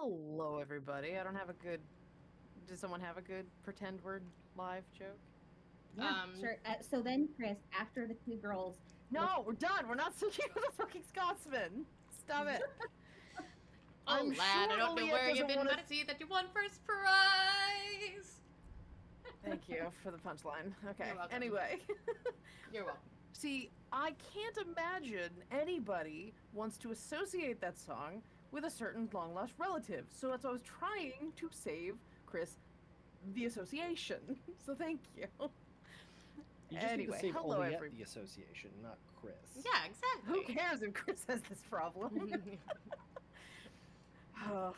Hello, everybody. I don't have a good... Does someone have a good pretend word live joke? Yeah, sure. So then, Chris, after the two girls... No, we're done. We're not sticking with the fucking Scotsman. Stop it. Oh, I'm lad, sure I don't know Aaliyah where you've doesn't been, want but to... I see that you won first prize! Thank you for the punchline. Okay, You're welcome. anyway. You're welcome. See, I can't imagine anybody wants to associate that song with a certain long-lost relative. So that's why I was trying to save Chris the association. So thank you. You just need to save hello, Oliette the association, not Chris. Yeah, exactly. Who cares if Chris has this problem? Oh,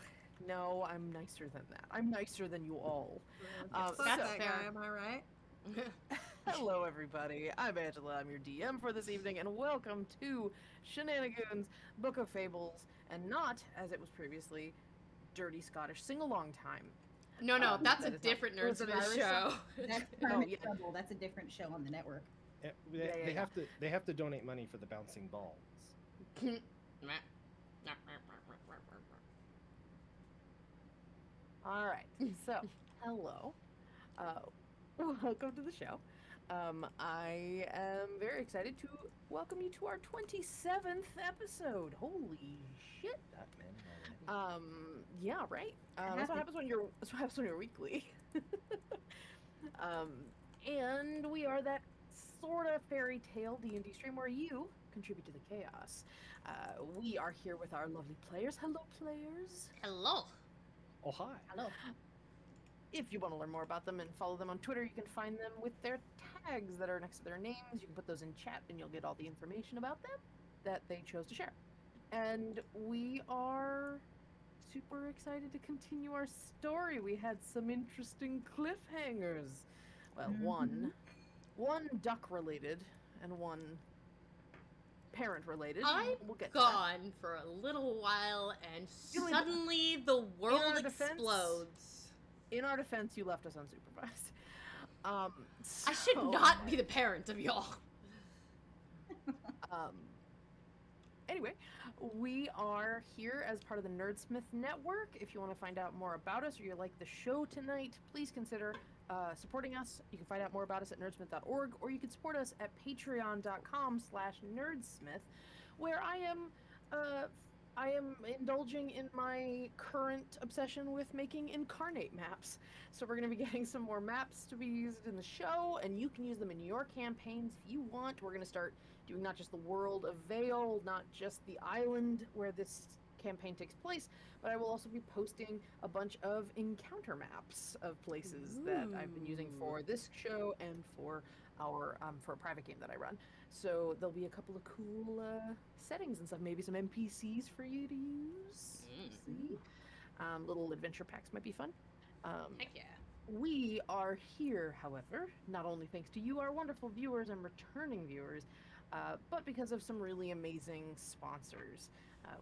no, I'm nicer than that. I'm nicer than you all. That's that fair. guy, am I right? Hello, everybody. I'm Angela. I'm your DM for this evening, and welcome to Shenanigoons, Book of Fables, and not, as it was previously, Dirty Scottish Sing-Along Time. No, that's that a is different not- was it Nerdsmith Irish show. That's Permit Trouble. That's a different show on the network. They have to donate money for the bouncing balls. All right, so, hello. Welcome to the show. I am very excited to welcome you to our 27th episode. Holy shit. That man. Yeah, right. That's what happens when you're weekly. And we are that sorta-fairytale D&D stream where you contribute to the chaos. We are here with our lovely players. Hello, players. Hello. Oh, hi. Hello. If you want to learn more about them and follow them on Twitter, you can find them with their tags that are next to their names. You can put those in chat and you'll get all the information about them that they chose to share. And we are super excited to continue our story. We had some interesting cliffhangers. Well, one duck related and one parent related. I'm gone for a little while and suddenly the world explodes. In our defense, you left us unsupervised. I should not be the parent of y'all. Anyway, we are here as part of the Nerdsmith Network. If you want to find out more about us or you like the show tonight, please consider supporting us. You can find out more about us at nerdsmith.org, or you can support us at patreon.com/nerdsmith, where I am indulging in my current obsession with making incarnate maps. So we're going to be getting some more maps to be used in the show, and you can use them in your campaigns if you want. We're going to start doing not just the world of Vale, not just the island where this campaign takes place, but I will also be posting a bunch of encounter maps of places that I've been using for this show and for our for a private game that I run. So there'll be a couple of cool settings and stuff, maybe some NPCs for you to use. See, little adventure packs might be fun. Heck yeah. We are here, however, not only thanks to you, our wonderful viewers and returning viewers, but because of some really amazing sponsors.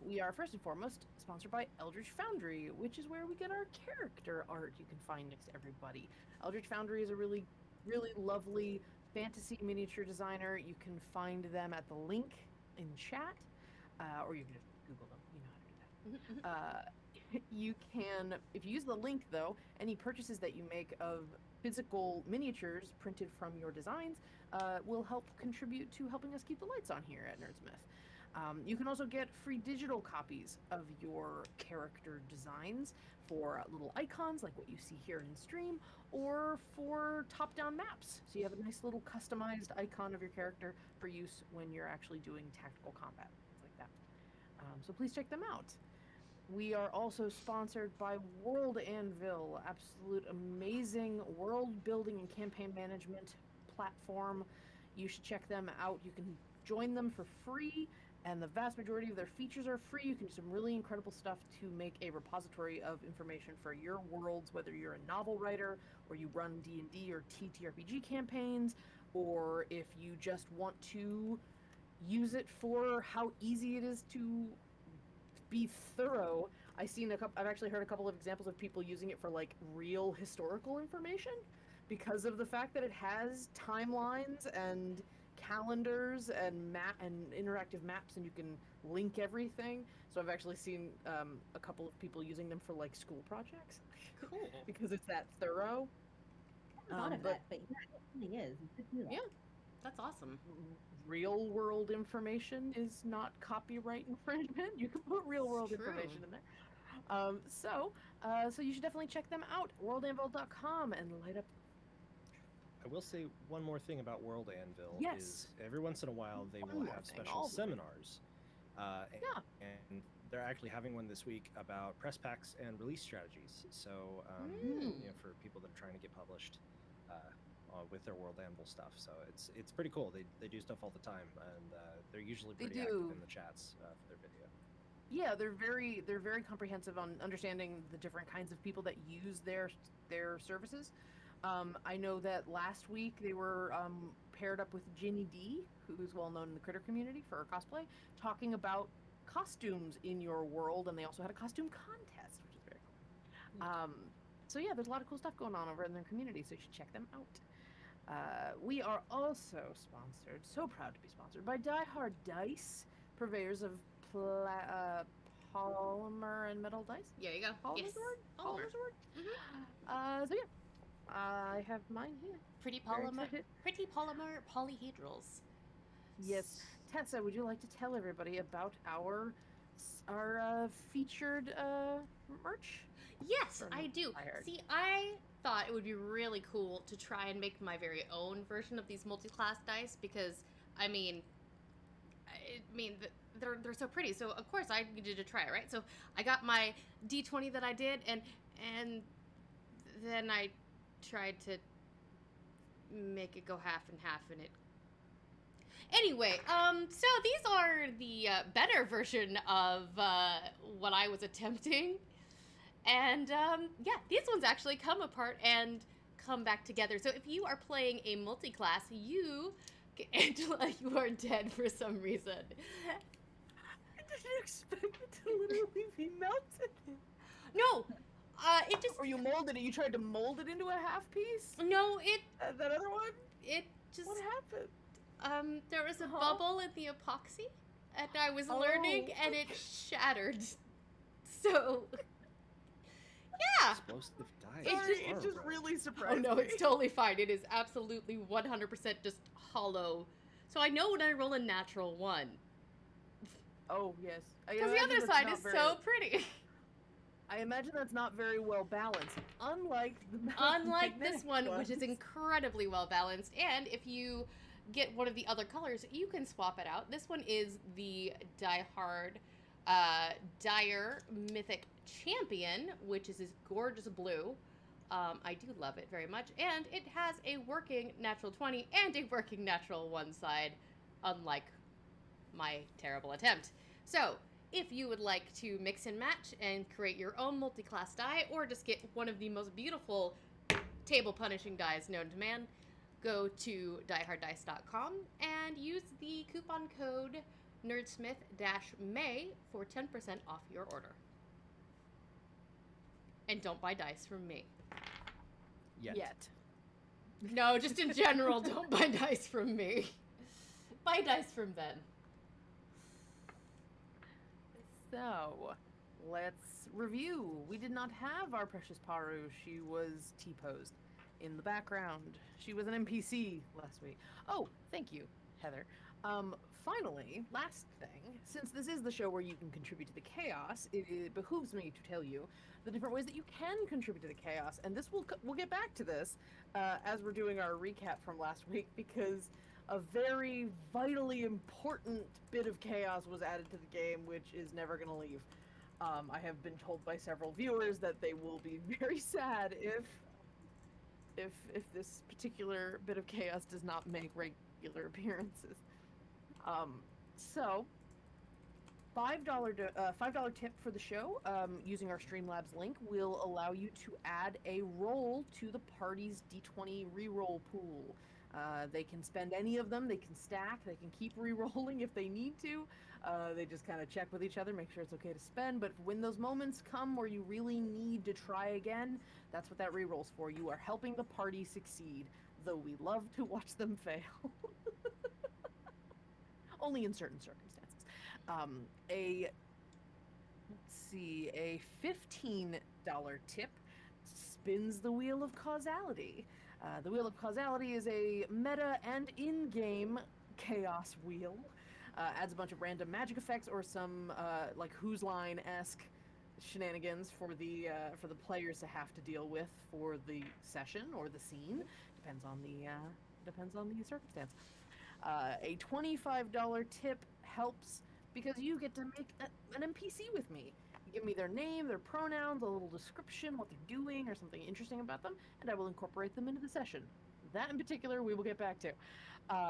We are, first and foremost, sponsored by Eldritch Foundry, which is where we get our character art you can find next to everybody. Eldritch Foundry is a really, really lovely fantasy miniature designer. You can find them at the link in chat, or you can just Google them. You know how to do that. You can, if you use the link though, any purchases that you make of physical miniatures printed from your designs will help contribute to helping us keep the lights on here at Nerdsmith. You can also get free digital copies of your character designs for little icons like what you see here in stream, or for top-down maps. So you have a nice little customized icon of your character for use when you're actually doing tactical combat, things like that. So please check them out. We are also sponsored by World ANVIL, absolute amazing world building and campaign management platform. You should check them out. You can join them for free, and the vast majority of their features are free. You can do some really incredible stuff to make a repository of information for your worlds, whether you're a novel writer, or you run D&D or TTRPG campaigns, or if you just want to use it for how easy it is to be thorough. I've actually heard a couple of examples of people using it for like real historical information because of the fact that it has timelines and calendars and interactive maps, and you can link everything. So I've actually seen a couple of people using them for like school projects. Cool. Because it's that thorough. I thought of that, but yeah, it really is. It's good to do that. Yeah, that's awesome. Real world information is not copyright infringement. You can put real world True. information in there. So you should definitely check them out. WorldAnvil.com and light up. I will say one more thing about World Anvil Yes. is every once in a while they One will more have thing, special always. seminars. And they're actually having one this week about press packs and release strategies. So for people that are trying to get published with their World Anvil stuff. So it's pretty cool. They do stuff all the time, and they're usually pretty active in the chats for their video. Yeah, they're very comprehensive on understanding the different kinds of people that use their services. I know that last week they were paired up with Ginny D, who's well known in the critter community for her cosplay, talking about costumes in your world, and they also had a costume contest, which is very cool. So yeah, there's a lot of cool stuff going on over in their community, so you should check them out. We are also sponsored, so proud to be sponsored, by Die Hard Dice, purveyors of polymer and metal dice. There you go. Polymer's Yes. the word? Polymer. Polymer's the word? So yeah, I have mine here. Pretty Very polymer. excited. Pretty polymer polyhedrals. Yes. Tessa, would you like to tell everybody about our featured merch? Yes, From I do. Die Hard. See, I thought it would be really cool to try and make my very own version of these multi-class dice because, they're so pretty. So of course I needed to try it, right? So I got my D20 that I did, and then I tried to make it go half and half, and it. Anyway, so these are the better version of what I was attempting. And, yeah, these ones actually come apart and come back together. So if you are playing a multi-class, you can act like you are dead for some reason. I didn't expect it to literally be melted. No, it just... Or you molded it, you tried to mold it into a half piece? No, it That other one? just... What happened? There was a Huh? bubble in the epoxy, and I was learning, and it shattered. So... Yeah! Explosive dice. It just Barbara. really Oh surprised no, me. it's totally fine. It is absolutely 100% just hollow. So I know when I roll a natural one. Oh, yes. I Because the imagine other that's side not is very- so pretty. I imagine that's not very well balanced. Unlike the Unlike this magnetic one, which is ones. incredibly well balanced. And if you get one of the other colors, you can swap it out. This one is the Die Hard Dire Mythic Champion, which is this gorgeous blue. I do love it very much. And it has a working natural 20 and a working natural 1 side, unlike my terrible attempt. So, if you would like to mix and match and create your own multi-class die, or just get one of the most beautiful table punishing dies known to man, go to dieharddice.com and use the coupon code Nerdsmith-May for 10% off your order. And don't buy dice from me. Yet. No, just in general, don't buy dice from me. Buy dice from Ben. So, let's review. We did not have our precious Paru. She was T-posed in the background. She was an NPC last week. Oh, thank you, Heather. Finally, last thing, since this is the show where you can contribute to the chaos, it behooves me to tell you the different ways that you can contribute to the chaos. And this we'll get back to this as we're doing our recap from last week, because a very vitally important bit of chaos was added to the game, which is never going to leave. I have been told by several viewers that they will be very sad if this particular bit of chaos does not make regular appearances. So, $5 tip for the show using our Streamlabs link will allow you to add a roll to the party's D20 reroll pool. They can spend any of them, they can stack, they can keep re-rolling if they need to. They just kind of check with each other, make sure it's okay to spend, but when those moments come where you really need to try again, that's what that re-roll's for. You are helping the party succeed, though we love to watch them fail. only in certain circumstances. A $15 tip spins the wheel of causality. The wheel of causality is a meta and in-game chaos wheel. Adds a bunch of random magic effects or some like Whose Line-esque shenanigans for the players to have to deal with for the session or the scene. Depends on the circumstance. A $25 tip helps because you get to make an NPC with me. You give me their name, their pronouns, a little description, what they're doing, or something interesting about them, and I will incorporate them into the session. That in particular, we will get back to.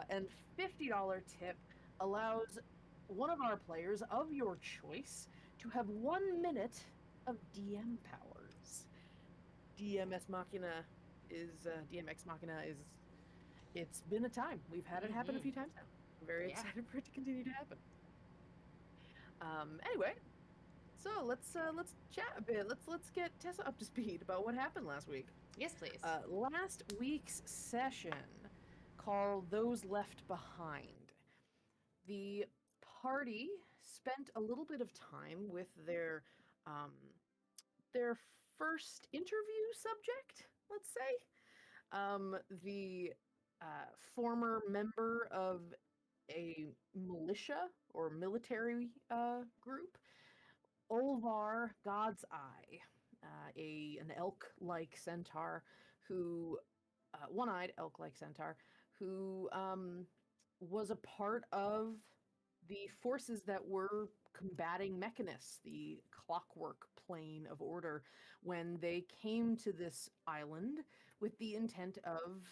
And $50 tip allows one of our players of your choice to have 1 minute of DM powers. DMX Machina is it's been a time. We've had it happen a few times now. I'm very excited for it to continue to happen. Anyway, so let's chat a bit. Let's get Tessa up to speed about what happened last week. Yes, please. Last week's session, called Those Left Behind. The party spent a little bit of time with their first interview subject, let's say. The former member of a militia or military group, Olvar God's Eye, an elk-like centaur who, one-eyed elk-like centaur, who was a part of the forces that were combating Mechanus, the clockwork plane of order, when they came to this island with the intent of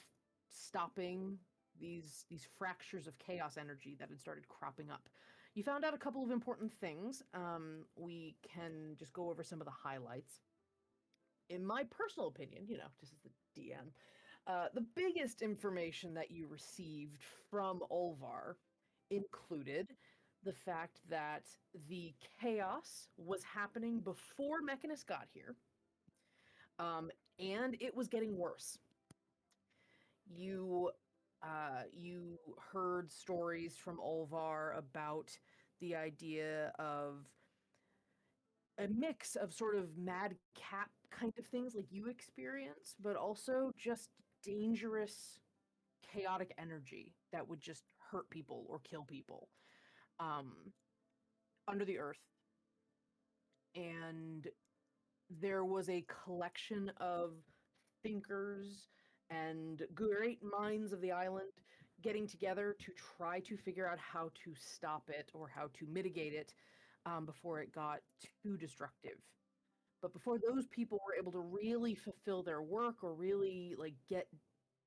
stopping these fractures of chaos energy that had started cropping up. You found out a couple of important things. We can just go over some of the highlights. In my personal opinion, just as the DM, the biggest information that you received from Olvar included the fact that the chaos was happening before Mechanus got here, and it was getting worse. You heard stories from Olvar about the idea of a mix of sort of madcap kind of things like you experience, but also just dangerous, chaotic energy that would just hurt people or kill people under the earth. And there was a collection of thinkers and great minds of the island getting together to try to figure out how to stop it or how to mitigate it before it got too destructive. But before those people were able to really fulfill their work or really get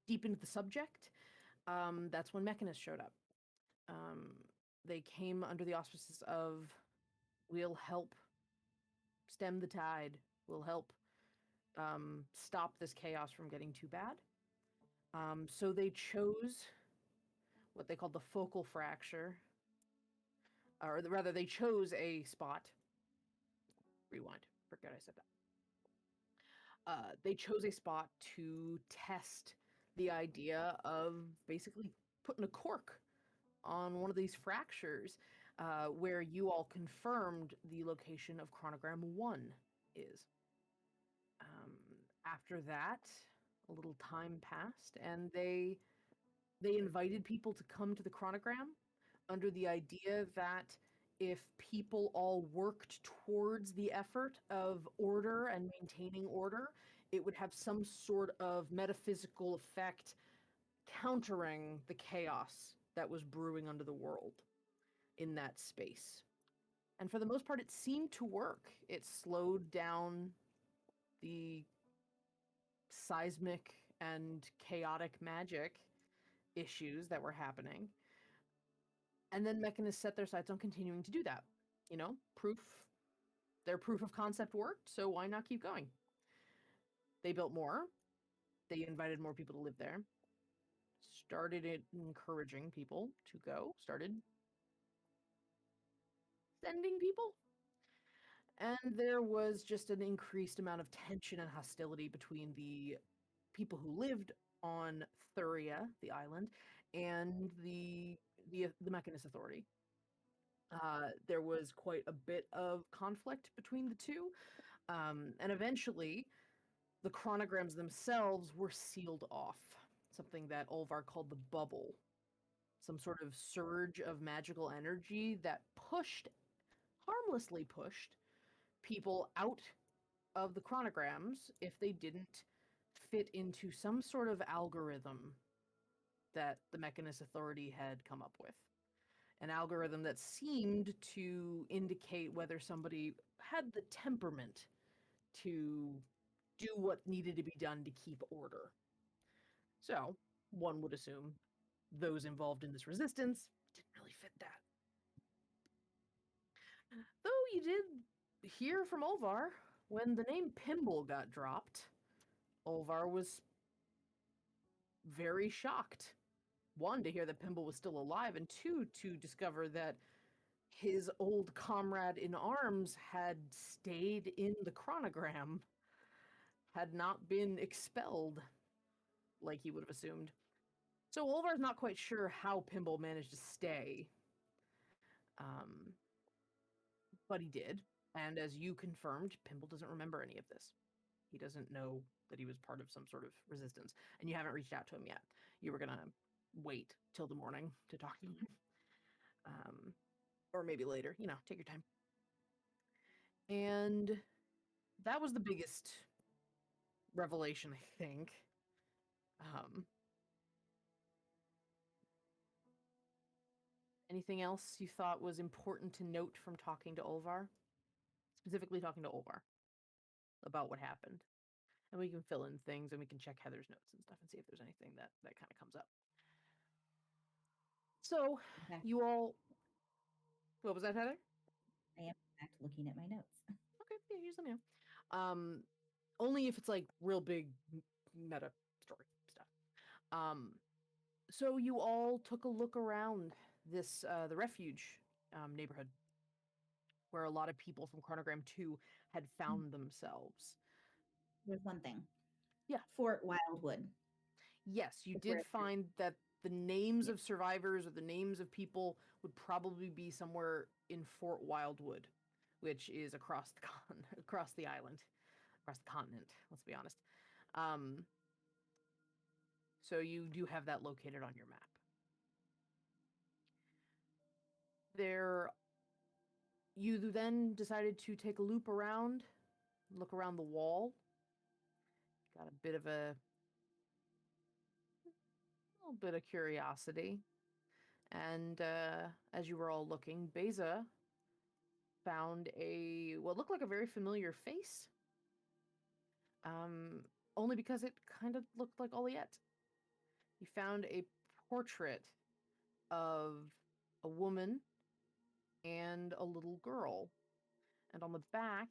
deep into the subject, that's when Mechanus showed up. They came under the auspices of, we'll help stem the tide, we'll help stop this chaos from getting too bad. So they chose what they called the focal fracture, or rather, they chose a spot. Rewind. Forgot I said that. They chose a spot to test the idea of basically putting a cork on one of these fractures, where you all confirmed the location of chronogram 1 is. After that, a little time passed, and they invited people to come to the chronogram under the idea that if people all worked towards the effort of order and maintaining order, it would have some sort of metaphysical effect countering the chaos that was brewing under the world in that space. And for the most part, it seemed to work. It slowed down the seismic and chaotic magic issues that were happening. And then Mechanus set their sights on continuing to do that. Their proof of concept worked, so why not keep going? They built more. They invited more people to live there. Started encouraging people to go. Started sending people. And there was just an increased amount of tension and hostility between the people who lived on Thuria, the island, and the Mechanist Authority. There was quite a bit of conflict between the two, and eventually the chronograms themselves were sealed off, something that Olvar called the bubble, some sort of surge of magical energy that harmlessly pushed people out of the chronograms if they didn't fit into some sort of algorithm that the Mechanist Authority had come up with. An algorithm that seemed to indicate whether somebody had the temperament to do what needed to be done to keep order. So, one would assume those involved in this resistance didn't really fit that. Though you did hear from Olvar when the name Pimble got dropped. Olvar was very shocked. One, to hear that Pimble was still alive, and two, to discover that his old comrade in arms had stayed in the chronogram, had not been expelled like he would have assumed. So Olvar's not quite sure how Pimble managed to stay. But he did. And as you confirmed, Pimble doesn't remember any of this. He doesn't know that he was part of some sort of resistance. And you haven't reached out to him yet. You were going to wait till the morning to talk to him. Or maybe later. Take your time. And that was the biggest revelation, I think. Anything else you thought was important to note from talking to Olvar? Specifically talking to Olvar about what happened. And we can fill in things and we can check Heather's notes and stuff and see if there's anything that kind of comes up. So, you all... What was that, Heather? I am, in fact, looking at my notes. Okay, yeah, just let me know. Only if it's like real big meta story stuff. So you all took a look around this the refuge neighborhood where a lot of people from Chronogram 2 had found themselves. There's one thing. Yeah. Fort Wildwood. Yes, you did find that the names of survivors or the names of people would probably be somewhere in Fort Wildwood, which is across the island, across the continent, let's be honest. So you do have that located on your map. You then decided to take a loop around, look around the wall. Got a little bit of curiosity. And as you were all looking, Beza found what looked like a very familiar face. Only because it kind of looked like Oliette. You found a portrait of a woman and a little girl. And on the back,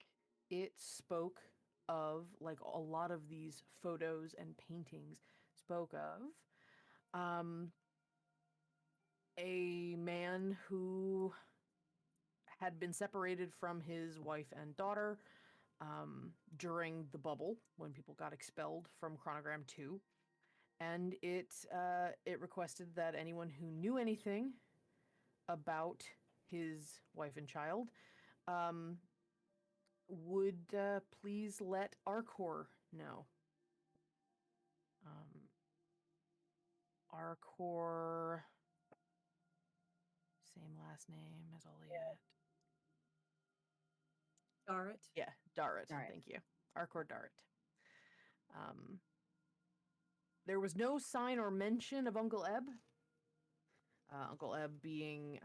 it spoke of, like a lot of these photos and paintings spoke of, a man who had been separated from his wife and daughter during the bubble when people got expelled from Chronogram 2. And it requested that anyone who knew anything about his wife and child would please let Arcor know. Arcor, same last name as Oliette. Darret? Yeah, Darret. Thank you. Arcor Darret. There was no sign or mention of Uncle Eb. Uncle Eb being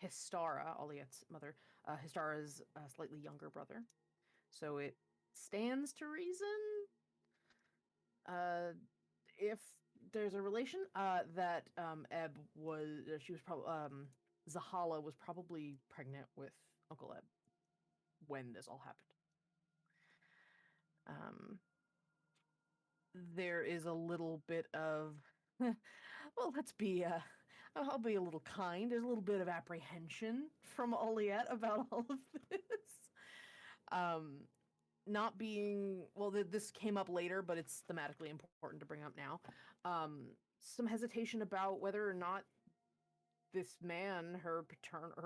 Histara, Oliette's mother. Histara's slightly younger brother. So it stands to reason, if there's a relation, that Eb Zahala was probably pregnant with Uncle Eb when this all happened. There is a little bit of, well, I'll be a little kind. There's a little bit of apprehension from Oliette about all of this. Not being, well, this came up later, but it's thematically important to bring up now. some hesitation about whether or not this man, her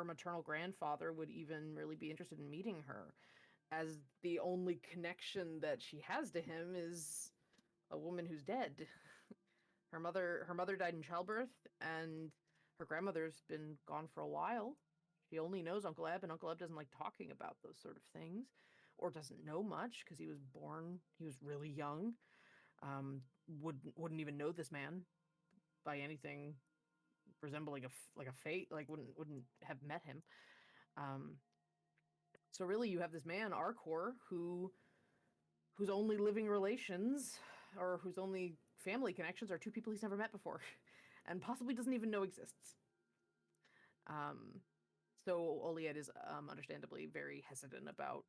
maternal grandfather, would even really be interested in meeting her, as the only connection that she has to him is a woman who's dead. Her mother died in childbirth, and her grandmother's been gone for a while. She only knows Uncle Eb, and Uncle Eb doesn't like talking about those sort of things, or doesn't know much because he was really young. Wouldn't even know this man by anything resembling a fate, like wouldn't have met him. So really you have this man, Arcor, whose only living relations, or whose only family connections, are two people he's never met before and possibly doesn't even know exists. So Oliet is understandably very hesitant about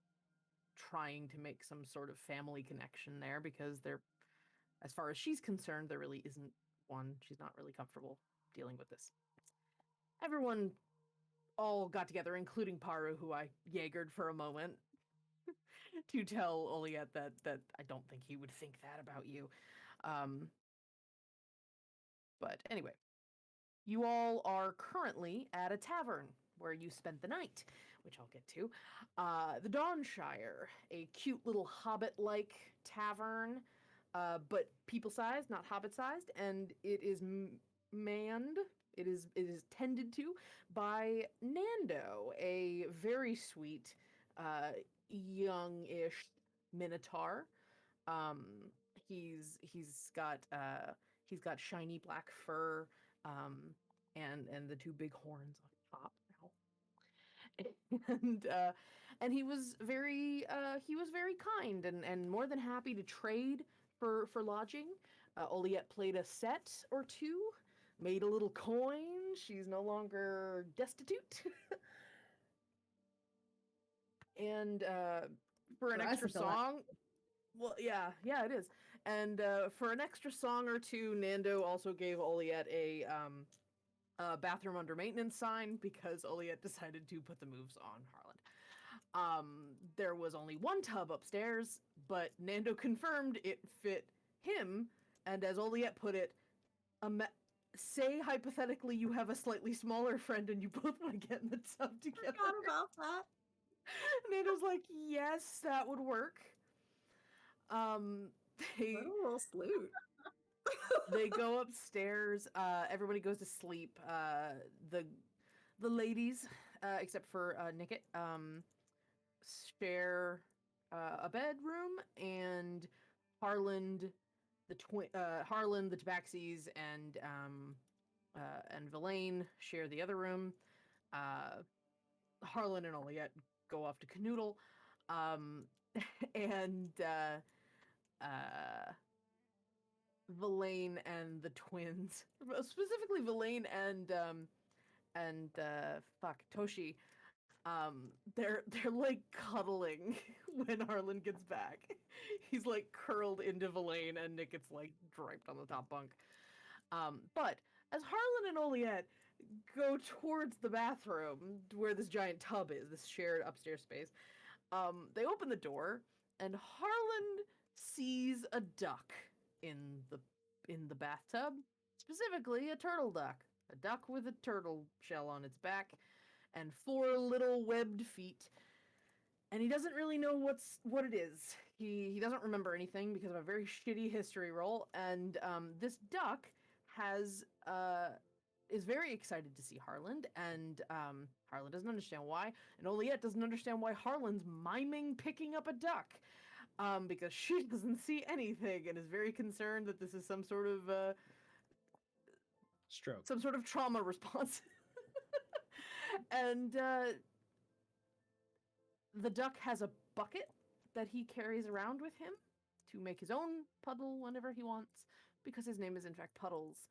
trying to make some sort of family connection there, because as far as she's concerned, there really isn't one. She's not really comfortable dealing with this. Everyone all got together, including Paru, who I Jaegered for a moment, to tell Oliet that I don't think he would think that about you. But anyway, you all are currently at a tavern where you spent the night, which I'll get to. The Dawnshire, a cute little hobbit-like tavern, but people-sized, not hobbit-sized, and it is manned. It is tended to by Nando, a very sweet, youngish minotaur. He's got shiny black fur, and the two big horns on top now. And he was very kind and more than happy to trade for lodging. Oliet played a set or two, made a little coin. She's no longer destitute. And for an extra song, well, yeah, it is. And for an extra song or two, Nando also gave Oliet a bathroom under maintenance sign, because Oliet decided to put the moves on Harland. There was only one tub upstairs, but Nando confirmed it fit him, and as Oliet put it, say hypothetically you have a slightly smaller friend and you both want to get in the tub together. I forgot about that. Nando's like, yes, that would work. What a little salute. They go upstairs. Everybody goes to sleep. The ladies, except for Nickit, share a bedroom, and Harland, the Tabaxis, and Villain share the other room. Harlan and Oliet go off to canoodle, and Villain and the twins, specifically Villain and Toshi, they're like cuddling when Harlan gets back. He's like curled into Villain, and Nick gets like draped on the top bunk. But as Harlan and Oliet go towards the bathroom where this giant tub is, this shared upstairs space, they open the door, and Harlan sees a duck in the bathtub, specifically a turtle duck. A duck with a turtle shell on its back and 4 little webbed feet. And he doesn't really know what it is. He doesn't remember anything because of a very shitty history roll. And this duck is very excited to see Harland, and Harlan doesn't understand why, and Oliet doesn't understand why Harlan's miming picking up a duck, because she doesn't see anything and is very concerned that this is some sort of stroke, some sort of trauma response. And the duck has a bucket that he carries around with him to make his own puddle whenever he wants, because his name is in fact Puddles.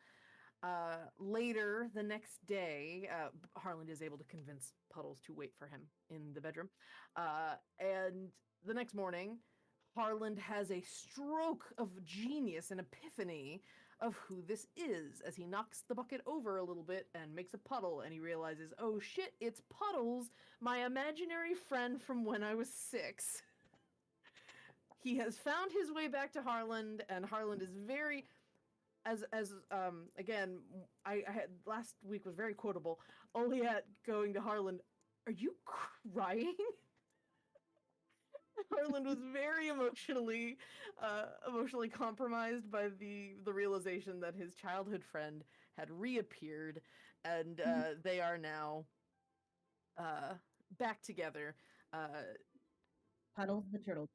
Later, the next day, Harland is able to convince Puddles to wait for him in the bedroom. And the next morning, Harland has a stroke of genius, an epiphany of who this is, as he knocks the bucket over a little bit and makes a puddle, and he realizes, oh shit, it's Puddles, my imaginary friend from when I was 6. He has found his way back to Harland, and Harland is very... again, I had last week was very quotable. Oliet going to Harlan, "Are you crying?" Harlan was very emotionally compromised by the realization that his childhood friend had reappeared, and they are now back together. Puddles the turtle.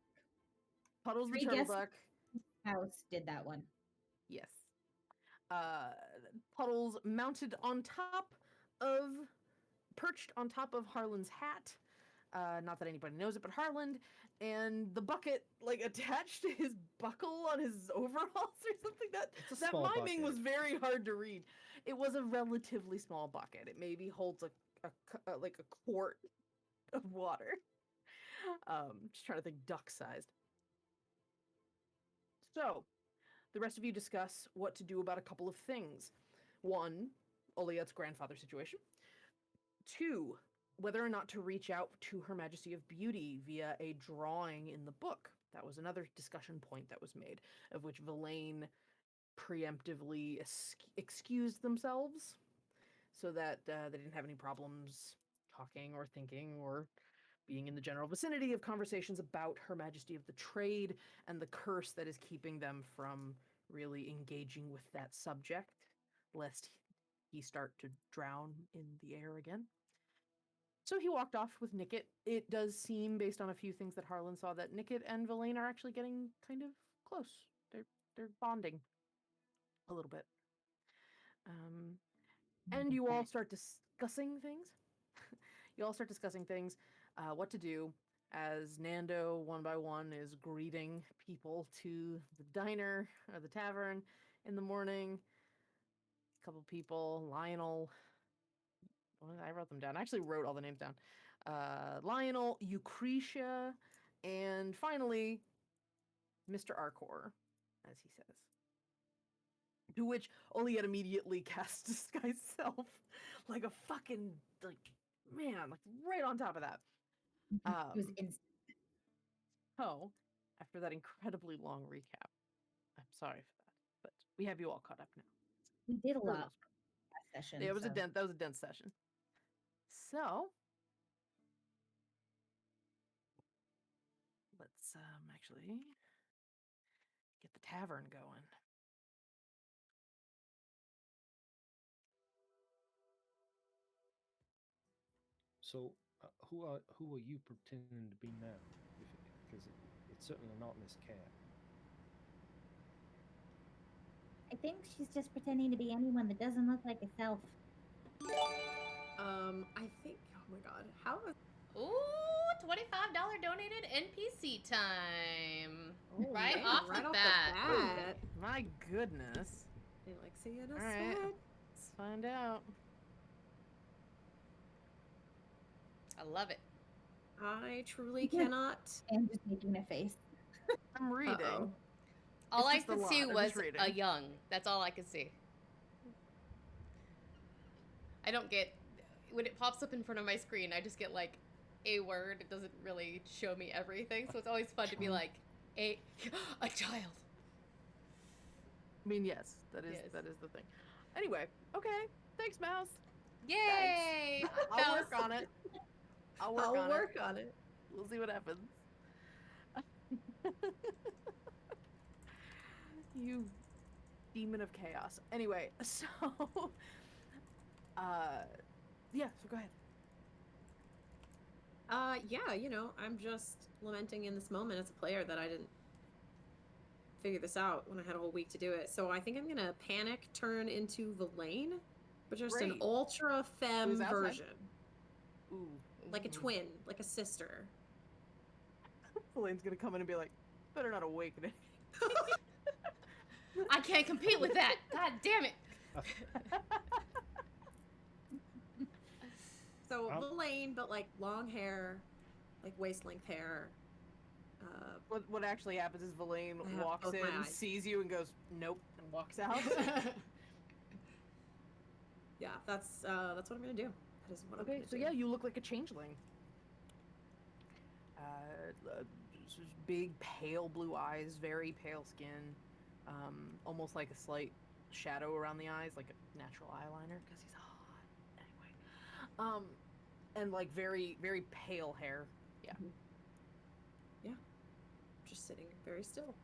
Puddles the Three turtle guests- duck. House did that one. Yes. Puddles mounted on top of, perched on top of Harlan's hat. Not that anybody knows it, but Harlan, and the bucket like attached to his buckle on his overalls or something. That miming was very hard to read. It was a relatively small bucket. It maybe holds like a quart of water. Just trying to think duck sized. So, the rest of you discuss what to do about a couple of things. One, Oliet's grandfather situation. Two, whether or not to reach out to Her Majesty of Beauty via a drawing in the book. That was another discussion point that was made, of which Villain preemptively excused themselves so that they didn't have any problems talking or thinking or being in the general vicinity of conversations about Her Majesty of the Trade and the curse that is keeping them from really engaging with that subject, lest he start to drown in the air again. So he walked off with Nickit. It does seem, based on a few things that Harlan saw, that Nickit and Villain are actually getting kind of close. They're bonding a little bit. And you all start discussing things. What to do, as Nando, one by one, is greeting people to the diner or the tavern in the morning. A couple people, Lionel. Well, I wrote them down. I actually wrote all the names down. Lionel, Eucretia, and finally, Mr. Arcor, as he says. To which Oliet immediately casts Disguise Self, like a fucking, like, man, like right on top of that. It was instant. So, after that incredibly long recap, I'm sorry for that, but we have you all caught up now. We did a lot last session. Yeah, that was a dense session. So, let's actually get the tavern going. So, who are you pretending to be now? Because it's certainly not Miss Cat. I think she's just pretending to be anyone that doesn't look like herself. I think. Oh my god, how? Ooh, $25 donated NPC time. Oh, right man, off the bat. Ooh, my goodness. They like seeing us All right, sweat. let's find out. I love it. I truly cannot. And just making a face. I'm reading. Uh-oh. All I just a could see lot. I'm was just reading. a young. That's all I could see. I don't get, when it pops up in front of my screen, I just get like a word. It doesn't really show me everything. So it's always fun to be like, a child. I mean, yes, that is the thing. Anyway, okay. Thanks, Mouse. Yay! I'll work on it. I'll work on it. We'll see what happens. You demon of chaos. Anyway, so yeah, so go ahead. Yeah, you know, I'm just lamenting in this moment as a player that I didn't figure this out when I had a whole week to do it. So I think I'm gonna panic turn into Villain, but just an Great. ultra femme Who's outside? version. Ooh. Like a twin, like a sister. Elaine's gonna come in and be like, better not awaken it. I can't compete with that. God damn it. So Villain, but like long hair, like waist length hair. What actually happens is Villain I have walks both my in, eyes. sees you, and goes, nope, and walks out. Yeah, that's what I'm gonna do. That is what I'm Okay, gonna so do. yeah, you look like a changeling. Big, pale blue eyes, very pale skin, almost like a slight shadow around the eyes, like a natural eyeliner, because he's hot. Anyway, and like very, very pale hair. Yeah. Yeah. Just sitting very still,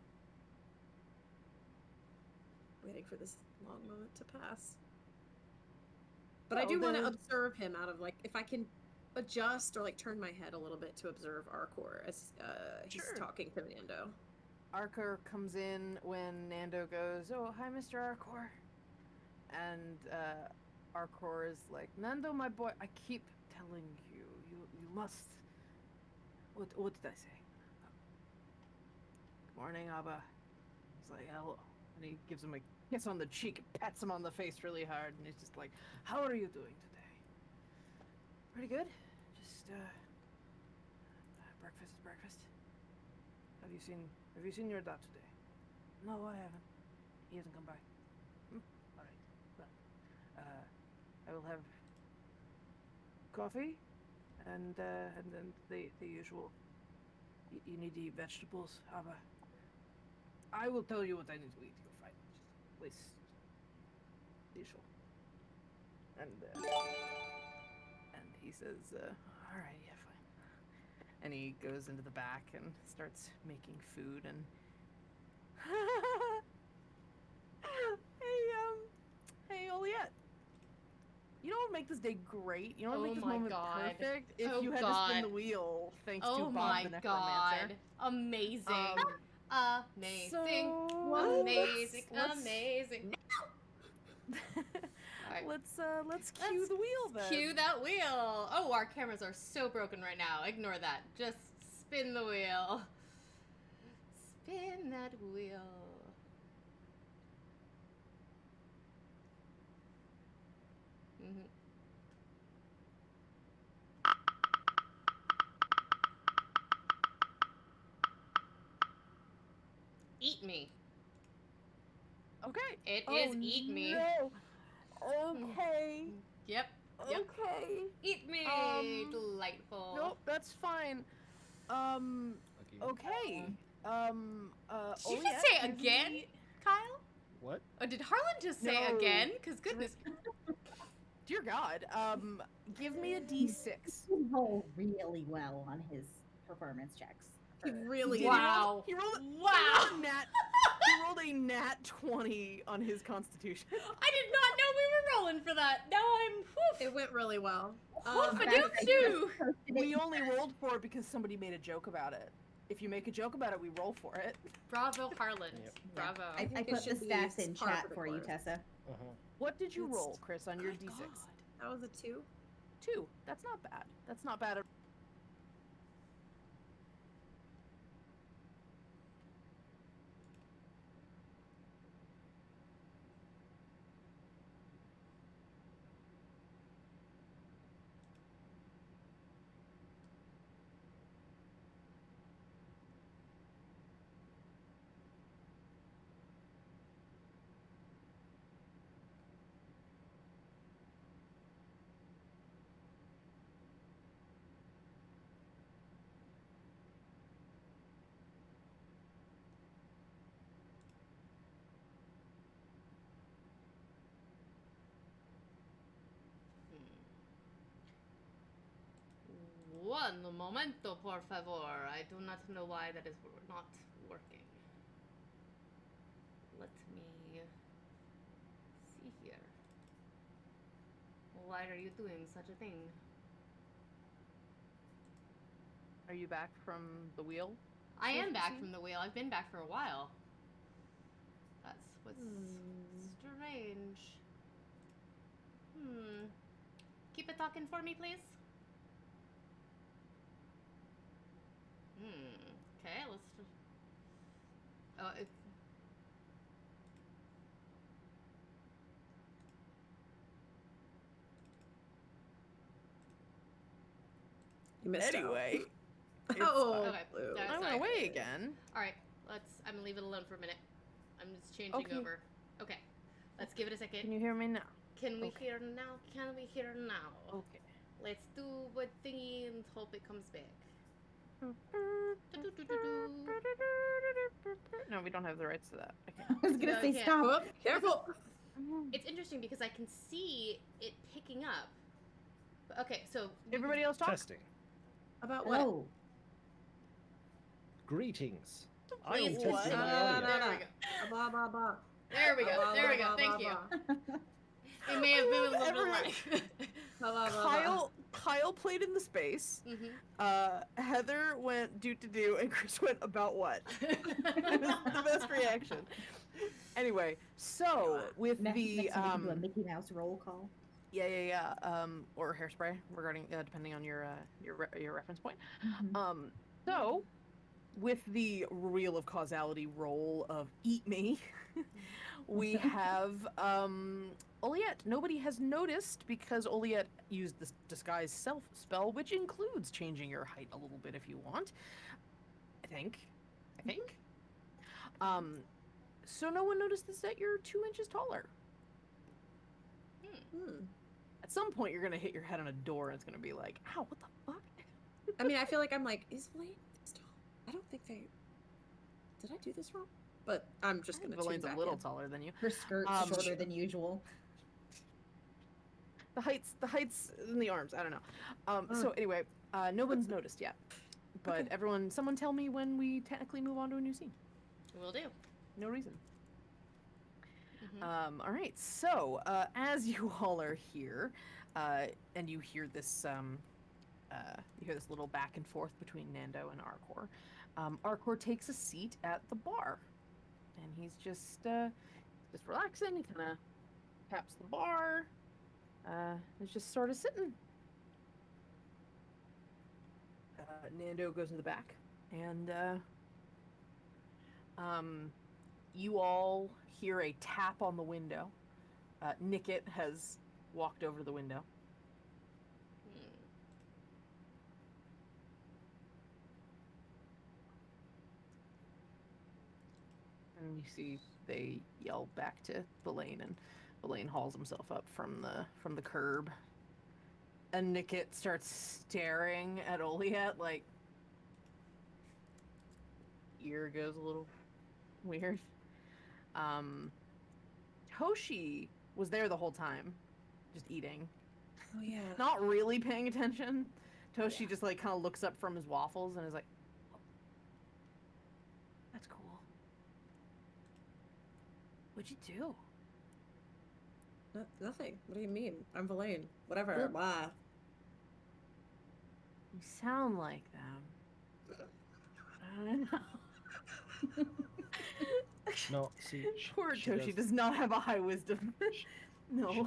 waiting for this long moment to pass. But I do want to observe him out of like, if I can adjust or like turn my head a little bit to observe Arcor as he's talking to Nando. Arcor comes in when Nando goes, "Oh, hi, Mr. Arcor," and Arcor is like, "Nando, my boy, I keep telling you, you must." What did I say? Good morning, Abba. He's like, "Hello," and he gives him a kiss on the cheek, and pats him on the face really hard, and he's just like, "How are you doing today?" "Pretty good. Just breakfast is breakfast. Have you seen your dad today?" "No, I haven't. He hasn't come by." All right. Well, I will have coffee, and then the usual. You need to eat vegetables, Abba. I will tell you what I need to eat. You'll find. Please. Usual. And he says, "All right, yeah, fine." And he goes into the back and starts making food and. Hey, Oliette. You know what would make this day great? You know what would make this moment perfect? If you had to spin the wheel, thanks to Bob the Necromancer. Amazing. Amazing. So amazing. Amazing. Right. Let's cue the wheel then. Cue that wheel. Oh, our cameras are so broken right now. Ignore that. Just spin the wheel. Spin that wheel. Eat me. Okay. It is eat me. No. Okay. Yep. Okay. Eat me. Delightful. Nope, that's fine. Okay. Did you just say again, Kyle? What? Oh, did Harlan just say again? Because goodness. Dear God. Give me a D6. He rolled really well on his performance checks. He really did. Wow. He rolled a nat 20 on his constitution. I did not know we were rolling for that. Now I'm It went really well. We only rolled for it because somebody made a joke about it. If you make a joke about it, we roll for it. Bravo, Harlan. Yep. Bravo. I put the stats in chat for you, Tessa. What did you roll, Chris, on your D6? God. That was a 2. 2. That's not bad. That's not bad at One momento, por favor. I do not know why that is not working. Let me see here. Why are you doing such a thing? Are you back from the wheel? I am back from the wheel. I've been back for a while. That's what's strange. Keep it talking for me, please. Okay, let's just... Oh, it's... You missed Anyway. Okay. I went away again. Alright, I'm gonna leave it alone for a minute. I'm just changing over. Okay, let's give it a second. Can you hear me now? Can we hear now? Can we hear now? Okay. Let's do what thingy and hope it comes back. No, we don't have the rights to that. I was gonna say Yeah. stop. Careful. It's interesting because I can see it picking up. Okay, so Everybody else talk. Testing. About what? Oh, Greetings. I Please am What? testing No, my no, no, audio. no, There no. we go. Blah, blah, blah. There we go. Blah, There we blah, go. blah, Thank you. blah, It may have been a little bit Every- like. blah, blah, blah. Kyle played in the space. Mm-hmm. Heather went do, and Chris went about what? It was the best reaction. Anyway, so with next the we can do a Mickey Mouse roll call. yeah, or hairspray regarding depending on your reference point. Mhm. So with the reel of causality roll of eat me, we have Oliette. Nobody has noticed because Oliette used this disguise self spell, which includes changing your height a little bit if you want. I think. So no one noticed this that you're 2 inches taller. At some point, you're gonna hit your head on a door, and it's gonna be like, "Ow, what the fuck?" I mean, I feel like I'm like, is Blaine this tall? I don't think they. Did I do this wrong? But I'm just gonna. Elaine's tune a back little in. taller than you. Her skirt's shorter than usual. The heights in the arms. I don't know. So anyway, no one's noticed yet, but Okay. someone tell me when we technically move on to a new scene. Will do. No reason. Mhm. All right. So as you all are here, and you hear this little back and forth between Nando and Arcor. Arcor takes a seat at the bar, and he's just relaxing. He kind of taps the bar. He's just sort of sitting. Nando goes in the back, and you all hear a tap on the window. Nicket has walked over to the window. And you see they yell back to Belaine, and Belaine hauls himself up from the curb. And Nicket starts staring at Oliette like ear goes a little weird. Toshi was there the whole time, just eating. Oh yeah. Not really paying attention. Toshi just like kind of looks up from his waffles and is like, oh, "That's cool. What'd you do?" Nothing. What do you mean? I'm Verlaine. Whatever. Blah. You sound like them. I don't know. No, see, Poor Toshi does not have a high wisdom. No.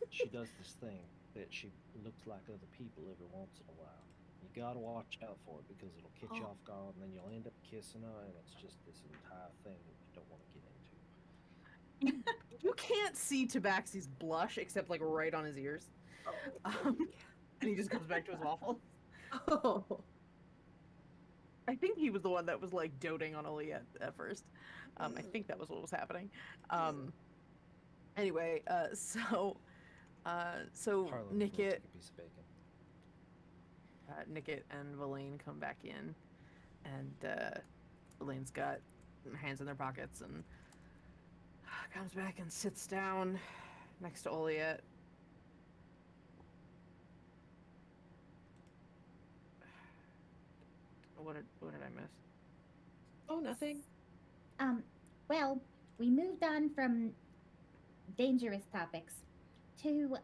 She does this thing that she looks like other people every once in a while. You gotta watch out for it because it'll catch you off guard, and then you'll end up kissing her, and it's just this entire thing that you don't want to get into. You can't see Tabaxi's blush except like right on his ears. And he just comes back to his waffle. Oh. I think he was the one that was like doting on Oliette at first. I think that was what was happening. Anyway, so Harlan, Nicket, take a piece of bacon. Nicket and Verlaine come back in, and Verlaine's got hands in their pockets and comes back and sits down next to Oliette. What did I miss? Oh, nothing. Well, we moved on from dangerous topics to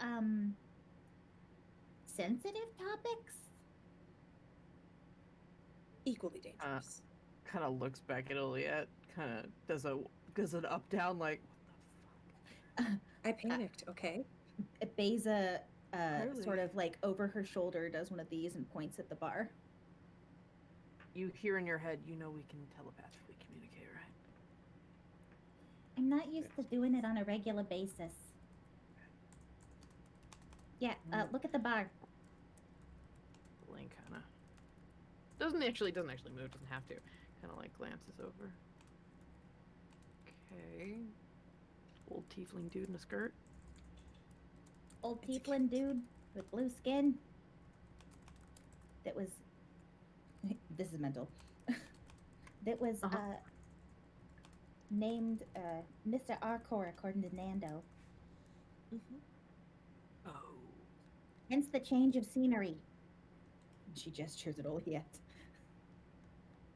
sensitive topics. Equally dangerous. Kind of looks back at Oliette, kind of does an up down like, what the fuck? I panicked. Okay. Beza, Really? sort of like over her shoulder, does one of these and points at the bar. You hear in your head, you know we can telepathically communicate, right? I'm not used to doing it on a regular basis. Yeah, look at the bar. Link kind of doesn't actually move, doesn't have to. Kind of like glances over. Okay. Old tiefling dude in a skirt. Old tiefling dude with blue skin. That was. This is mental. That was named Mr. Arcor according to Nando. Mm-hmm. Oh. Hence the change of scenery. She gestures at Oliet.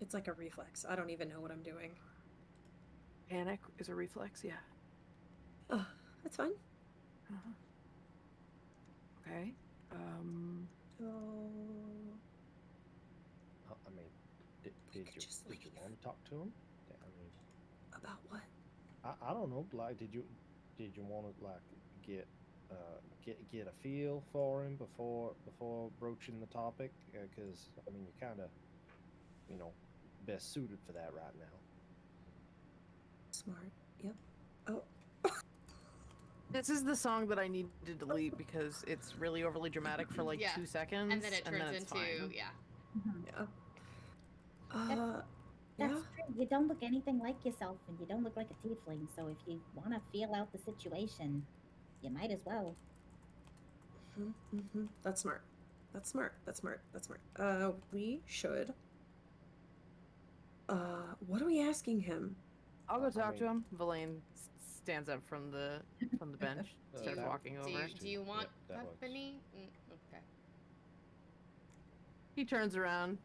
It's like a reflex. I don't even know what I'm doing. Panic is a reflex, yeah. Oh, that's fine. Uh-huh. Okay. Oh. I mean, did could you just did you leave. want to talk to him? I mean, About what? I don't know. Like, did you want to like get get a feel for him before broaching the topic? Because I mean, you're kind of best suited for that right now. Smart. Yep. Oh. This is the song that I need to delete because it's really overly dramatic for like Yeah. 2 seconds. And then it turns it's into, fine. yeah. Yeah. That's Yeah. true. You don't look anything like yourself, and you don't look like a tiefling. So if you want to feel out the situation, you might as well. Mm-hmm. That's smart. That's smart. That's smart. That's smart. We should. What are we asking him? I'll go I talk to mean- him. Villain stands up from the bench, starts you- walking over. Do you want Yep, that works. company? Okay. He turns around,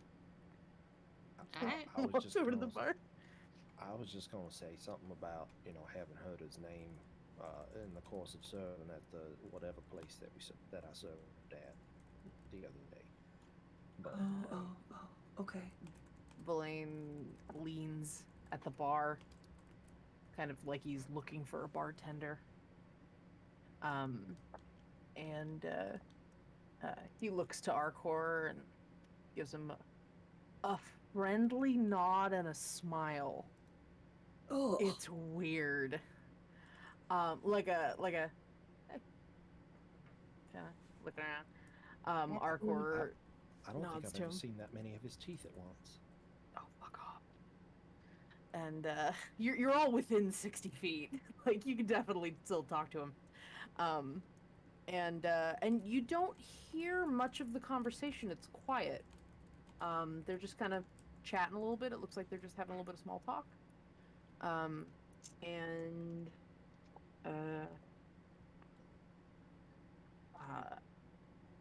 Alright. I was walks just over to gonna the bar. I was just gonna say something about having heard his name in the course of serving at the whatever place that I served at the other day. But Okay. Villain leans at the bar, kind of like he's looking for a bartender. And he looks to Arcor and gives him a friendly nod and a smile. Oh. It's weird. Like a kind of looking around. Arcor I don't think nods I've to ever him. seen that many of his teeth at once. Oh, fuck off. And you're all within 60 feet. Like you can definitely still talk to him. And you don't hear much of the conversation. It's quiet. They're just kind of chatting a little bit. It looks like they're just having a little bit of small talk. And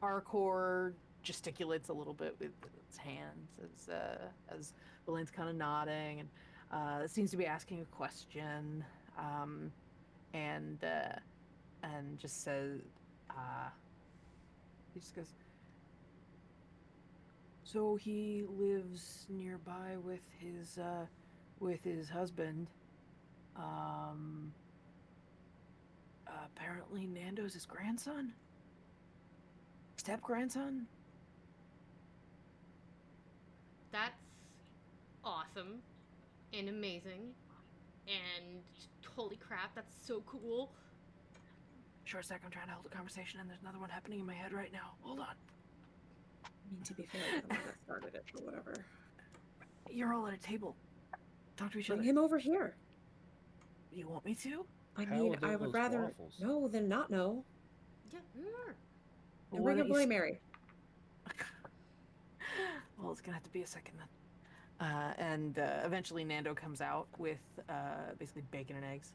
Arcor gesticulates a little bit with its hands as Elaine's kind of nodding and seems to be asking a question, and just says, he just goes, so he lives nearby with his husband. Apparently Nando's his grandson? Step-grandson? That's awesome and amazing and holy crap, that's so cool. Sure, a sec, I'm trying to hold a conversation and there's another one happening in my head right now. Hold on. I mean, to be fair, I'm the one that started it, but whatever. You're all at a table. Talk to each Bring other. him over here. You want me to? I How mean, are I would those rather waffles? know than not know. Yeah. And bring a Bloody Mary. Well, it's gonna have to be a second then. And eventually Nando comes out with basically bacon and eggs.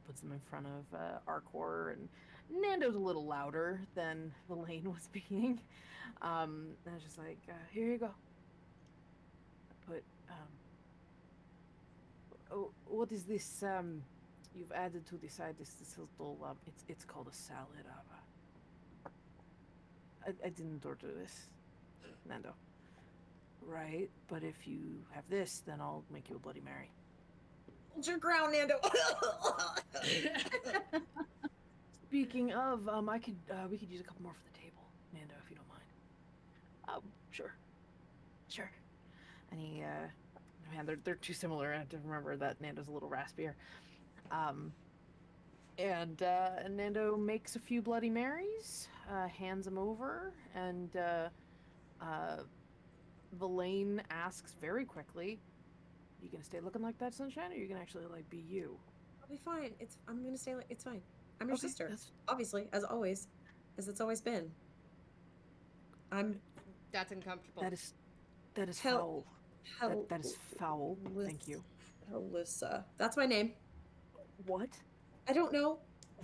Puts them in front of Arcor, and Nando's a little louder than Elaine was being. And it's just like, here you go. Put, oh, what is this, you've added to the side, this little, it's called a salad. I didn't order this, Nando. Right, but if you have this, then I'll make you a Bloody Mary. Hold your ground, Nando. Speaking of, we could use a couple more for the table, Nando, if you don't mind. Oh, sure. And he, man, they're too similar. I have to remember that Nando's a little raspier. And Nando makes a few Bloody Marys, hands them over, and Villain asks very quickly, "You gonna stay looking like that, Sunshine, or you gonna actually like be you?" I'll be fine. I'm gonna stay. It's fine. I'm your Okay, sister, that's- obviously, as always, as it's always been. That's uncomfortable. That is Hell- foul. That is foul. Thank you. Alyssa. That's my name. What? I don't know.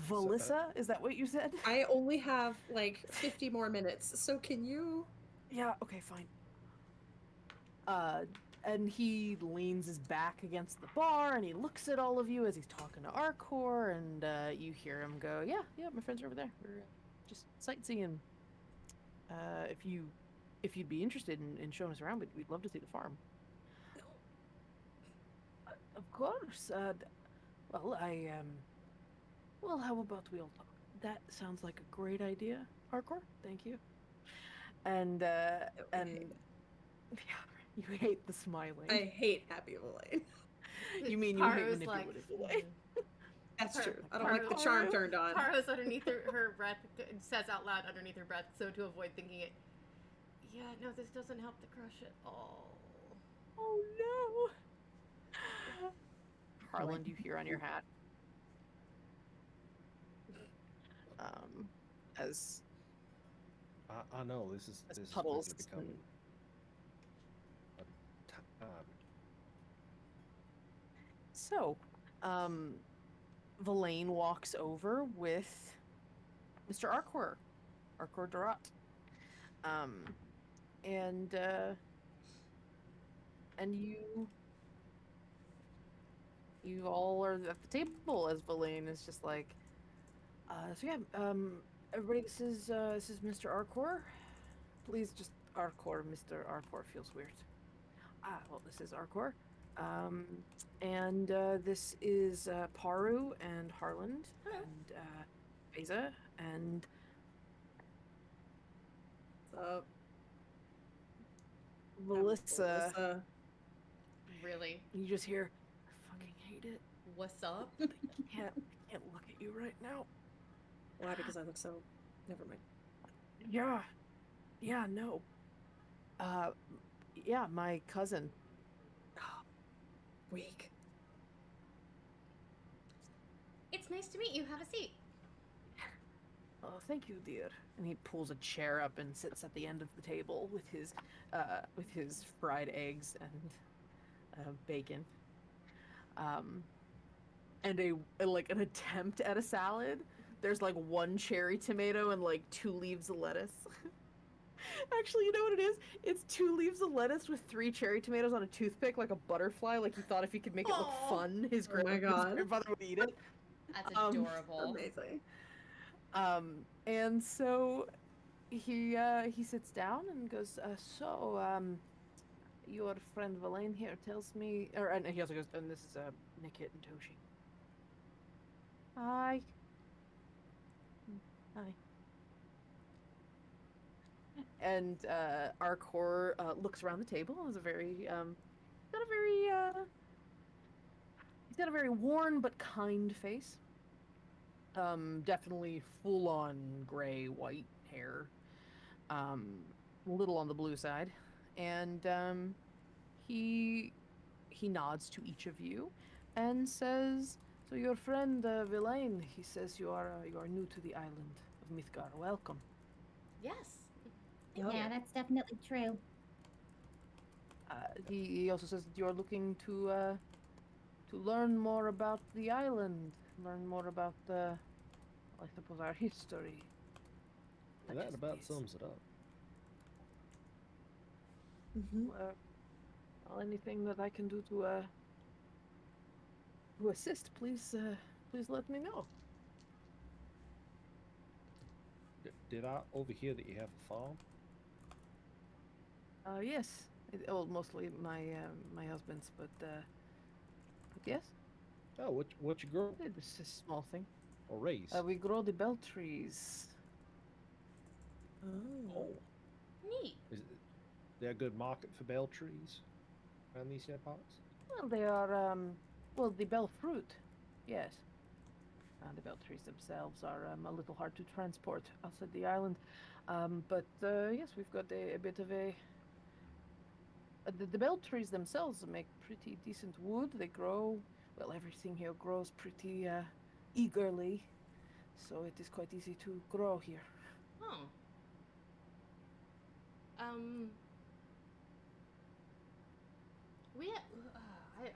Valissa, is that what you said? I only have like 50 more minutes, so can you? Yeah, okay, fine. And he leans his back against the bar and he looks at all of you as he's talking to Arcor, and you hear him go, yeah, my friends are over there. We're just sightseeing. If you'd be interested in showing us around, we'd love to see the farm. Of course. Well, well, how about we all talk? That sounds like a great idea, Arcor. Thank you. And yeah, you hate the smiling. I hate Happy Elaine. You mean you hate manipulative Elaine? That's true. I don't like the charm turned on. Paros underneath her breath says out loud underneath her breath, so to avoid thinking it. Yeah, no, this doesn't help the crush at all. Oh no. Harlan, you hear on your hat. As I know this is puddles becoming So, Villain walks over with Mr. Arcor Durat. And you all are at the table as Villain is just like, so yeah, everybody, this is Mr. Arcor. Please just Arcor. Mr. Arcor feels weird. Well, this is Arcor. And this is Paru and Harland. Hello. And Beza and Valissa. Really? You just hear, I fucking hate it. What's up? Can't look at you right now. Why? Because I look so. Never mind. Yeah, no. Yeah, my cousin. Weak. It's nice to meet you. Have a seat. Oh, thank you, dear. And he pulls a chair up and sits at the end of the table with his fried eggs and bacon. And an attempt at a salad. There's like one cherry tomato and like 2 leaves of lettuce. Actually, you know what it is? It's 2 leaves of lettuce with 3 cherry tomatoes on a toothpick, like a butterfly. Like he thought if he could make it look fun, his grandfather would eat it. That's adorable. Amazing. And so he sits down and goes, your friend Villain here tells me, and he also goes, and this is Nikit and Toshi. Hi. And Arcor looks around the table. Has he's got a very worn but kind face. Definitely full on gray white hair. A little on the blue side, and he nods to each of you, and says, "So your friend Villain, he says you are new to the island of Mythgar. Welcome." Yes. Yeah, that's definitely true. He also says that you are looking to learn more about the island, learn more about I suppose our history. That about sums it up. Mm-hmm. Well, anything that I can do to assist, please let me know. Did I overhear that you have a farm? Yes. Mostly my husband's, but yes. Oh, what you grow? It's a small thing. Or raise? We grow the bell trees. Oh. Neat. Is there a good market for bell trees around these here parts? Well, they are, the bell fruit, yes. The bell trees themselves are a little hard to transport outside the island. But yes, we've got a bit of a... The bell trees themselves make pretty decent wood. They grow... Well, everything here grows pretty eagerly. So it is quite easy to grow here. Oh.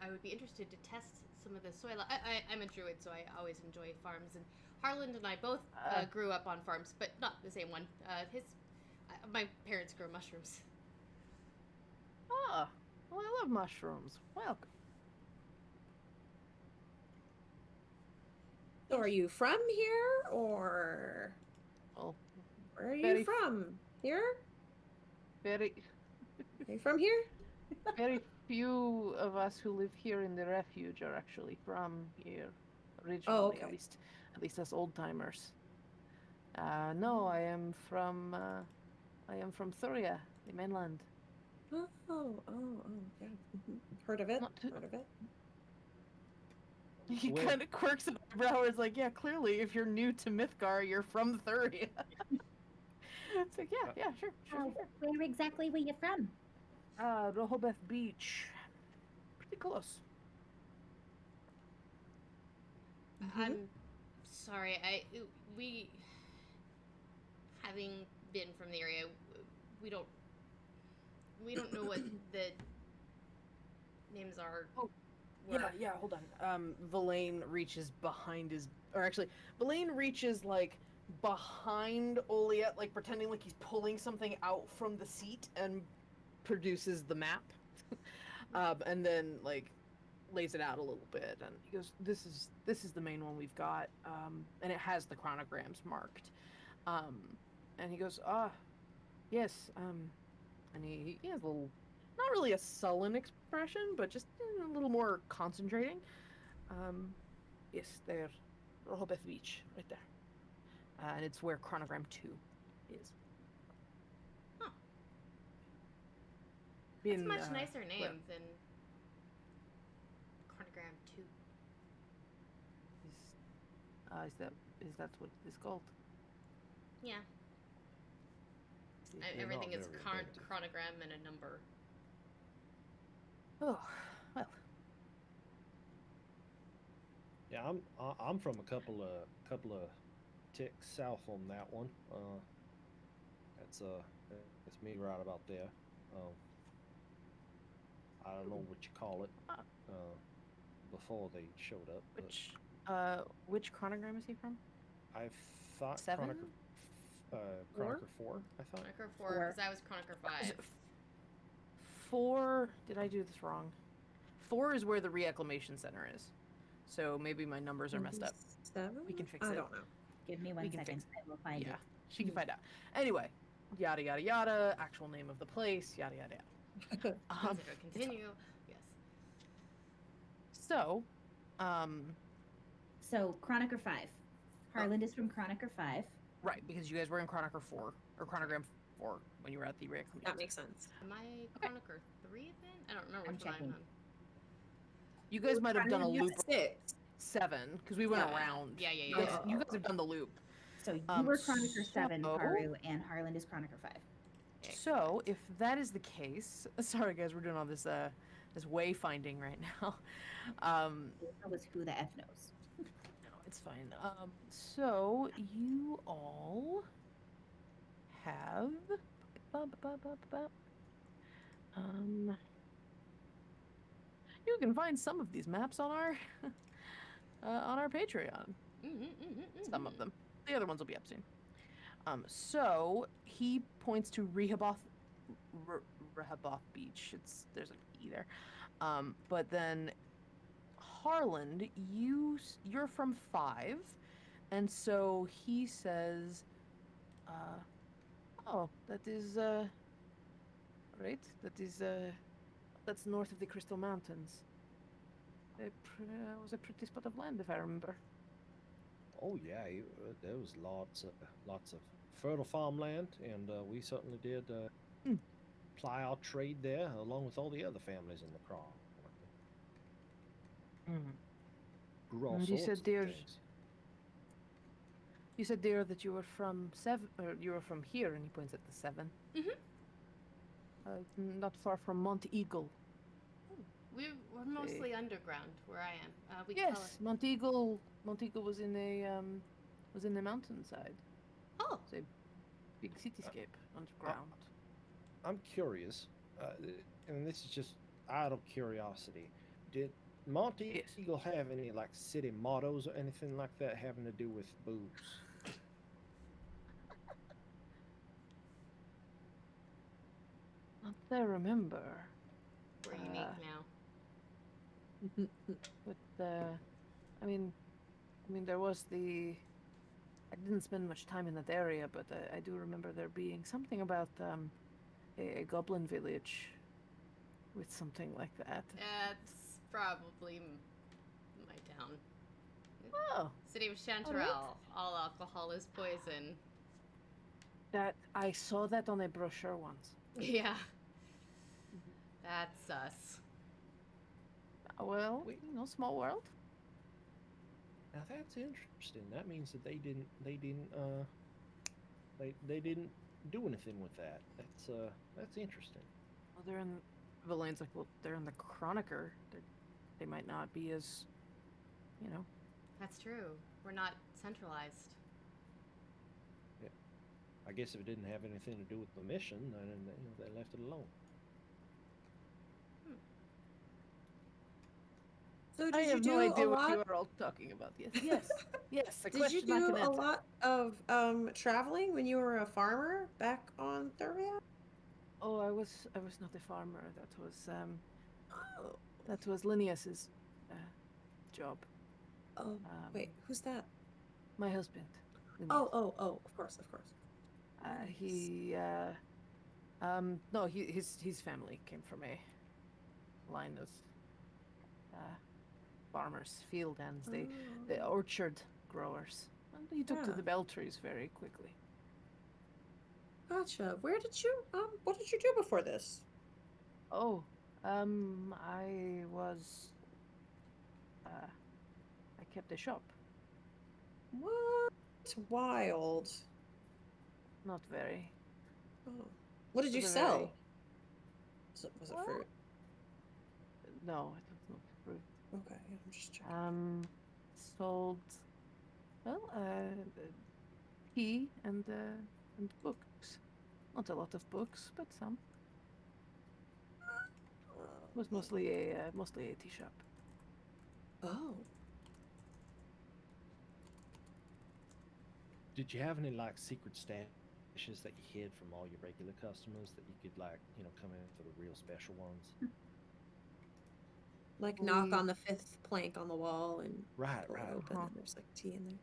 I would be interested to test some of the soil. I'm a druid, so I always enjoy farms. And Harland and I both grew up on farms, but not the same one. My parents grow mushrooms. Ah, well, I love mushrooms. Welcome. So are you from here, or Well, where are you very- from? Here? very, Are you from here? very few of us who live here in the refuge are actually from here originally. okay. At least us old timers. No, I am from Thuria, the mainland. Oh, yeah. Heard of it? Not too- Heard of it? He Well- kind of quirks an eyebrow. Is like, yeah, clearly, if you're new to Mythgar, you're from Thuria. It's like, yeah, sure. Where exactly were you from? Rehoboth Beach. Pretty close. I'm sorry. We having been from the area, we don't know what the names are. Oh, were. Yeah, hold on. Villain reaches behind his, or actually, Villain reaches like behind Oliet, like pretending like he's pulling something out from the seat and produces the map, and then like lays it out a little bit, and he goes, "This is the main one we've got, and it has the chronograms marked." And he goes, yes, and he has a little, not really a sullen expression, but just a little more concentrating. Yes, there, Rehoboth Beach, right there. And it's where chronogram 2 is. Huh. It's Been, a much nicer name well, than Chronogram 2. is that what it's called? Yeah. They're Everything not is very inventive. chronogram and a number. Oh, well, Yeah, I'm from a couple of ticks south on that one. That's me right about there. I don't know what you call it. Before they showed up. but which chronogram is he from? I thought 7? Chronicle 4. I thought. Chronogram 4, because I was Chronogram 5. 4, did I do this wrong? 4 is where the Reclamation Center is. So maybe my numbers are messed up. 7? We can fix I it. don't know. Give me We one can second. fix I will find Yeah, it. she can find out. Anyway, yada yada yada, actual name of the place, yada yada yada. Continue. Yes. So, So, Chronicle 5. Harland is from Chronicle 5. right, because you guys were in Chronogram 4, or Chronogram 4, when you were at the Reclamation. That makes sense. Am I Chronicle 3 then? I don't remember I'm which one I'm checking. on. You guys might have done a You loop have 6. 7, because we went Yeah. around. Yeah. You guys have done the loop. So, you Um, were Chronicle 7, so- Haru, and Harland is Chronicle 5. So, if that is the case, sorry guys, we're doing all this this wayfinding right now. That was who the F knows. No, it's fine. So you all have you can find some of these maps on our Patreon. Some of them. The other ones will be up soon. So he points to Rehoboth Beach. There's an E there. But then Harland, you're from 5, and so he says, "Oh, that is right. That's north of the Crystal Mountains. Was a pretty spot of land, if I remember." Oh yeah, there was lots of fertile farmland, and we certainly did ply our trade there, along with all the other families in the Craw. Grew all And you sorts said of there's- things. You said there that you were from 7, or you were from here, and he points at the 7. Not far from Mont Eagle. We're mostly underground where I am. We call Yes, it. Mont Eagle was in the mountainside. Oh, It's a big cityscape underground. I'm curious, and this is just out of curiosity. Monty Yes. Eagle have any like city mottos or anything like that having to do with boobs? Not that I remember. We're unique Uh, now. But I mean, there was the. I didn't spend much time in that area, but I do remember there being something about a goblin village with something like that. That's probably my town. Oh, City of Alright. Chanterelle. All alcohol is poison. that I saw that on a brochure once. Yeah. That's us. Well, Wait. small world. Now that's interesting. That means that they didn't do anything with that. That's interesting. Well, they're in Villain's like, well, they're in the Chroniker. They might not be as, you know. That's true. We're not centralized. I guess if it didn't have anything to do with the mission, then they left it alone. So I did you have do no idea a what lot? you are all talking about. Yes, yes, yes. A Did you question I do can a answer. lot of traveling when you were a farmer back on Thuria? Oh, I was not a farmer. Oh, That was Linnaeus's job. oh, wait, who's that? My husband. Oh, Linnaeus. of course, of course. He no, his family came from a line of farmers, field hands, the Oh. orchard growers. And he took to Yeah. the Beltries very quickly. Gotcha. Where did you what did you do before this? Oh, I was I kept a shop. What? Wild. Not very. Oh. What did you Was a sell? very- Was it Well, fruit? No, it was not fruit. Okay, yeah, I'm just checking. Sold well, tea and books. Not a lot of books, but some. It was mostly a tea shop. Oh. Did you have any like secret stashes that you hid from all your regular customers that you could like come in for the real special ones? Like knock We- on the fifth plank on the wall and Right, pull it right. open Uh-huh. and there's like tea in there.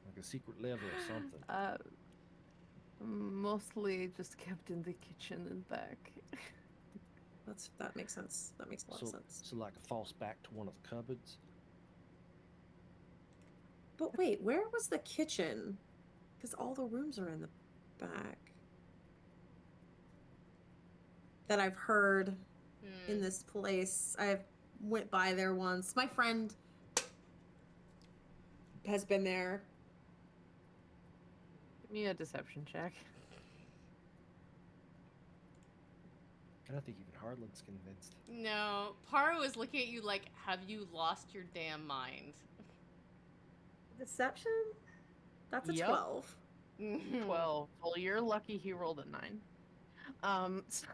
Like a secret level or something. Mostly just kept in the kitchen and back. That makes sense. That makes a lot of sense. So like a false back to one of the cupboards. But wait, where was the kitchen? Because all the rooms are in the back. That I've heard in this place. I went by there once. My friend has been there. Give me a deception check. I don't think even Harlan's convinced. No. Paru is looking at you like, have you lost your damn mind? Deception? That's a Yup. 12. 12. Well, you're lucky he rolled a 9. So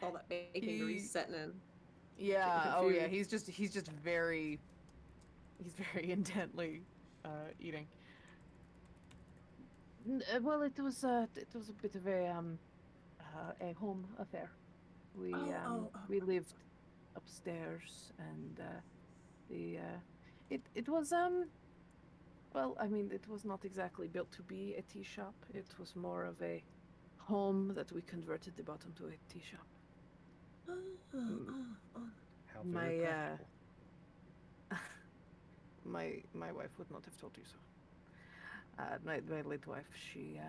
All that bacon grease setting in. yeah. Oh yeah. confused. He's just very intently eating. Well, it was a bit of a home affair. We Oh. we lived upstairs, and it was well, I mean, it was not exactly built to be a tea shop. It was more of a home that we converted the bottom to a tea shop. How My, very practical. My wife would not have told you so. My late wife, she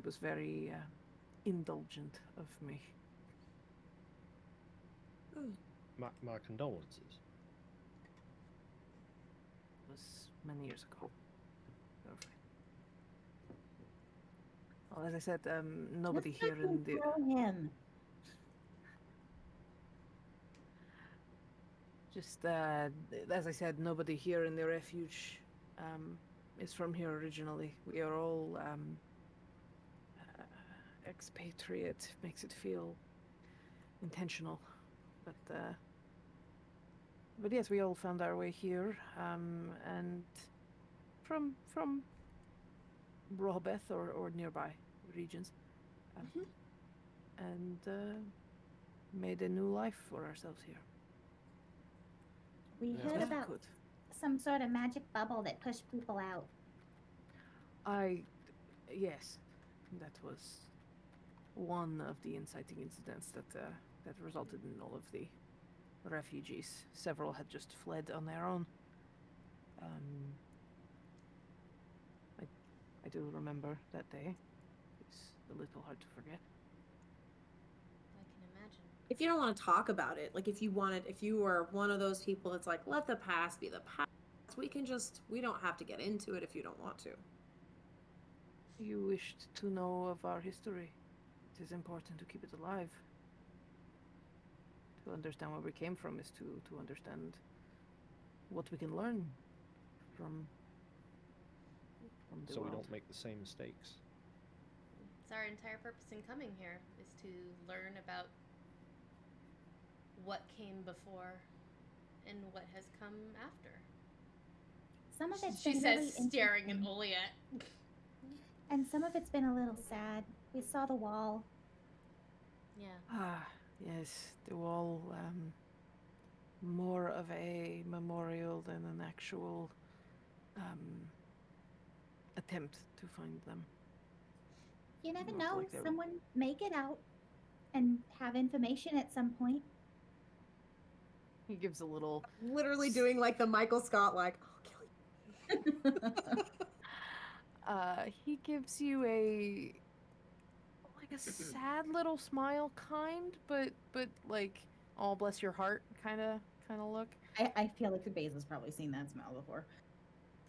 was very indulgent of me. My condolences. It was many years ago. Lovely. Well, as I said, nobody Let's here not in the control him. just as I said, nobody here in the refuge is from here originally. We are all expatriate. Makes it feel intentional, but but yes, we all found our way here, and from Rehoboth or nearby regions, and made a new life for ourselves here. We Yeah. heard Yes, about good. some sort of magic bubble that pushed people out. Yes, that was one of the inciting incidents that resulted in all of the refugees. Several had just fled on their own. I do remember that day. It's a little hard to forget. I can imagine. If you don't want to talk about it, like if you were one of those people that's like, let the past be the past, we don't have to get into it if you don't want to. You wished to know of our history. It is important to keep it alive. To understand where we came from is to understand what we can learn from the So we world. don't make the same mistakes. It's our entire purpose in coming here is to learn about what came before and what has come after. Some of it's She been says, really staring at interesting. Oliet. And some of it's been a little sad. We saw the wall. Yeah. Ah, yes, the wall, more of a memorial than an actual attempt to find them. You never Looked know. like they were- Someone may get out and have information at some point. He gives a little Literally doing like the Michael Scott, like, I'll kill you. he gives you a sad little smile, but like, oh bless your heart kind of look. I feel like the Baze has probably seen that smile before.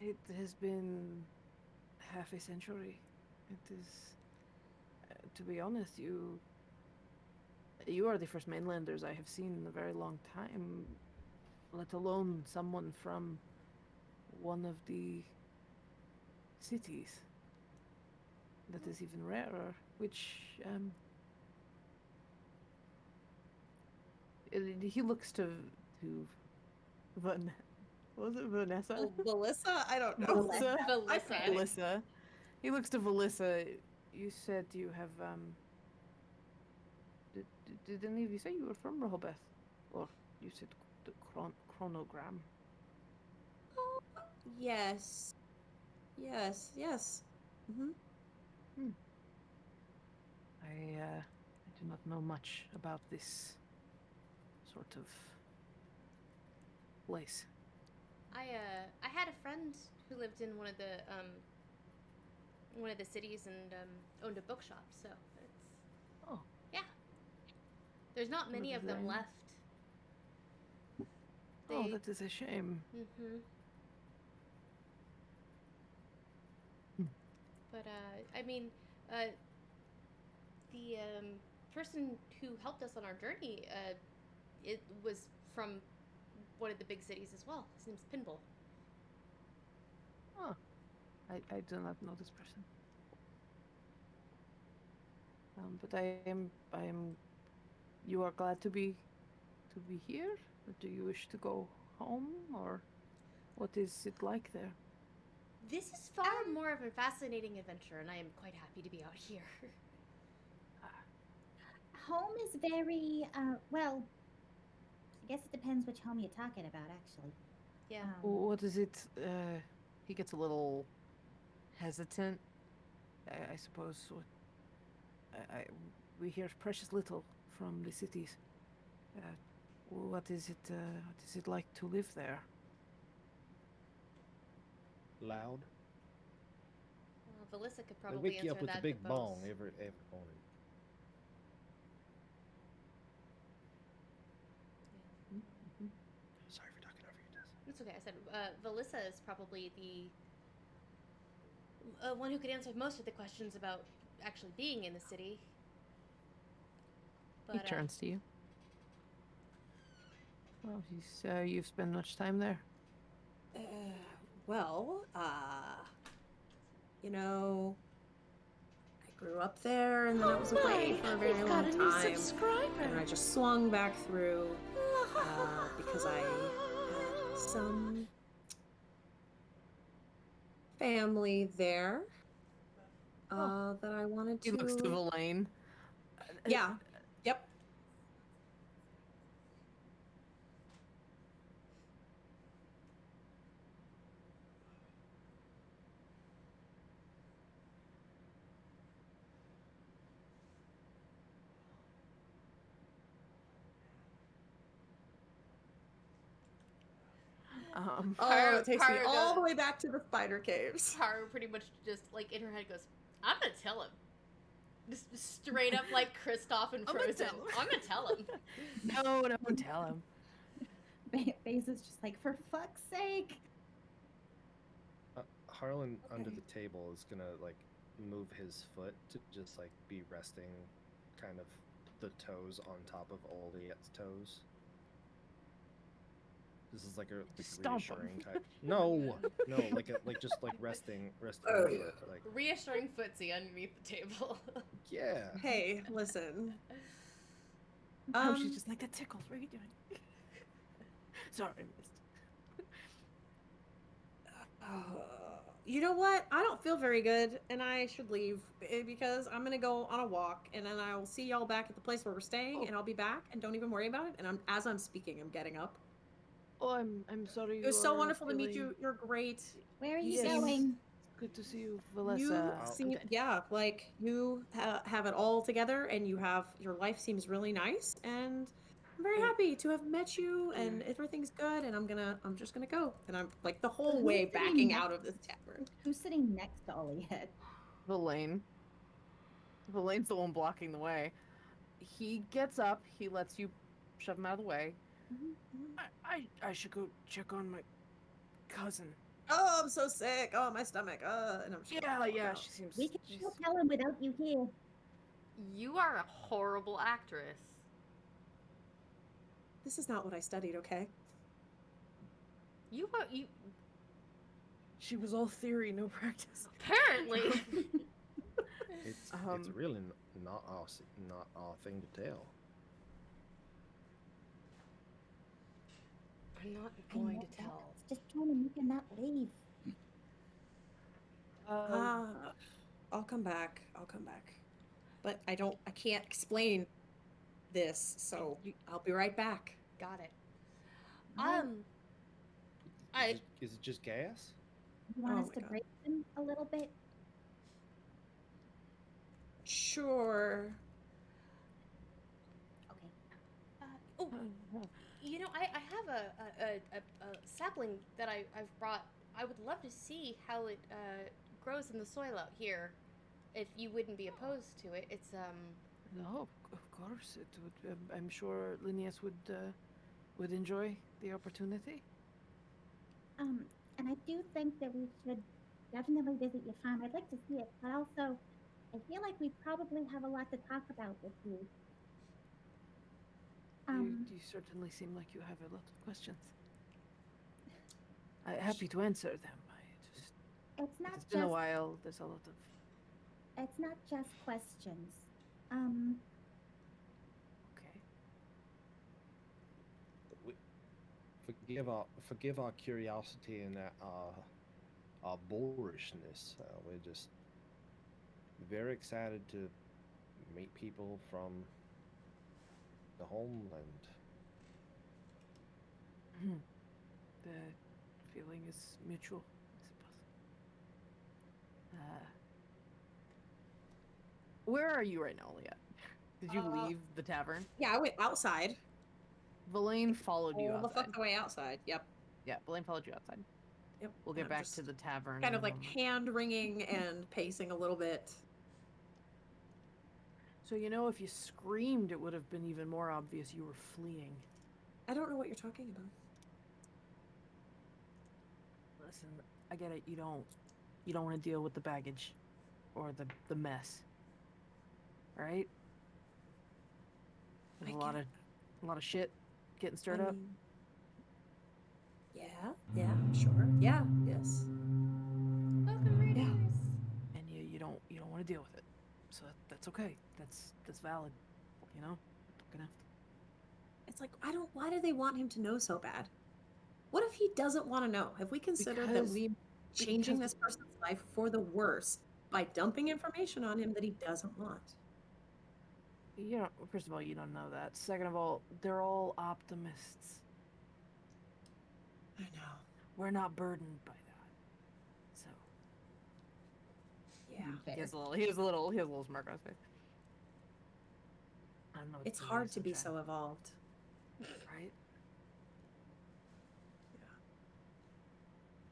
It has been half a century. It is, to be honest, you are the first mainlanders I have seen in a very long time, let alone someone from one of the cities. That is even rarer, which he looks to was it Vanessa? Melissa? I don't know. Valissa? Valissa. Valissa. He looks to Valissa. You said you have did any of you say you were from Rehoboth? Or you said the chronogram? Yes. Yes. I do not know much about this sort of place. I had a friend who lived in one of the cities and owned a bookshop, so it's Oh. yeah. There's not many of them Design. left. Oh, that is a shame. Mm-hmm. But I mean, the person who helped us on our journey, it was from one of the big cities as well. His name's Pinball. Oh, I do not know this person. But I am. You are glad to be here? Or do you wish to go home, or what is it like there? This is far more of a fascinating adventure, and I am quite happy to be out here. Home is very, well, I guess it depends which home you're talking about, actually. Yeah. What is it? He gets a little hesitant. I suppose. We hear precious little from the cities. What is it? What is it like to live there? Loud. Well, Valissa could They probably wake answer you up with that a big the bong most. every morning. Sorry for talking over you, Tess. It's okay. I said Valissa is probably the one who could answer most of the questions about actually being in the city. He But, turns to you. Well, you've spent much time there. Well, you know, I grew up there and then I was away for a very long time. And I just swung back through because I some family there that I wanted He to. looks to Elaine. Yeah. Yep. Oh, it takes me all the way back to the spider caves. Haru pretty much just like in her head goes, I'm gonna tell him. Just straight up like Kristoff and Frozen. I'm gonna tell him. No, don't tell him. Baze is just like, for fuck's sake. Harlan under the table is gonna like move his foot to just like be resting kind of the toes on top of Oliet's toes. This is like a reassuring type. No, like just like resting Oh, the yeah. foot, like Reassuring footsie underneath the table. yeah. Hey, listen. Oh, she's just like, that tickles. What are you doing? Sorry, miss. You know what? I don't feel very good, and I should leave because I'm gonna go on a walk, and then I will see y'all back at the place where we're staying, and I'll be back. And don't even worry about it. And as I'm speaking, I'm getting up. Oh, I'm sorry. It was so wonderful to meet you. You're great. Where are you Yes. going? Good to see you, You Valessa. seem, yeah, like you have it all together, and your life seems really nice, and I'm very happy to have met you, and everything's good, and I'm just gonna go, and I'm like the whole who's way sitting backing next- out of this tavern. Who's sitting next to Oliet? Valaine. Valaine's the one blocking the way. He gets up. He lets you shove him out of the way. I should go check on my cousin. Oh, I'm so sick. Oh, my stomach. And I'm just gonna walk Yeah. out. She seems. We can still tell him without you here. You are a horrible actress. This is not what I studied, okay? You She was all theory, no practice. apparently. It's really not our thing to tell. I'm not I going know to that. tell. It's just trying to make him not leave. I'll come back. But I can't explain this, so I'll be right back. Got it. Is it just gas? You want Oh us my to God. break him a little bit? Sure. Okay. You know, I have a sapling that I've brought. I would love to see how it grows in the soil out here. If you wouldn't be opposed to it, it's No, of course it would. I'm sure Linnaeus would enjoy the opportunity. And I do think that we should definitely visit your farm. I'd like to see it, but also, I feel like we probably have a lot to talk about with you. You certainly seem like you have a lot of questions. I'm happy to answer them. It's not It's been a just while. There's a lot of. it's not just questions. Okay. Forgive our curiosity and our boorishness. We're just very excited to meet people from the homeland. The feeling is mutual, I suppose. Where are you right now, Leah? Did you leave the tavern? Yeah, I went outside. Valaine followed you All the outside. fuck way outside. Yep. Yeah, Valaine followed you outside. Yep. We'll get I'm back just to the tavern. kind in of a like moment. hand wringing and pacing a little bit. So if you screamed, it would have been even more obvious you were fleeing. I don't know what you're talking about. Listen, I get it. You don't want to deal with the baggage, or the mess. Right? There's I a lot of shit getting stirred I up. mean, yeah, sure. Yeah, yes. welcome readers. And you don't want to deal with it. So that's okay. That's valid. Not gonna. It's like why do they want him to know so bad? What if he doesn't want to know? Have we considered that Because- we changing because- this person's life for the worse by dumping information on him that he doesn't want? You don't. First of all, you don't know that. Second of all, they're all optimists. I know. We're not burdened by that. So Yeah. he has a little smirk on his face. I don't know. what It's to do, hard to be Sunshine, so evolved. right?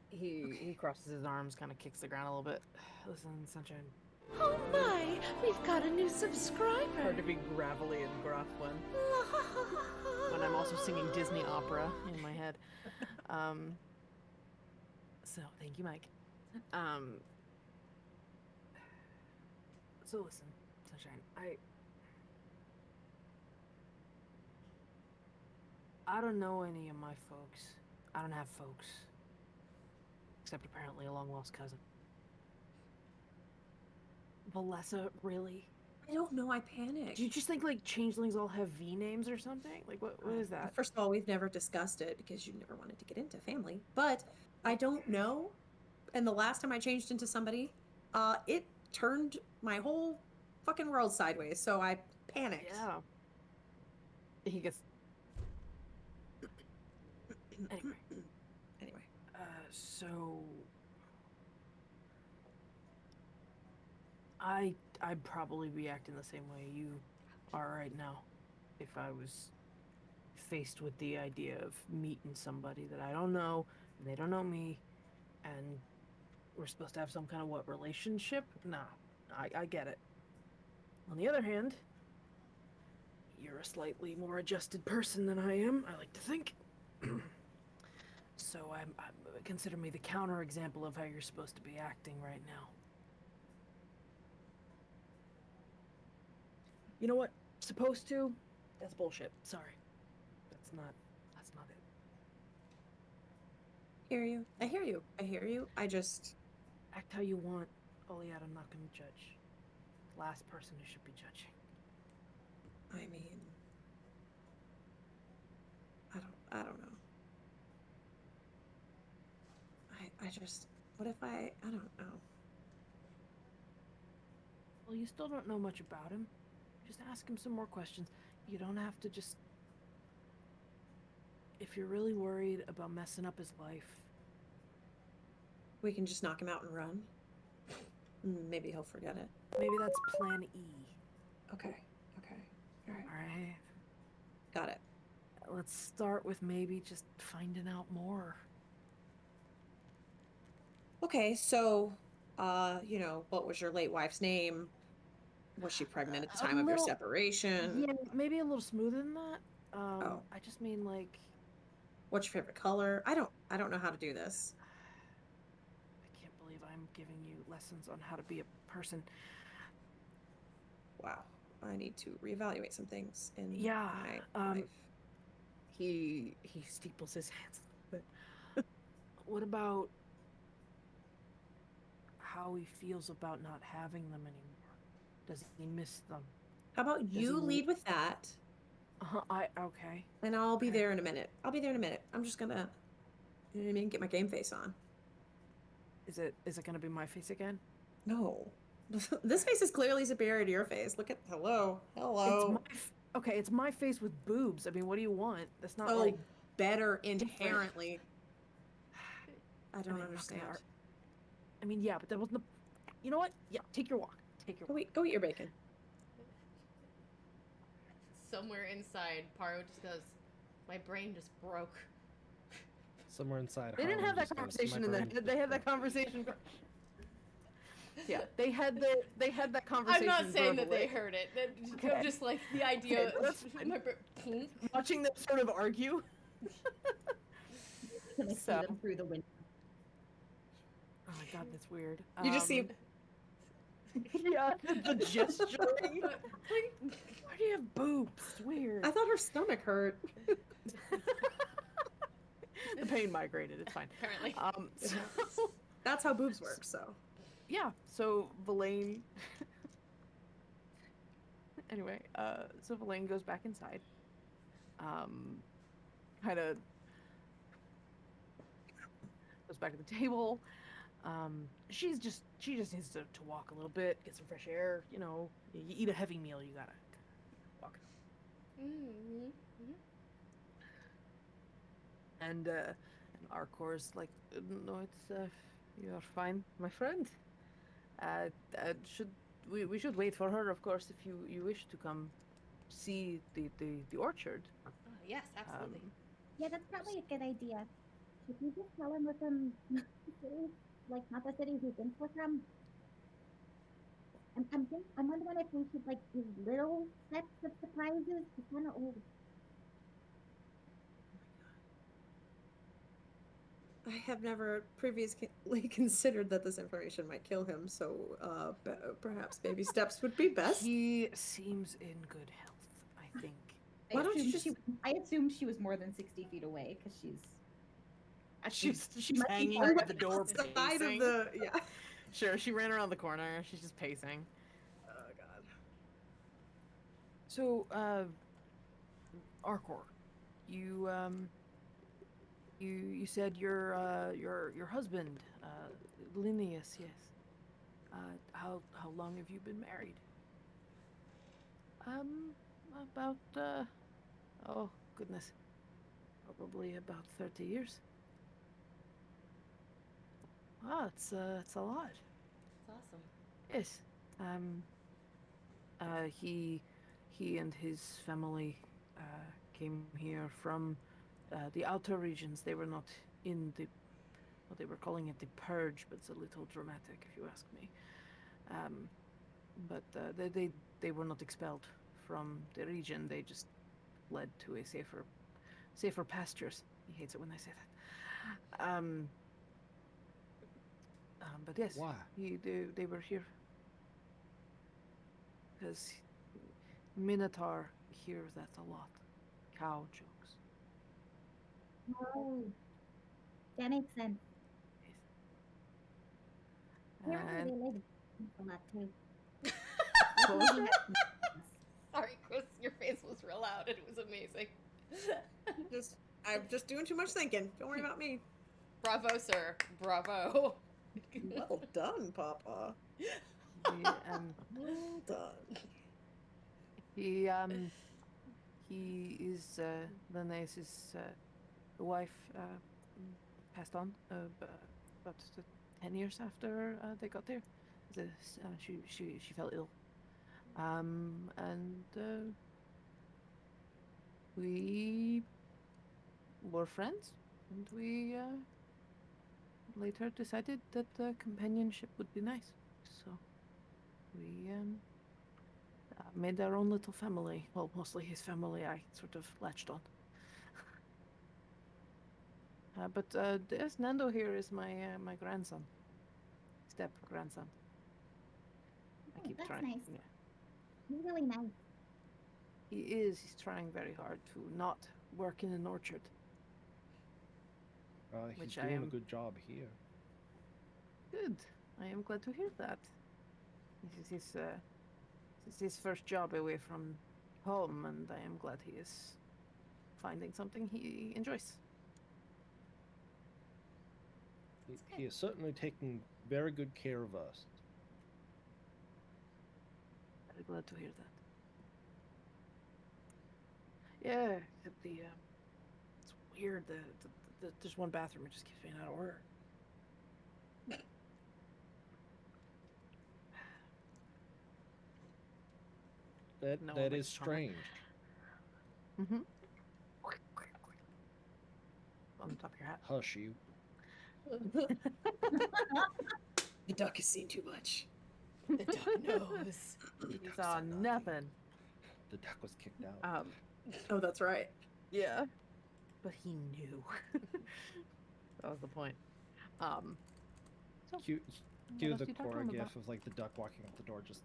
He crosses his arms, kind of kicks the ground a little bit. Listen, Sunshine. Oh my, we've got a new subscriber. Hard to be gravelly and gruff when I'm also singing Disney opera in my head. So thank you, Mike. So listen, Sunshine, I don't know any of my folks. I don't have folks. Except apparently a long-lost cousin. Valessa, really? I don't know. I panicked. Do you just think, like, changelings all have V names or something? Like, what is that? First of all, we've never discussed it because you never wanted to get into family. But I don't know. And the last time I changed into somebody, it turned my whole fucking world sideways. So I panicked. Yeah. He gets... Anyway. So... I'd probably be acting the same way you are right now if I was faced with the idea of meeting somebody that I don't know, and they don't know me, and we're supposed to have some kind of, relationship? No, I get it. On the other hand, you're a slightly more adjusted person than I am, I like to think. So consider me the counterexample of how you're supposed to be acting right now. You know what? Supposed to? That's bullshit. Sorry. That's not it. Hear you. I hear you. I hear you. I just... Act how you want. Oliad, I'm not gonna judge. Last person who should be judging. I mean... I don't know. I just... What if I don't know. Well, you still don't know much about him. Just ask him some more questions. You don't have to just... If you're really worried about messing up his life... We can just knock him out and run. Maybe he'll forget it. Maybe that's plan E. Okay. All right. Alright? Got it. Let's start with maybe just finding out more. Okay, so, what was your late wife's name? Was she pregnant at the A time of your little- separation? Yeah, maybe a little smoother than that. Oh. I just mean, like... What's your favorite color? I don't know how to do this. I can't believe I'm giving you lessons on how to be a person. Wow. I need to reevaluate some things in Yeah, my life. He steeples his hands a little bit. What about how he feels about not having them anymore? Does he miss them? How about you he- lead with that, Okay. and I'll be Okay. there in a minute. I'm just gonna, you know what I mean, get my game face on. Is it gonna be my face again? No. This face is clearly superior to your face. Look at, hello. It's my face with boobs. I mean, what do you want? That's not Oh, like... better different. inherently. I don't mean, not understand. gonna I mean, yeah, but that wasn't the... You know what? Yeah, take your walk. Go eat your bacon. Somewhere inside, Paro just goes, my brain just broke. Somewhere inside. They didn't have Harlan that just goes, conversation "My in brain the... They had that conversation... Yeah, they had that I'm conversation. not saying that they verbally. heard it. Okay. I'm just like the idea Okay, that's of fine. my brain. Watching them sort of argue. Can I see So- them through the window? Oh my god, that's weird. You just see Yeah, the gesturing. Why do you have boobs? It's weird. I thought her stomach hurt. The pain migrated. It's fine. Apparently. So, That's how boobs work, so. yeah. So Verlaine. Anyway, so Verlaine goes back inside. Kind of back at the table. She just needs to walk a little bit, get some fresh air. You know, you eat a heavy meal, you gotta walk. Mm-hmm. And Arcor's like, no, it's you're fine, my friend. Should we should wait for her, of course, if you wish to come see the orchard. Yes, absolutely. Yeah, that's probably a good idea. Should we just tell him within the city, like not the city he's in for from? I'm wondering if we should like do little sets of surprises to kind of I have never previously considered that this information might kill him, so perhaps baby steps would be best. He seems in good health, I think. Why don't you just... I assumed she was more than 60 feet away because She's must be hanging far with the door side pacing. of the... Yeah. Sure, she ran around the corner. She's just pacing. Oh, God. So, Arcor, you said your husband, Linnaeus, yes. How long have you been married? About oh goodness, probably about 30 years. Ah, it's a lot. That's awesome. Yes. He and his family came here from the outer regions. They were not in the, well, they were calling it the purge, but it's a little dramatic if you ask me. But they were not expelled from the region. They just led to a safer pastures. He hates it when I say that. But yes, Why? They were here because Minotaur hears that a lot. Cow jokes. Oh, that makes sense. Apparently they like a lot too. What was it? Sorry, Chris, your face was real loud and it was amazing. I'm just doing too much thinking. Don't worry about me. Bravo, sir. Bravo. Well done, Papa. Well done. He is Linnaeus's wife passed on about 10 years after they got there. She fell ill, and we were friends, and we later decided that companionship would be nice. So we made our own little family. Well, mostly his family. I sort of latched on. But yes, Nando here is my grandson, step grandson. I keep That's trying. nice. Yeah. He's really nice. He is. He's trying very hard to not work in an orchard. He's Which I doing a am- good job here. Good. I am glad to hear that. This is his first job away from home, and I am glad he is finding something he enjoys. He is certainly taking very good care of us. Very glad to hear that. Yeah, it's weird. There's one bathroom. It just keeps being out of order. No one That likes is to comment. strange. Mm-hmm. On the top of your hat. Hush you. The duck has seen too much. The duck knows. The He duck saw said nothing. The duck was kicked out. Oh, that's right. Yeah. But he knew. That was the point. So, Cue else the do you talk to Korra him gif about? of like the duck walking up the door just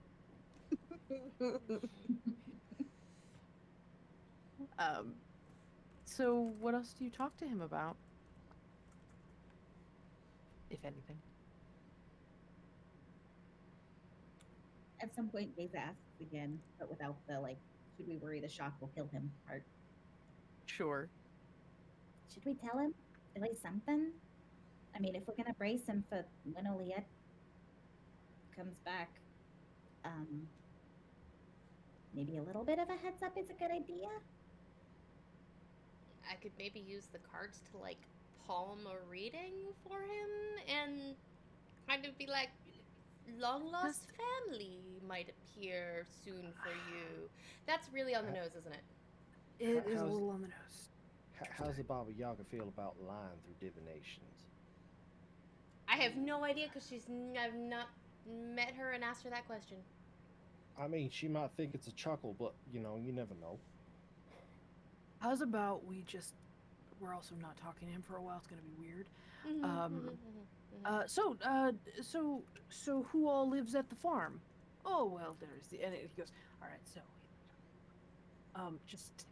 So what else do you talk to him about? If anything. at some point Days asks again, but without the like, should we worry the shock will kill him part. Sure. Should we tell him at least something? I mean, if we're gonna brace him for when Oliette comes back, maybe a little bit of a heads up is a good idea. I could maybe use the cards to like palm a reading for him and kind of be like, long lost family might appear soon for you. That's really on the nose, isn't it? It is a How's- little on the nose. How's the Baba Yaga feel about lying through divinations? I have no idea because I've not met her and asked her that question. I mean, she might think it's a chuckle, but you never know. How's about we're also not talking to him for a while. It's gonna be weird. So who all lives at the farm? Oh well, and he goes, all right, so just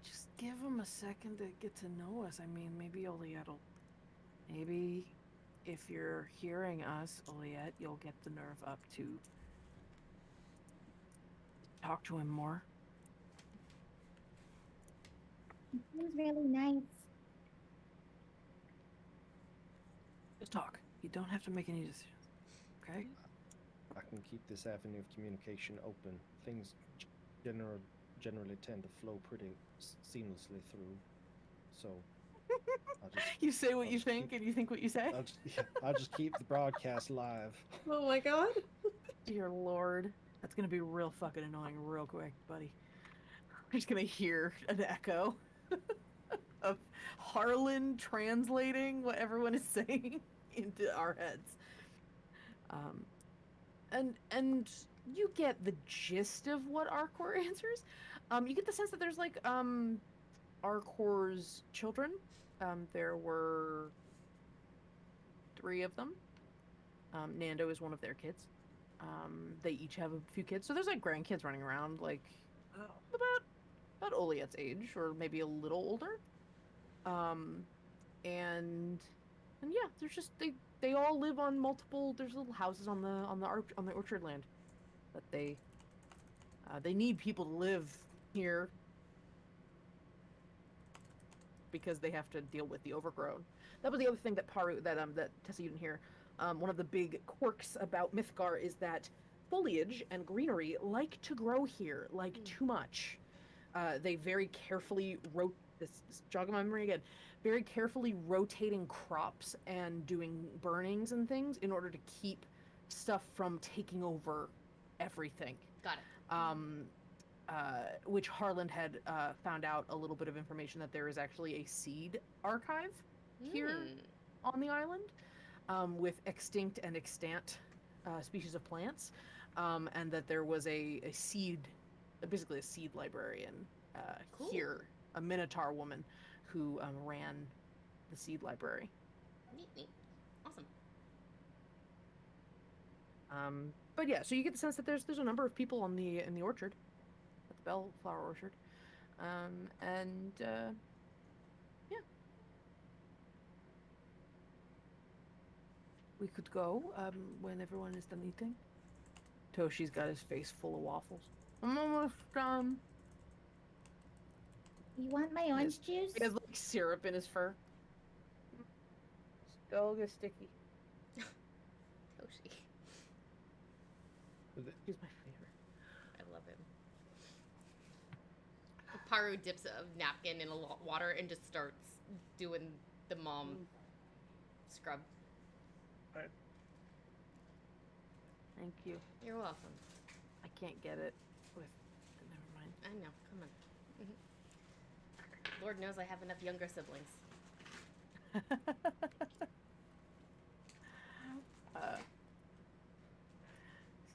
just give him a second to get to know us. I mean, maybe maybe if you're hearing us, Oliette, you'll get the nerve up to talk to him more. He seems really nice. Just talk. You don't have to make any decisions. Okay? I can keep this avenue of communication open. Things generally tend to flow pretty seamlessly through. So You say what I'll you just think, keep- and you think what you say. I'll just keep the broadcast live. Oh my god. Dear Lord, that's gonna be real fucking annoying, real quick, buddy. We're just gonna hear an echo of Harlan translating what everyone is saying into our heads. And you get the gist of what Arcor answers. You get the sense that there's like Arcor's children. There were 3 of them. Nando is one of their kids. They each have a few kids, so there's like grandkids running around, like about Oliette's age, or maybe a little older. And yeah, there's just they all live on multiple. There's little houses on the orchard land, but they need people to live here because they have to deal with the overgrown. That was the other thing that Tessa, you didn't hear. One of the big quirks about Mythgar is that foliage and greenery like to grow here, like too much. They very carefully this jogging my memory again, very carefully rotating crops and doing burnings and things in order to keep stuff from taking over everything. Got it. Which Harlan had found out a little bit of information that there is actually a seed archive here on the island with extinct and extant species of plants, and that there was basically a seed librarian here, a Minotaur woman who ran the seed library. Neat. Awesome. But yeah, so you get the sense that there's a number of people in the orchard, at the Bellflower Orchard, and yeah, we could go when everyone is done eating. Toshi's got his face full of waffles. I'm almost done. You want my orange juice? He has like syrup in his fur. Still gets sticky. Toshi. He's my favorite. I love him. Paru dips a napkin in water and just starts doing the mom scrub. Thank you. You're welcome. I can't get it with. Never mind. I know. Come on. Lord knows I have enough younger siblings.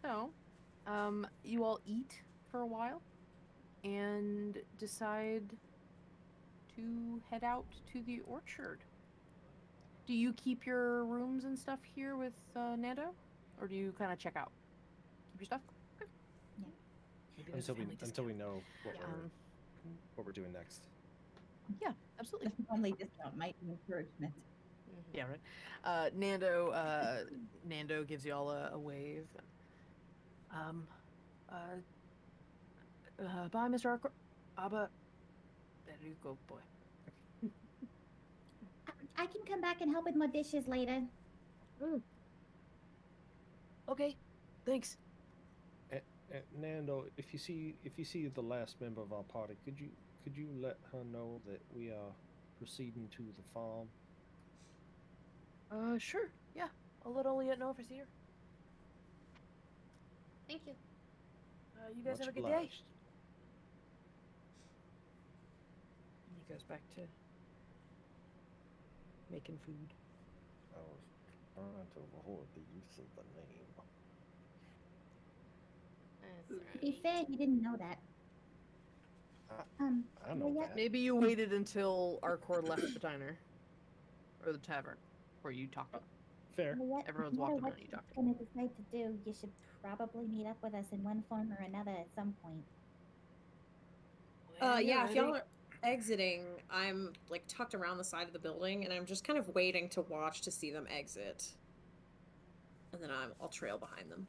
So, you all eat for a while and decide to head out to the orchard. Do you keep your rooms and stuff here with Nando? Or do you kind of check out? Keep your stuff? Okay. Yeah. Maybe there's a family Until we discount. know Yeah. what we're doing next. Yeah, absolutely. The only discount might be encouragement. Yeah, right. Nando gives you all a wave. Bye, Mr. Arcor. There you go, boy. I can come back and help with more dishes later. Okay, thanks. Nando, if you see the last member of our party, could you let her know that we are proceeding to the farm? Sure. Yeah, I'll let Oliet know if he's here. Thank you. You guys Much have a good day. obliged. He goes back to making food. I was trying to avoid the use of the name. To be fair, he didn't know that. I know Oliet, that. Maybe you waited until Arcor left the diner or the tavern before you talked to him. Fair. Oliet, Everyone's no matter walking what around, you you're talk to him. gonna decide to do, you should probably meet up with us in one form or another at some point. Yeah, if y'all are exiting, I'm like tucked around the side of the building, and I'm just kind of waiting to watch to see them exit, and then I'll trail behind them.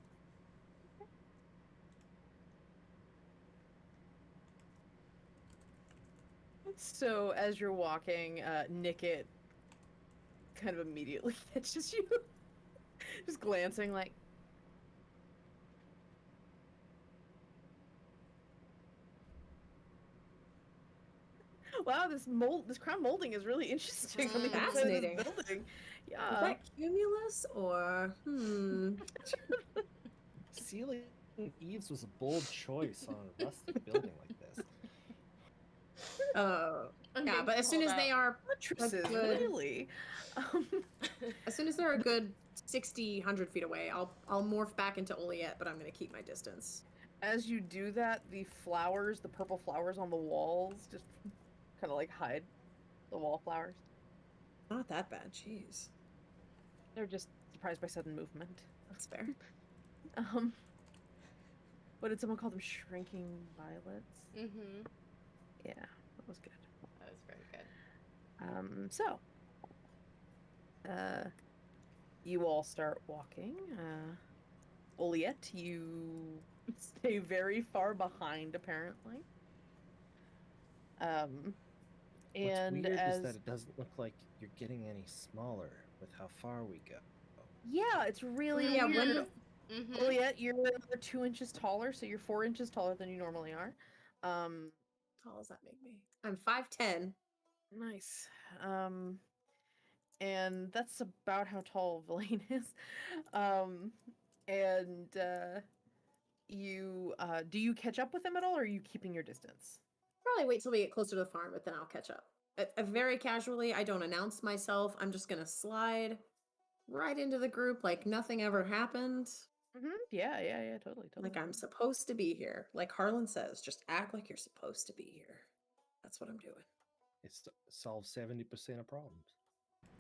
So as you're walking, Nickit kind of immediately catches you, just glancing like. Wow, this crown molding is really interesting on the inside of Fascinating. this building. Is Yeah. that cumulus or Ceiling eaves was a bold choice on a rustic building like this. Yeah, but as soon as they are Buttresses, good- really. as soon as they're a good 60, 100 feet away, I'll morph back into Oliet, but I'm gonna keep my distance. As you do that, the flowers, the purple flowers on the walls, just kind of like hide the wallflowers. Not that bad, jeez. They're just surprised by sudden movement. That's fair. What did someone call them? Shrinking violets? Mm-hmm. Yeah, that was good. That was very good. So, you all start walking. Oliet, you stay very far behind, apparently. What's And weird as is that it doesn't look like you're getting any smaller with how far we go. yeah, it's really Yeah, weird. when Mm-hmm. Oliet, you're another 2 inches taller, so you're 4 inches taller than you normally are. tall does that make me? I'm 5'10". Nice. And that's about how tall Villain is. And you do you catch up with him at all, or are you keeping your distance? Probably wait till we get closer to the farm, but then I'll catch up. Very casually, I don't announce myself. I'm just gonna slide right into the group like nothing ever happened. Yeah, totally. Like I'm supposed to be here. Like Harlan says, just act like you're supposed to be here. That's what I'm doing. It solves 70% of problems.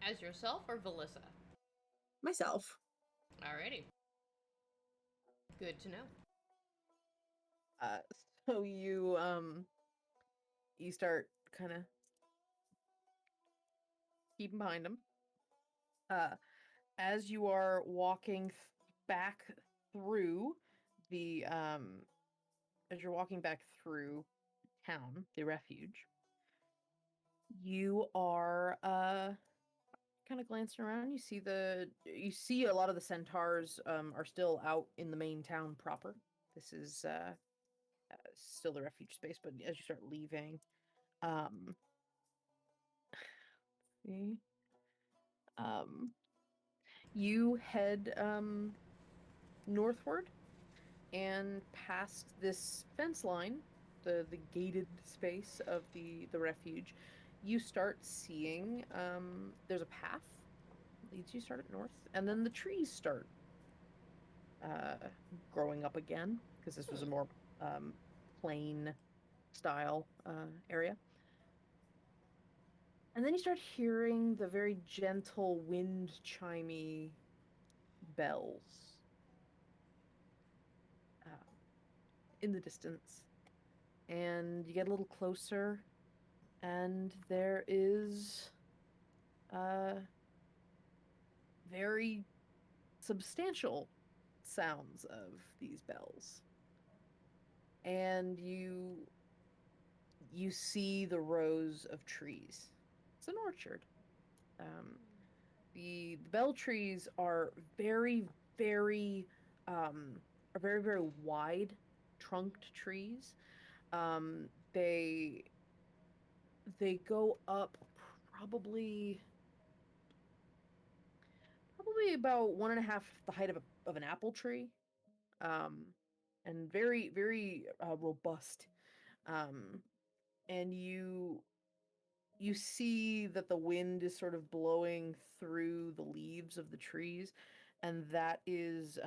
As yourself or Velissa? Myself. Alrighty. Good to know. So you start kind of keeping behind him. As you are walking back through the as you're walking back through town, the refuge, you are kind of glancing around. You see a lot of the centaurs are still out in the main town proper. This is still the refuge space, but as you start leaving, see, you head northward and past this fence line, the gated space of the refuge. You start seeing there's a path leads you start at north, and then the trees start growing up again, because this was a more plain style area. And then you start hearing the very gentle wind chimey bells in the distance. And you get a little closer, and there is very substantial sounds of these bells. And you see the rows of trees. It's an orchard. The bell trees are very, very, are very, very wide trunked trees. They go up probably about 1.5 the height of an apple tree, and very, very robust. And you see that the wind is sort of blowing through the leaves of the trees, and that is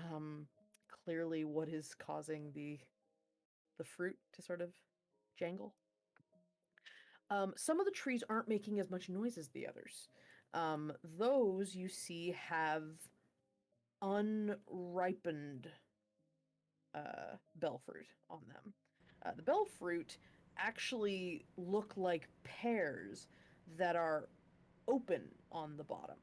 clearly what is causing the fruit to sort of jangle. Some of the trees aren't making as much noise as the others. Those you see have unripened bell fruit on them. The bell fruit actually look like pears that are open on the bottom.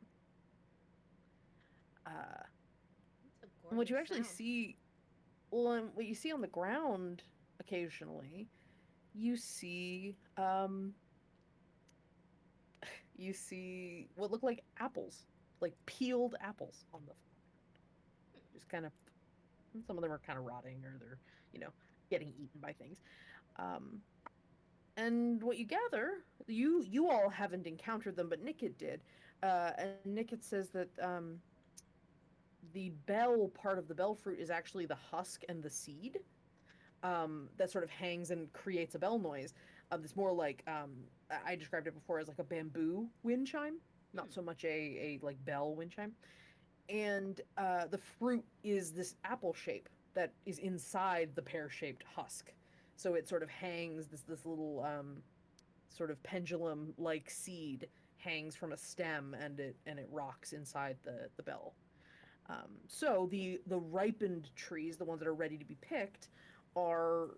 And what you actually see, well, and what you see on the ground occasionally, you see what look like apples, like peeled apples on the floor. Just kind of, some of them are kind of rotting or they're, getting eaten by things. And what you gather, you all haven't encountered them, but Nickit did. And Nickit says that the bell part of the bell fruit is actually the husk and the seed that sort of hangs and creates a bell noise. It's more like I described it before as like a bamboo wind chime, not so much a like bell wind chime. And the fruit is this apple shape that is inside the pear-shaped husk. So it sort of hangs, this little sort of pendulum-like seed hangs from a stem, and it rocks inside the bell. So the ripened trees, the ones that are ready to be picked, are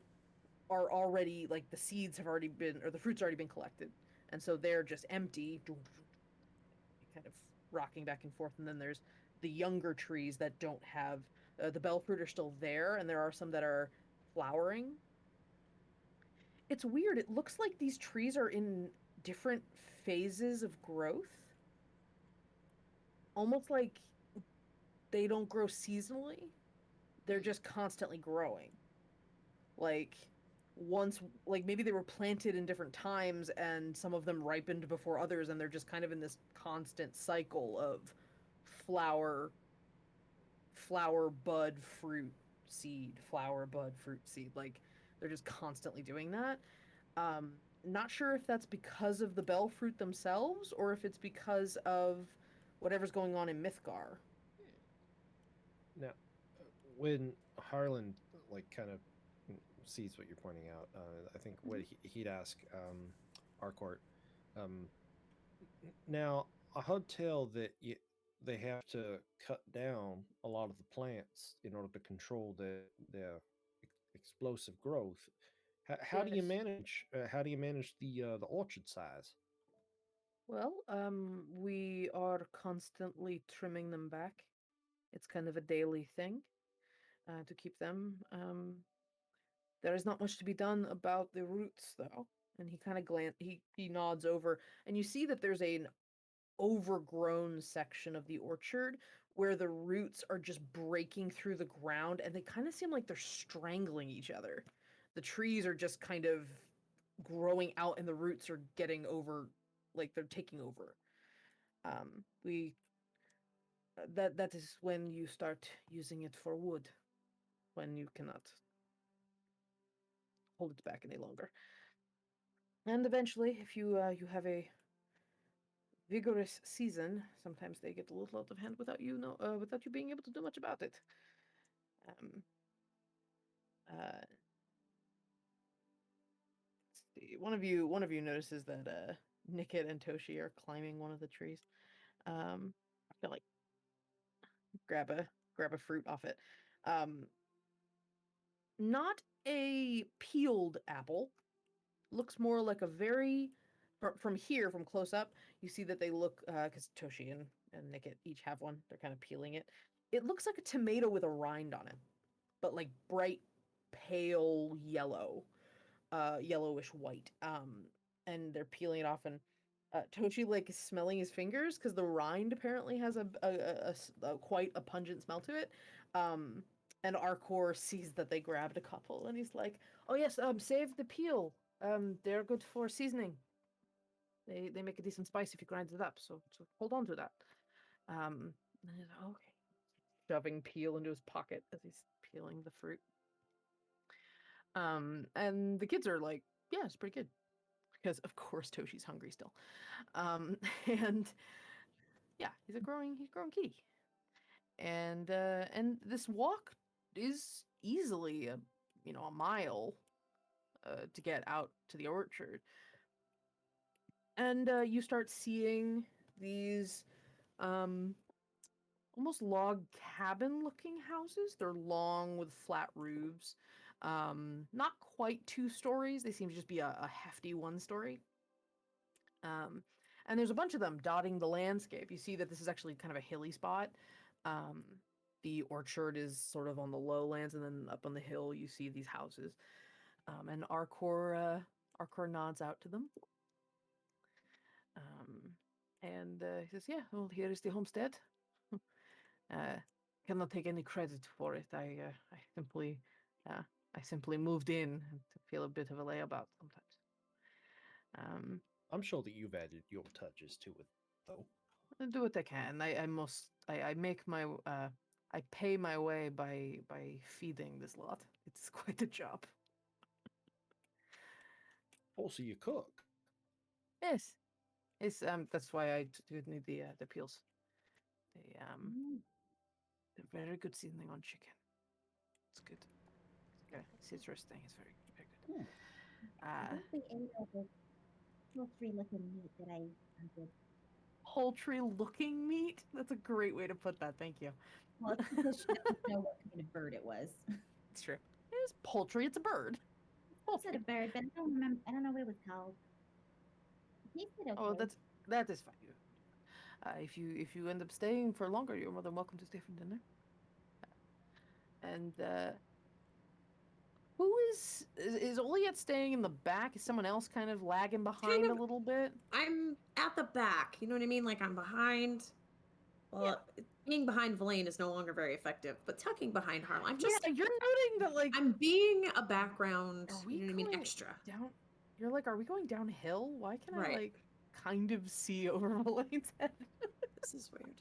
already, like, the seeds have already been, or the fruit's already been collected, and so they're just empty, kind of rocking back and forth. And then there's the younger trees that don't have the bell fruit are still there, and there are some that are flowering. It's weird. It looks like these trees are in different phases of growth, almost like they don't grow seasonally. They're just constantly growing. Like maybe they were planted in different times and some of them ripened before others, and they're just kind of in this constant cycle of flower, bud, fruit, seed, flower, bud, fruit, seed. Like, they're just constantly doing that. Not sure if that's because of the bell fruit themselves or if it's because of whatever's going on in Mythgar. Now, when Harlan kind of sees what you're pointing out, I think what he'd ask Arcourt. Now, a hotel that they have to cut down a lot of the plants in order to control their explosive growth. How do you manage? How do you manage the orchard size? Well, we are constantly trimming them back. It's kind of a daily thing to keep them. There is not much to be done about the roots, though. And he kind of he nods over, and you see that there's an overgrown section of the orchard where the roots are just breaking through the ground, and they kind of seem like they're strangling each other. The trees are just kind of growing out, and the roots are getting over, like they're taking over. That is when you start using it for wood, when you cannot hold it back any longer. And eventually, if you have a vigorous season, sometimes they get a little out of hand without without you being able to do much about it. Let's see. One of you notices that Nickit and Toshi are climbing one of the trees. I feel like grab a fruit off it. Not a peeled apple. Looks more like a very, from here, from close up, you see that they look, because Toshi and Nickit each have one. They're kind of peeling it. It looks like a tomato with a rind on it, but like bright, pale yellow, yellowish white. And they're peeling it off, and Toshi like is smelling his fingers because the rind apparently has a quite a pungent smell to it. And Arcor sees that they grabbed a couple, and he's like, "Oh yes, save the peel. They're good for seasoning. They make a decent spice if you grind it up. So hold on to that." And he's like, "Okay," shoving peel into his pocket as he's peeling the fruit. And the kids are like, "Yeah, it's pretty good," because of course Toshi's hungry still. And yeah, he's growing kitty. And this walk is easily a mile to get out to the orchard. And you start seeing these almost log cabin looking houses. They're long with flat roofs. Not quite 2 stories. They seem to just be a hefty 1 story. And there's a bunch of them dotting the landscape. You see that this is actually kind of a hilly spot. The orchard is sort of on the lowlands, and then up on the hill you see these houses. And Arcor nods out to them. And he says, "Yeah, well, here is the homestead. Cannot take any credit for it. I simply moved in to feel a bit of a layabout sometimes." I'm sure that you've added your touches to it, though. I do what I can. I make my I pay my way by feeding this lot. It's quite a job. Also, you cook. Yes. It's that's why I do need the peels. The very good seasoning on chicken. It's good. It's interesting. It's very good. I think we ate all the poultry-looking meat that I did. Poultry-looking meat? That's a great way to put that. Thank you. Well, it's because she doesn't know what kind of bird it was. It's true. It is poultry. It's a bird. I said a bird, but I don't remember. I don't know what it was called. He said okay. Oh, that is fine. If you end up staying for longer, you're more than welcome to stay for dinner. And who is Oliet staying in the back? Is someone else kind of lagging behind a little bit? I'm at the back. You know what I mean? Like I'm behind. Well, being behind Verlaine is no longer very effective, but tucking behind Harlan, I'm just. Yeah, you're noting that like I'm being a background. You know what I mean? Extra. Down. You're like, are we going downhill? Why can I like kind of see over Verlaine's head? This is weird.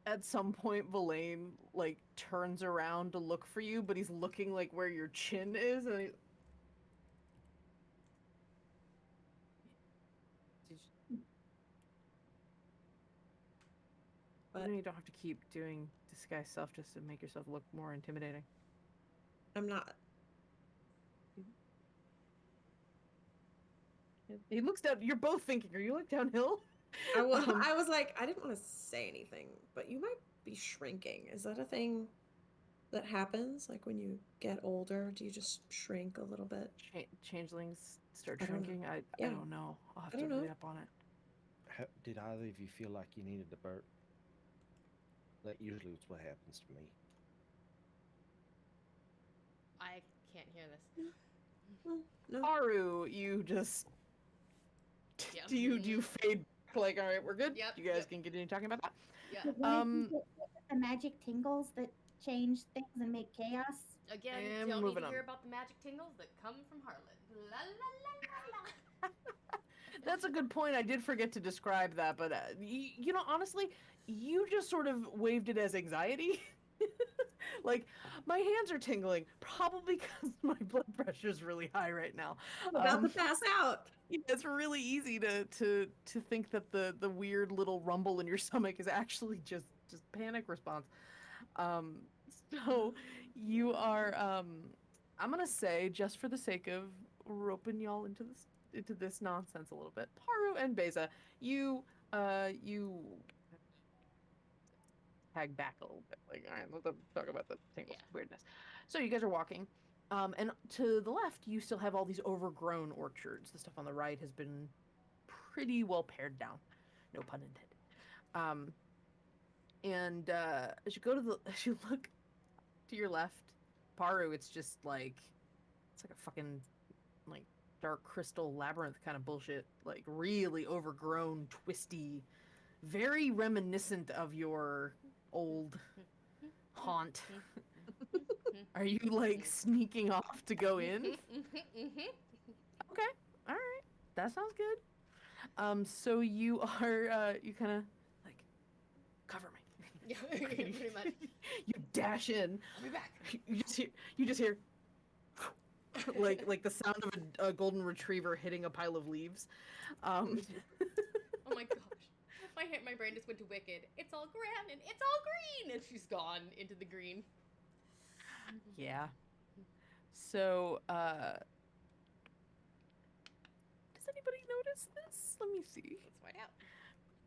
At some point, Verlaine like turns around to look for you, but he's looking like where your chin is, and he's... But you don't have to keep doing disguise self just to make yourself look more intimidating. I'm not. He looks down. You're both thinking, are you like downhill? I was like, I didn't want to say anything, but you might be shrinking. Is that a thing that happens? Like when you get older, do you just shrink a little bit? Changelings start shrinking? I don't know. I'll have to read up on it. Did either of you feel like you needed a burp? That usually is what happens to me. I can't hear this. No. Haru, you just... Yep. Do you fade back like, all right, we're good? Yep. You guys can continue talking about that? Yeah. The magic tingles that change things and make chaos. Again, And don't need moving to on. hear about the magic tingles that come from Harlan. La la la la la. That's a good point. I did forget to describe that, but you know, honestly, you just sort of waved it as anxiety. Like, my hands are tingling, probably because my blood pressure is really high right now. I'm about to pass out. Yeah, it's really easy to think that the weird little rumble in your stomach is actually just panic response. So you are I'm gonna say, just for the sake of roping y'all into this nonsense a little bit, Paru and Beza, you tag back a little bit. Like, all right, let's talk about the tingles weirdness. So you guys are walking, and to the left, you still have all these overgrown orchards. The stuff on the right has been pretty well pared down, no pun intended. And as you look to your left, Paru, it's just like a fucking like dark crystal labyrinth kind of bullshit, like really overgrown, twisty, very reminiscent of your old haunt. Are you like sneaking off to go in? Okay, all right, that sounds good. So you are you kind of like cover me. Yeah, pretty much. You dash in. I'll be back. You just hear like the sound of a golden retriever hitting a pile of leaves. Oh my gosh. My brain just went to Wicked. It's all grand and it's all green, and she's gone into the green. Yeah. So, does anybody notice this? Let me see. Let's find out.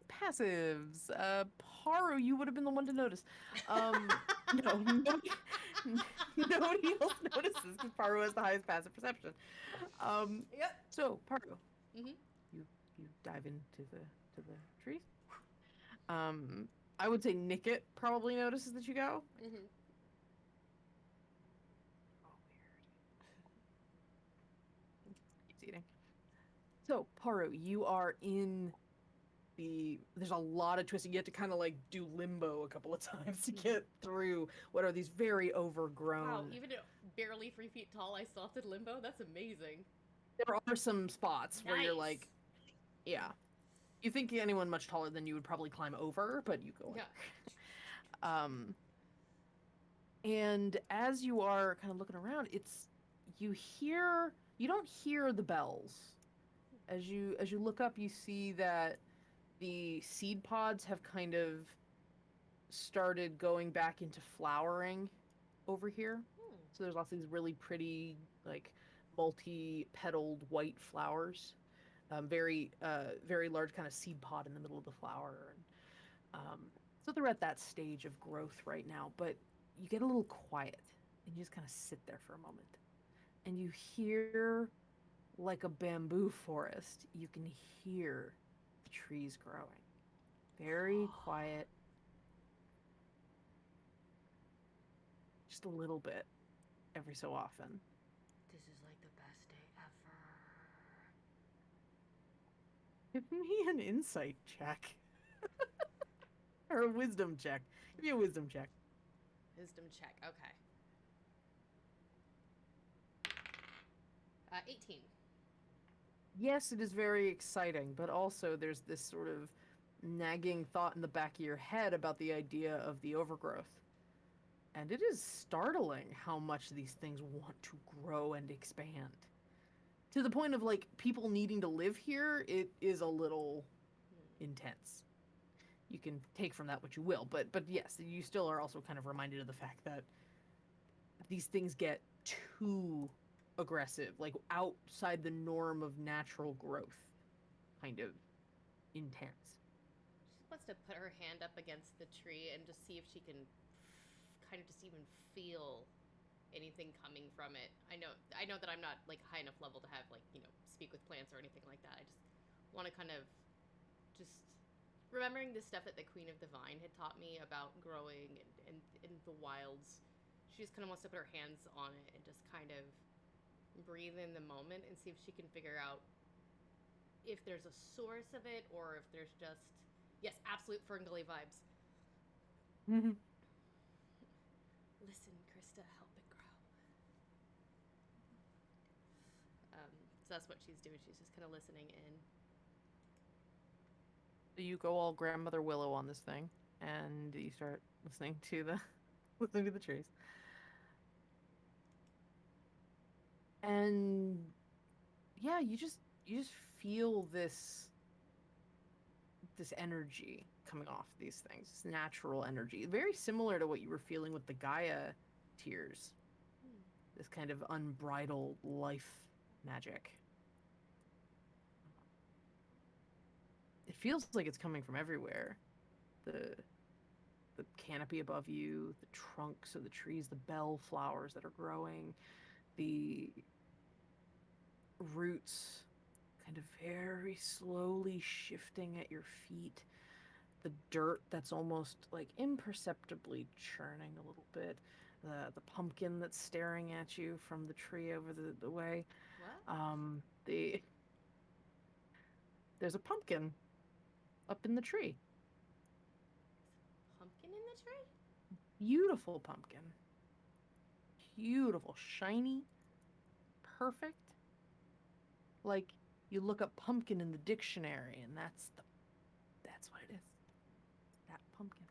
Passives. Paru, you would have been the one to notice. No, nobody else notices because Paru has the highest passive perception. Yep. So, Paru, Mhm. you dive into the trees. I would say Nickit probably notices that you go. Mhm. Oh, weird. Keeps eating. So, Paru, you are in there's a lot of twisting. You have to kind of like do limbo a couple of times to get through what are these very overgrown. Wow, even at barely 3 feet tall, I still have to limbo? That's amazing. There are some spots where you're like, Nice. yeah. You think anyone much taller than you would probably climb over, but you go. Yeah. And as you are kind of looking around, you don't hear the bells. As you look up, you see that the seed pods have kind of started going back into flowering over here. So there's lots of these really pretty, like, multi-petaled white flowers. Very large kind of seed pod in the middle of the flower. And, so they're at that stage of growth right now, but you get a little quiet and you just kind of sit there for a moment. And you hear, like a bamboo forest, you can hear the trees growing. Very quiet. Just a little bit every so often. This is like the best day ever. Give me an insight check. Or a wisdom check. Give me a wisdom check. Wisdom check, okay. 18. Yes, it is very exciting, but also there's this sort of nagging thought in the back of your head about the idea of the overgrowth. And it is startling how much these things want to grow and expand. To the point of, like, people needing to live here, it is a little intense. You can take from that what you will, but yes, you still are also kind of reminded of the fact that these things get too aggressive, like outside the norm of natural growth, kind of intense. She wants to put her hand up against the tree and just see if she can kind of just even feel anything coming from it. I know that I'm not like high enough level to have like, speak with plants or anything like that. I just want to kind of just remembering the stuff that the Queen of the Vine had taught me about growing and in the wilds. She just kind of wants to put her hands on it and just kind of breathe in the moment and see if she can figure out if there's a source of it or if there's just, yes, absolute Ferngully vibes. Mm-hmm. Listen, Krista, help it grow. So that's what she's doing. She's just kind of listening in. So you go all Grandmother Willow on this thing, and you start listening to the trees. And yeah, you just feel this energy coming off these things, this natural energy, very similar to what you were feeling with the Gaia tears. This kind of unbridled life magic. It feels like it's coming from everywhere. The canopy above you, the trunks of the trees, the bell flowers that are growing, the roots kind of very slowly shifting at your feet, the dirt that's almost like imperceptibly churning a little bit, the pumpkin that's staring at you from the tree over the way. What? There's a pumpkin up in the tree. Pumpkin in the tree? Beautiful pumpkin. Beautiful, shiny, perfect. Like you look up pumpkin in the dictionary, and that's what it is. That pumpkin.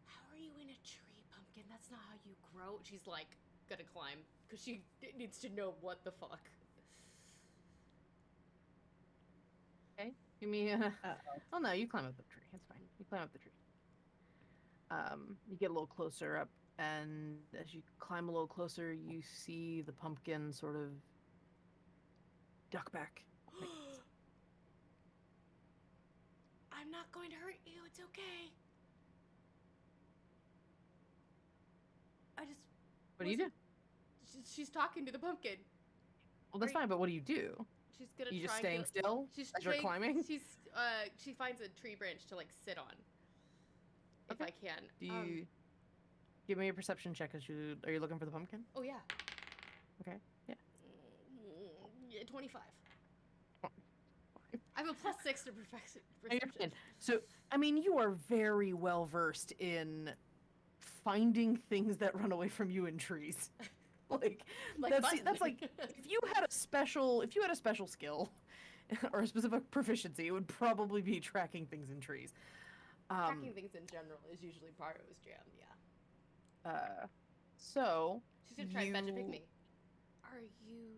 How are you in a tree, pumpkin? That's not how you grow. She's like gonna climb because she needs to know what the fuck. Okay, give me a. Oh no, you climb up the tree. It's fine. You climb up the tree. You get a little closer up, and as you climb a little closer, you see the pumpkin sort of duck back. I'm not going to hurt you. It's okay. I just. What do you do? She's talking to the pumpkin. Well, that's fine, but what do you do? She's gonna. You just try staying still as you're climbing? She finds a tree branch to like sit on. If I can. Do you give me a perception check? Are you looking for the pumpkin? Oh yeah. Okay. Yeah. 25. I have a +6 to perception. So, I mean, you are very well versed in finding things that run away from you in trees. like that's like if you had a special skill or a specific proficiency, it would probably be tracking things in trees. Tracking things in general is usually Paro's jam. Yeah. So she's gonna try Veggie Pygmy. Are you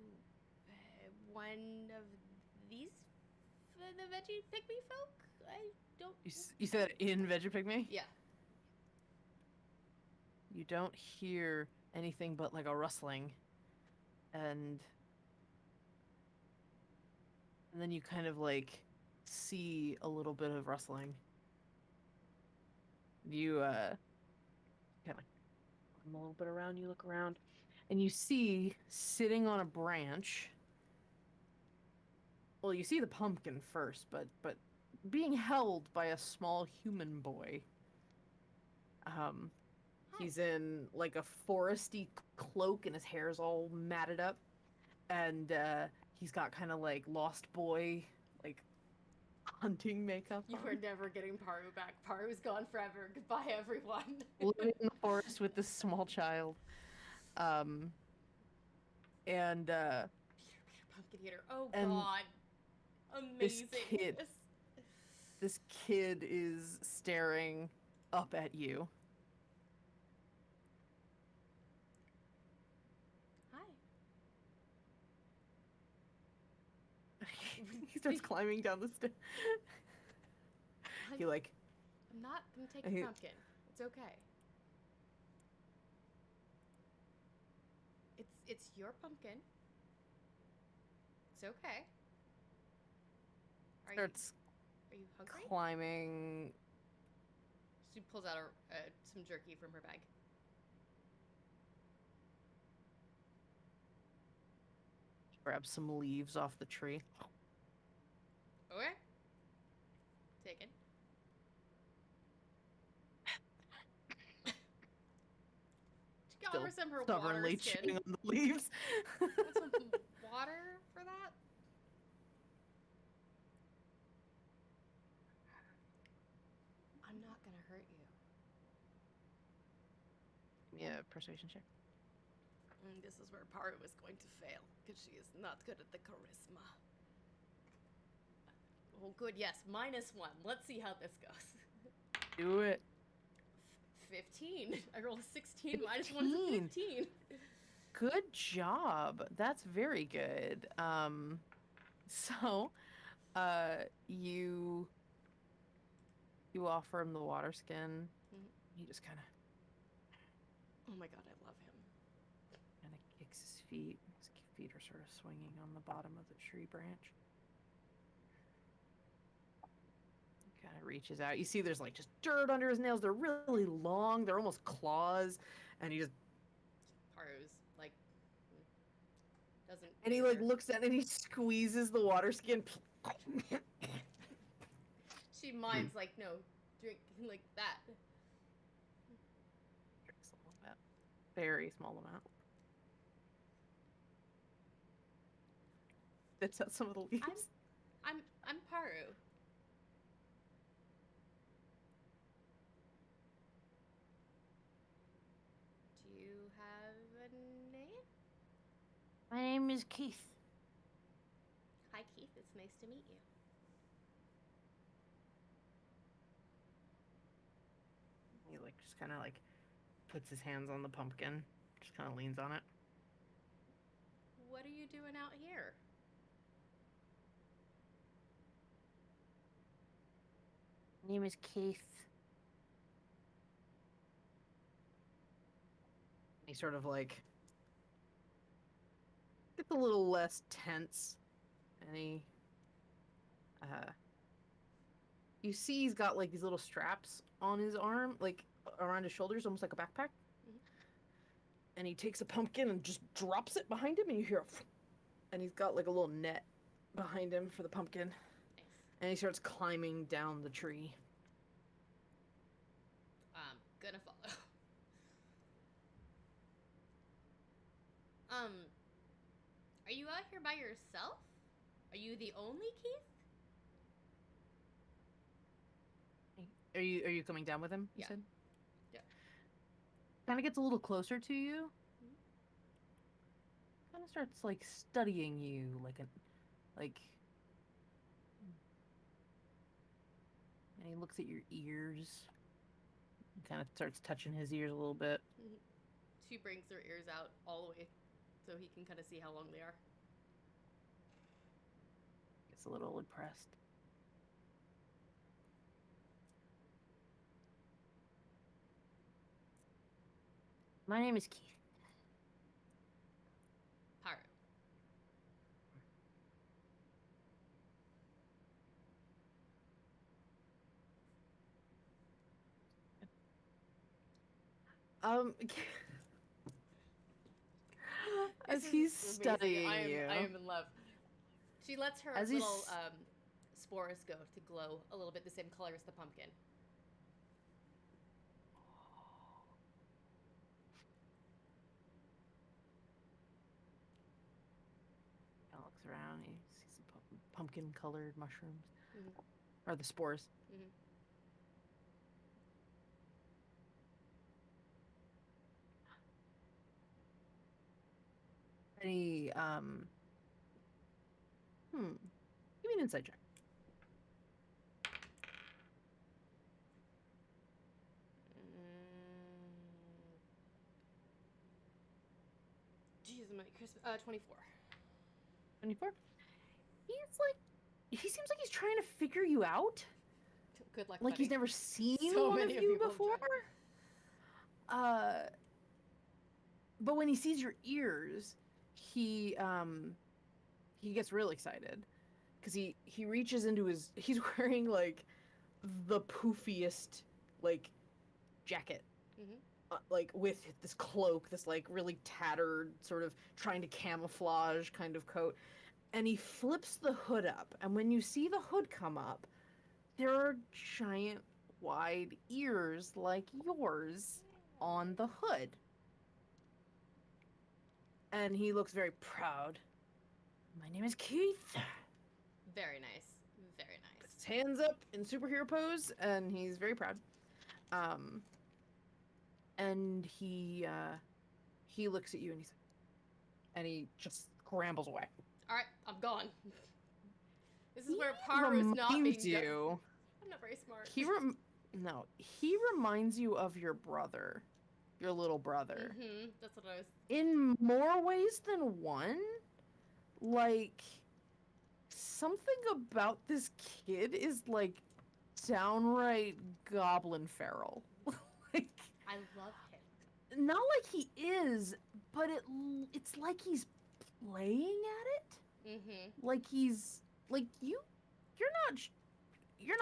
one of these the Veggie Pygmy folk? I don't. You said in Veggie Pygmy? Yeah. You don't hear anything but like a rustling, and then you kind of like see a little bit of rustling. You kind of come a little bit around. You look around, and you see sitting on a branch. Well, you see the pumpkin first, but being held by a small human boy. He's in like a foresty cloak, and his hair's all matted up, and he's got kind of like Lost Boy like hunting makeup. You are never getting Paru back. Paru's gone forever. Goodbye, everyone. Living in the forest with this small child, and Peter, pumpkin eater. Oh God, amazing. This kid is staring up at you. He starts climbing down the stairs. You like. I'm not gonna take the pumpkin. It's okay. It's your pumpkin. It's okay. Are you hungry? Climbing. She pulls out some jerky from her bag. Grabs some leaves off the tree. Okay. Taken. She got her some her water stubbornly skin. chewing on the leaves. Want some water for that? I'm not gonna hurt you. Give me a persuasion check. This is where Paru is going to fail, because she is not good at the charisma. Oh, good, yes, -1. Let's see how this goes. Do it. 15. I rolled a 16. -1 is 15. Good job. That's very good. So, you offer him the water skin. He just kind of. Oh my God, I love him. Kind of kicks his feet. His feet are sort of swinging on the bottom of the tree branch. He kind of reaches out. You see there's like just dirt under his nails. They're really long. They're almost claws. And he just... Paru's like... doesn't... And he like looks at it and he squeezes the water skin. She minds like, no, drink like that. Drinks a little bit. Very small amount. Spits out some of the leaves. I'm Paru. Do you have a name? My name is Keith. Hi, Keith. It's nice to meet you. He like just kind of like puts his hands on the pumpkin, just kind of leans on it. What are you doing out here? My name is Keith. He sort of like gets a little less tense, and he, you see he's got like these little straps on his arm, like around his shoulders, almost like a backpack. Mhm. And he takes a pumpkin and just drops it behind him, and you hear and he's got like a little net behind him for the pumpkin. Nice. And he starts climbing down the tree. I'm gonna follow. Are you out here by yourself? Are you the only Keith? Are you coming down with him? You Yeah. said? Yeah. Kind of gets a little closer to you. Mhm. Kind of starts like studying you, like. And he looks at your ears. Kind of starts touching his ears a little bit. She brings her ears out all the way so he can kind of see how long they are. Gets a little impressed. My name is Keith. Paru. As This he's is amazing. studying you. I am in love. She lets her As little he's- spores go to glow a little bit the same color as the pumpkin. He looks around. He sees some pumpkin-colored mushrooms, Mhm. or the spores. Mhm. And he give me an insight check. Jeez, my Christmas. 24. 24. He seems like he's trying to figure you out. Good luck. Like he's buddy. never seen So one of many of you people have before. tried. But when he sees your ears, he gets real excited because he reaches into he's wearing like the poofiest like jacket, Mhm. like with this cloak, this like really tattered sort of trying to camouflage kind of coat, and he flips the hood up, and when you see the hood come up, there are giant wide ears like yours on the hood. And he looks very proud. My name is Keith. Very nice. Very nice. Puts his hands up in superhero pose, and he's very proud. And he looks at you, and he just scrambles away. All right, I'm gone. This is He where Paru's not being reminds done. you. I'm not very smart. He reminds you of your brother, your little brother. Mm-hmm. That's what I was. In more ways than one. Like, something about this kid is like downright goblin feral. Like, I love him. not like he is, but it's like he's playing at it. Mm-hmm. Like he's like you're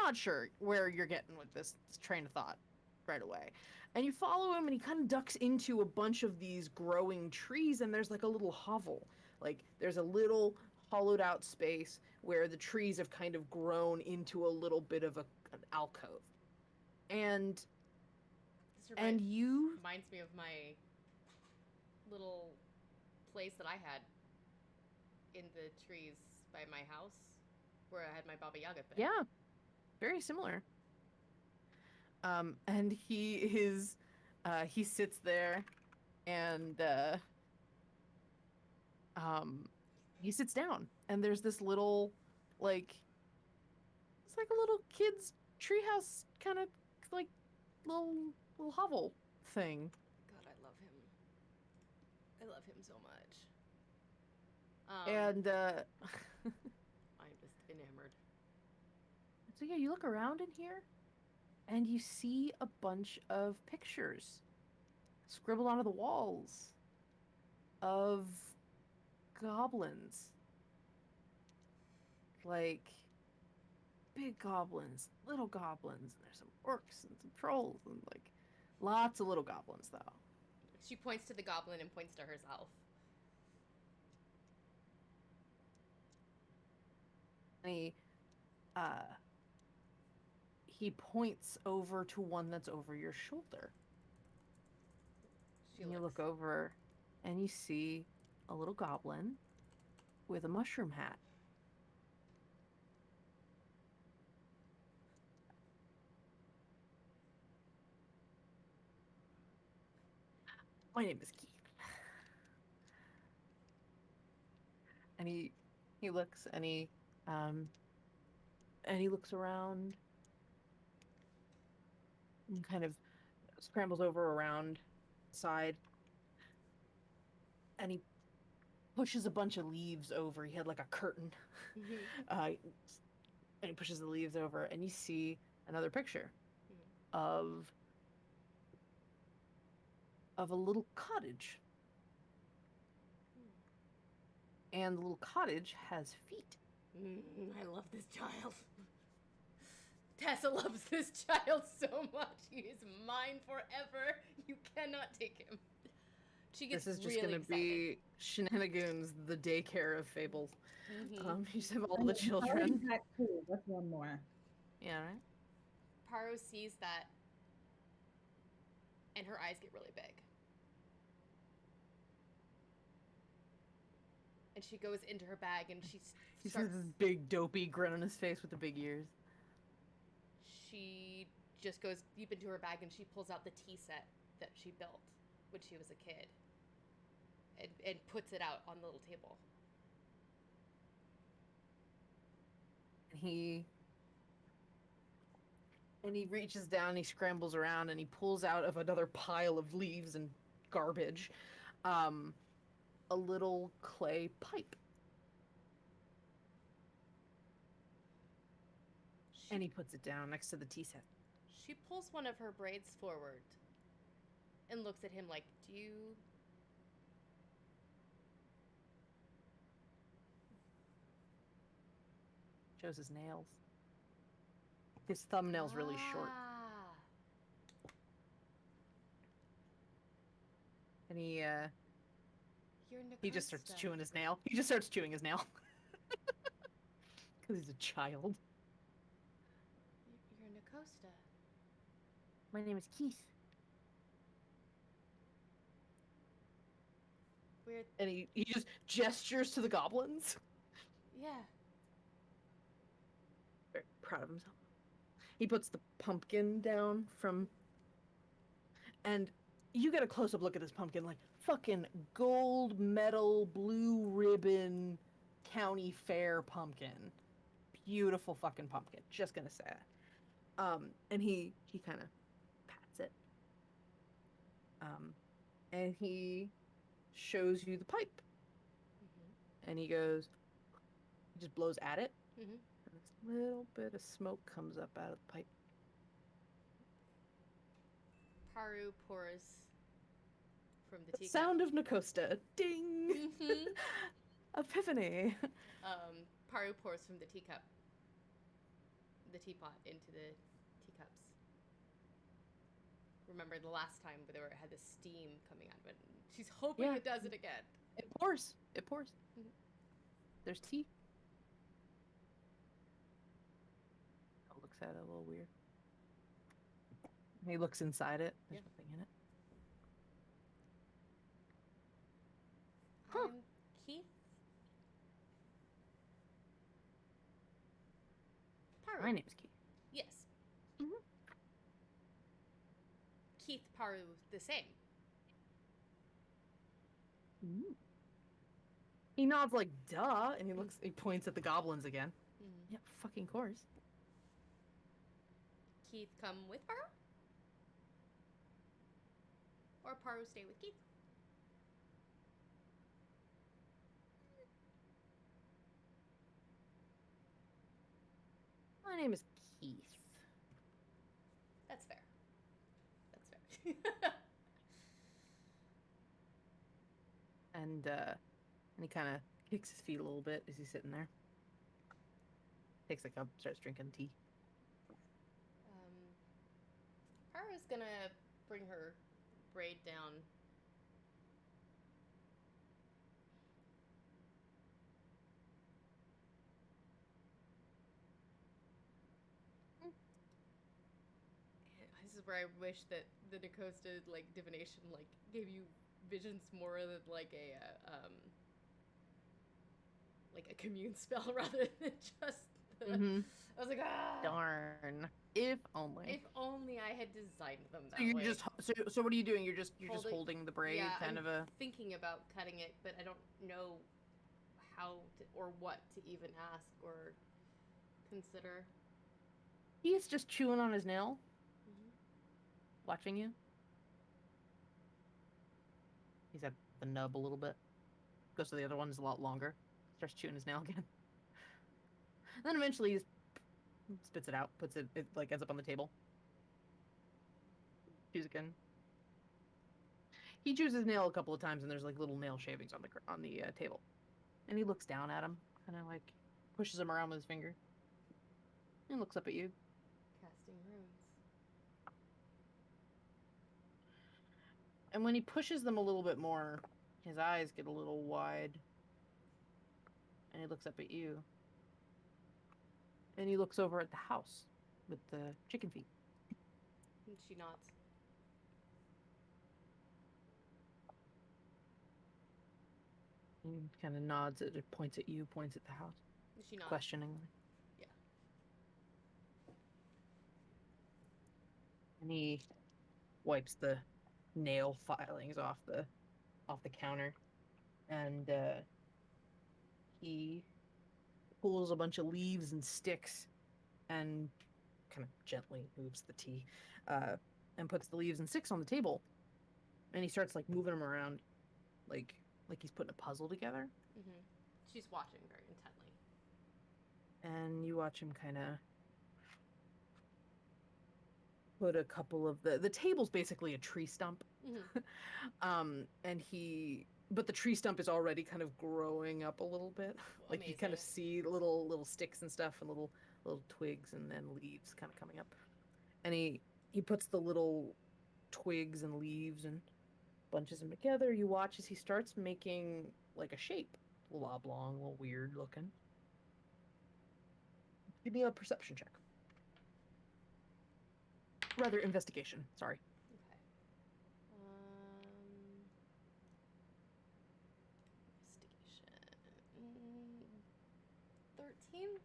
not sure where you're getting with this train of thought right away. And you follow him, and he kind of ducks into a bunch of these growing trees, and there's like a little hovel. Like there's a little hollowed out space where the trees have kind of grown into a little bit of an alcove. And This you reminds me of my place that I had in the trees by my house, where I had my Baba Yaga thing. Yeah, very similar. And he sits there, and he sits down, and there's this little, like, it's like a little kid's treehouse kind of like little hovel thing. God, I love him. I love him so much. And I'm just enamored. so yeah, you look around in here, and you see a bunch of pictures scribbled onto the walls of goblins. Like big goblins, little goblins, and there's some orcs and some trolls and like lots of little goblins though. She points to the goblin and points to herself. And he points over to one that's over your shoulder. And you look over and you see a little goblin with a mushroom hat. My name is Keith. And he looks and he looks around and kind of scrambles over around the side, and he pushes a bunch of leaves over. He had like a curtain. And he pushes the leaves over, and you see another picture of a little cottage. And the little cottage has feet. I love this child. Tessa loves this child so much. He is mine forever. You cannot take him. She gets This is just really going to be Shenanigoons, the daycare of Faebles. You just have all the children. What's one more? Yeah, right? Paru sees that, and her eyes get really big. And she goes into her bag, and she He's starts... got this big, dopey grin on his face with the big ears. She just goes deep into her bag, and she pulls out the tea set that she built when she was a kid. And puts it out on the little table. And he reaches down, he scrambles around, and he pulls out of another pile of leaves and garbage a little clay pipe. And he puts it down next to the tea set. She pulls one of her braids forward and looks at him like, do you... Shows his nails. His thumbnail's really short. And he just starts chewing his nail. He just starts chewing his nail. Because he's a child. You're Nacosta. My name is Keith. Weird. And he just gestures to the goblins. Yeah. Very proud of himself. He puts the pumpkin down and you get a close-up look at this pumpkin, like fucking gold medal, blue ribbon, county fair pumpkin. Beautiful fucking pumpkin. Just gonna say it. And he kind of pats it. And he shows you the pipe. And he just blows at it. And this little bit of smoke comes up out of the pipe. Paru pours from the teacup. Sound of Nacosta. Ding! Epiphany. Paru pours from the teacup, the teapot, into the teacups. Remember the last time where it had the steam coming out of it? She's hoping it does it again. It pours. It pours. There's tea. Oh, looks at it a little weird. He looks inside it. There's nothing in it. Huh. My name's Keith. Yes. Mhm. Keith Paru the same. He nods like, duh, and he points at the goblins again. Yeah, fucking course. Keith come with Paru? Or Paru stay with Keith? My name is Keith. That's fair. That's fair. And he kind of kicks his feet a little bit as he's sitting there. Takes a cup, starts drinking tea. Paru's gonna bring her braid down. This is where I wish that the Nicosta divination gave you visions more than like a commune spell rather than just the, I was like, ah, darn. If only. If only I had designed them that so you're way. just so what are you doing? You're just holding the braid, yeah, kind I'm of a thinking about cutting it, but I don't know how to, or what to even ask or consider. He's just chewing on his nail, watching you. He's at the nub a little bit. Goes to the other one, is a lot longer. Starts chewing his nail again. And then eventually he spits it out, puts it ends up on the table. Chews again. He chews his nail a couple of times, and there's little nail shavings on the table. And he looks down at him, kind of pushes him around with his finger, and looks up at you. Casting runes. And when he pushes them a little bit more, his eyes get a little wide, and he looks up at you. And he looks over at the house with the chicken feet. And she nods. He kind of nods, points at you, points at the house. And she nods. Questioningly. Yeah. And he wipes the nail filings off the counter, and he pulls a bunch of leaves and sticks and kind of gently moves the tea and puts the leaves and sticks on the table, and he starts moving them around like he's putting a puzzle together. She's watching very intently, and you watch him kind of put a couple of the table's basically a tree stump. But the tree stump is already kind of growing up a little bit. You kind of see little sticks and stuff and little twigs and then leaves kind of coming up. And he puts the little twigs and leaves and bunches them together. You watch as he starts making a shape. A little oblong, a little weird looking. Give me a perception check. Rather, investigation. Sorry. Okay. Investigation. 13?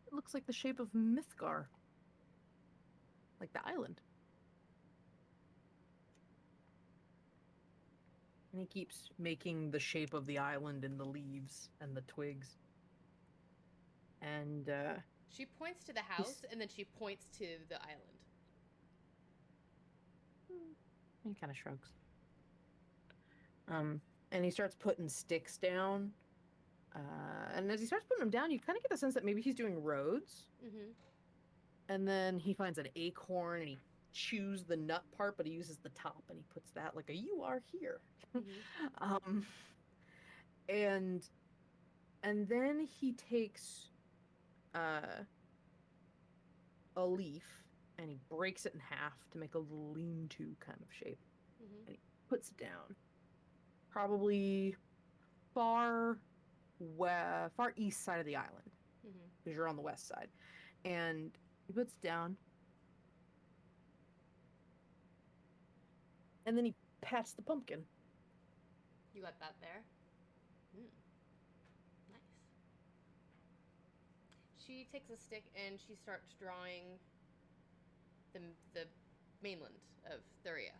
It looks like the shape of Mythgar. Like the island. And he keeps making the shape of the island and the leaves and the twigs. And, she points to the house, and then she points to the island. He kind of shrugs. And he starts putting sticks down. And as he starts putting them down, you kind of get the sense that maybe he's doing roads. And then he finds an acorn, and he chews the nut part, but he uses the top, and he puts that like a "you are here." And then he takes a leaf and he breaks it in half to make a little lean-to kind of shape. And he puts it down, probably far east side of the island, because you're on the west side. And he puts it down, and then he pats the pumpkin. You got that there? Nice. she takes a stick and she starts drawing the mainland of Thuria.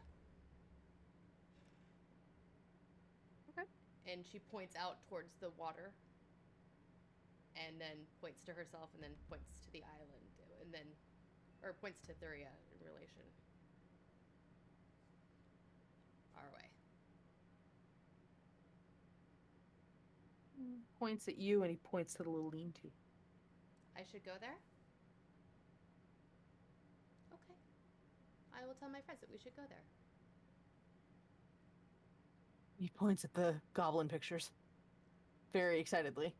Okay. And she points out towards the water, and then points to herself, and then points to the island, and then, or points to Thuria in relation. Our way. Points at you, and he points to the little lean-to. I should go there? Okay. I will tell my friends that we should go there. He points at the goblin pictures very excitedly.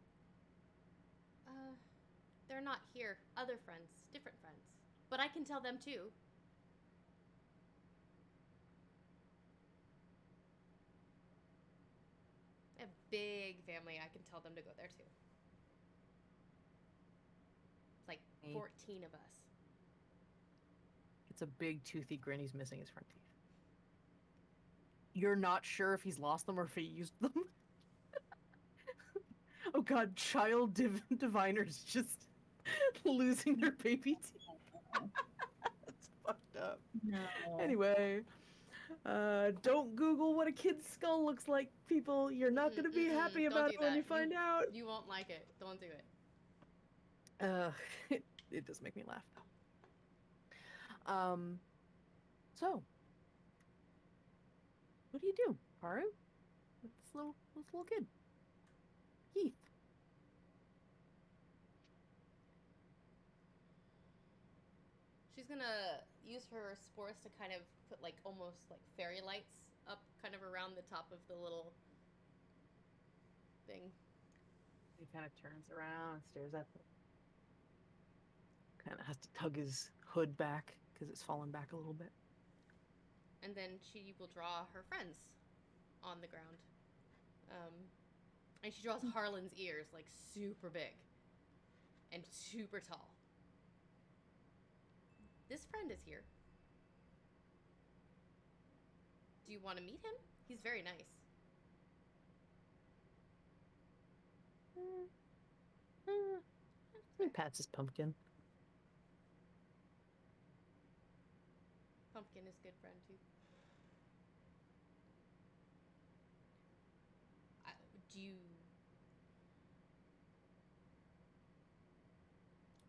They're not here. Other friends. Different friends. But I can tell them too. A big family. I can tell them to go there too. It's like 14 of us. It's a big toothy grin. He's missing his front teeth. You're not sure if he's lost them or if he used them. Oh god, child diviners just losing their baby teeth. That's fucked up. No. Anyway, don't Google what a kid's skull looks like, people. You're not going to be happy Don't about do it when that. you find out. You won't like it. Don't do it. It does make me laugh, though. So, what do you do, Haru? With this little kid? Keith. She's gonna use her spores to kind of put like almost like fairy lights up kind of around the top of the little thing. He kind of turns around and stares at them. Kind of has to tug his hood back because it's fallen back a little bit. And then she will draw her friends on the ground. And she draws Harlan's ears like super big and super tall. This friend is here. Do you want to meet him? He's very nice. He pats his pumpkin. Pumpkin is a good friend too. Do you...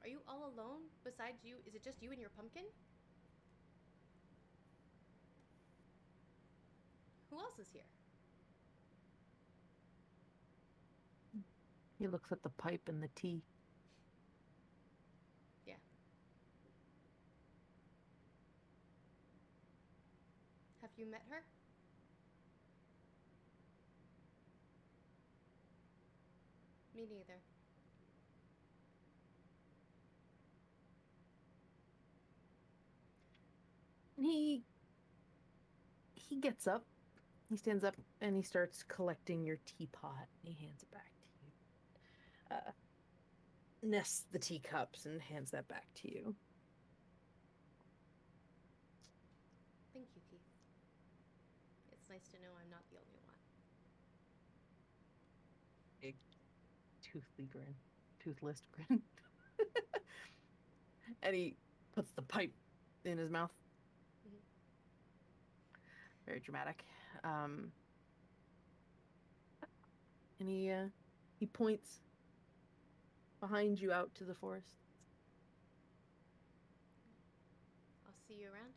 Are you all alone? Besides you, is it just you and your pumpkin? Who else is here? He looks at the pipe and the tea. Yeah. Have you met her? Me neither. And he gets up. He stands up and he starts collecting your teapot. He hands it back to you. Nests the teacups and hands that back to you. Thank you, Keith. It's nice to know I'm not the only one. Big toothy grin. Toothless grin. And he puts the pipe in his mouth. Mhm. Very dramatic. And he points behind you out to the forest. I'll see you around.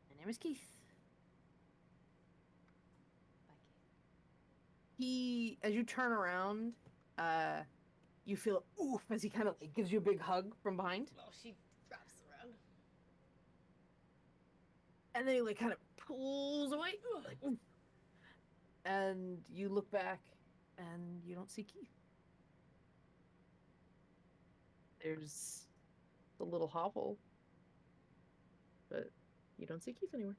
My name is Keith. Bye, Keith. He, as you turn around, you feel oof as he kind of like gives you a big hug from behind, Oh, she wraps around. and then he like kind of pulls away, like, oof. And you look back, and you don't see Keith. There's the little hovel, but you don't see Keith anywhere.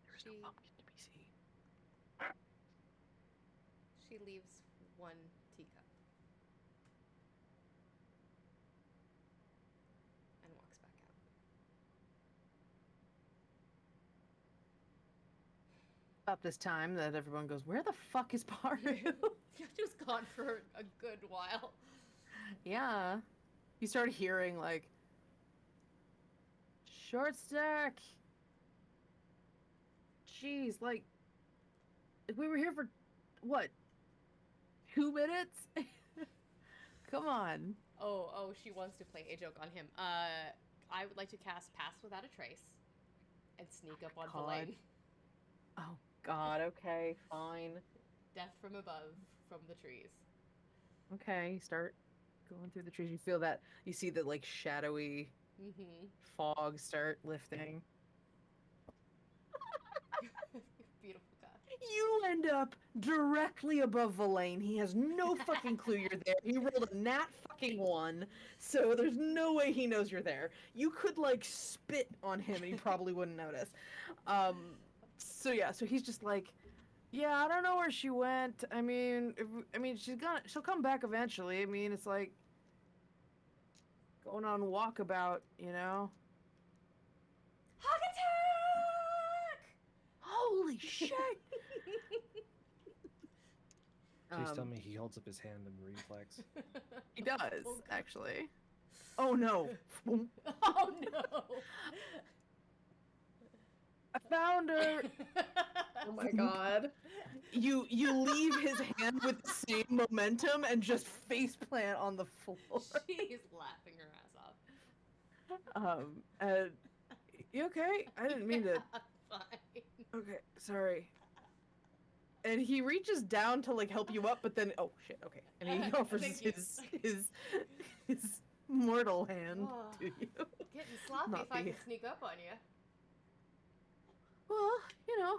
There's no She- pumpkin to be seen. She leaves one teacup. And walks back out. About this time that everyone goes, where the fuck is Paru? She was gone for a good while. Yeah. You start hearing, like, short stack. Jeez, like, if we were here for, what, 2 minutes? Come on. Oh, she wants to play a joke on him. I would like to cast Pass Without a Trace and sneak up on God. Verlaine. Oh, God, okay, fine. Death from above, from the trees. Okay, you start going through the trees. You feel that, you see the, like, shadowy fog start lifting. Beautiful guy. You end up directly above Verlaine. He has no fucking clue you're there. He rolled a nat fucking 1, so there's no way he knows you're there. You could, like, spit on him and he probably wouldn't notice. So he's just like, yeah, I don't know where she went. I mean, she'll come back eventually. I mean, it's like going on walkabout, you know? Hog attack! Holy shit! Please tell me he holds up his hand in reflex. He does, actually. Oh no! Oh no! I found her! Oh my god. You leave his hand with the same momentum and just faceplant on the floor. She's laughing her ass off. You okay? I didn't mean to. Fine. Okay, sorry. And he reaches down to like help you up, but then oh shit, okay. And he offers Thank you. his mortal hand Oh, to you. Getting sloppy Not if I the- can sneak up on you. Well, you know,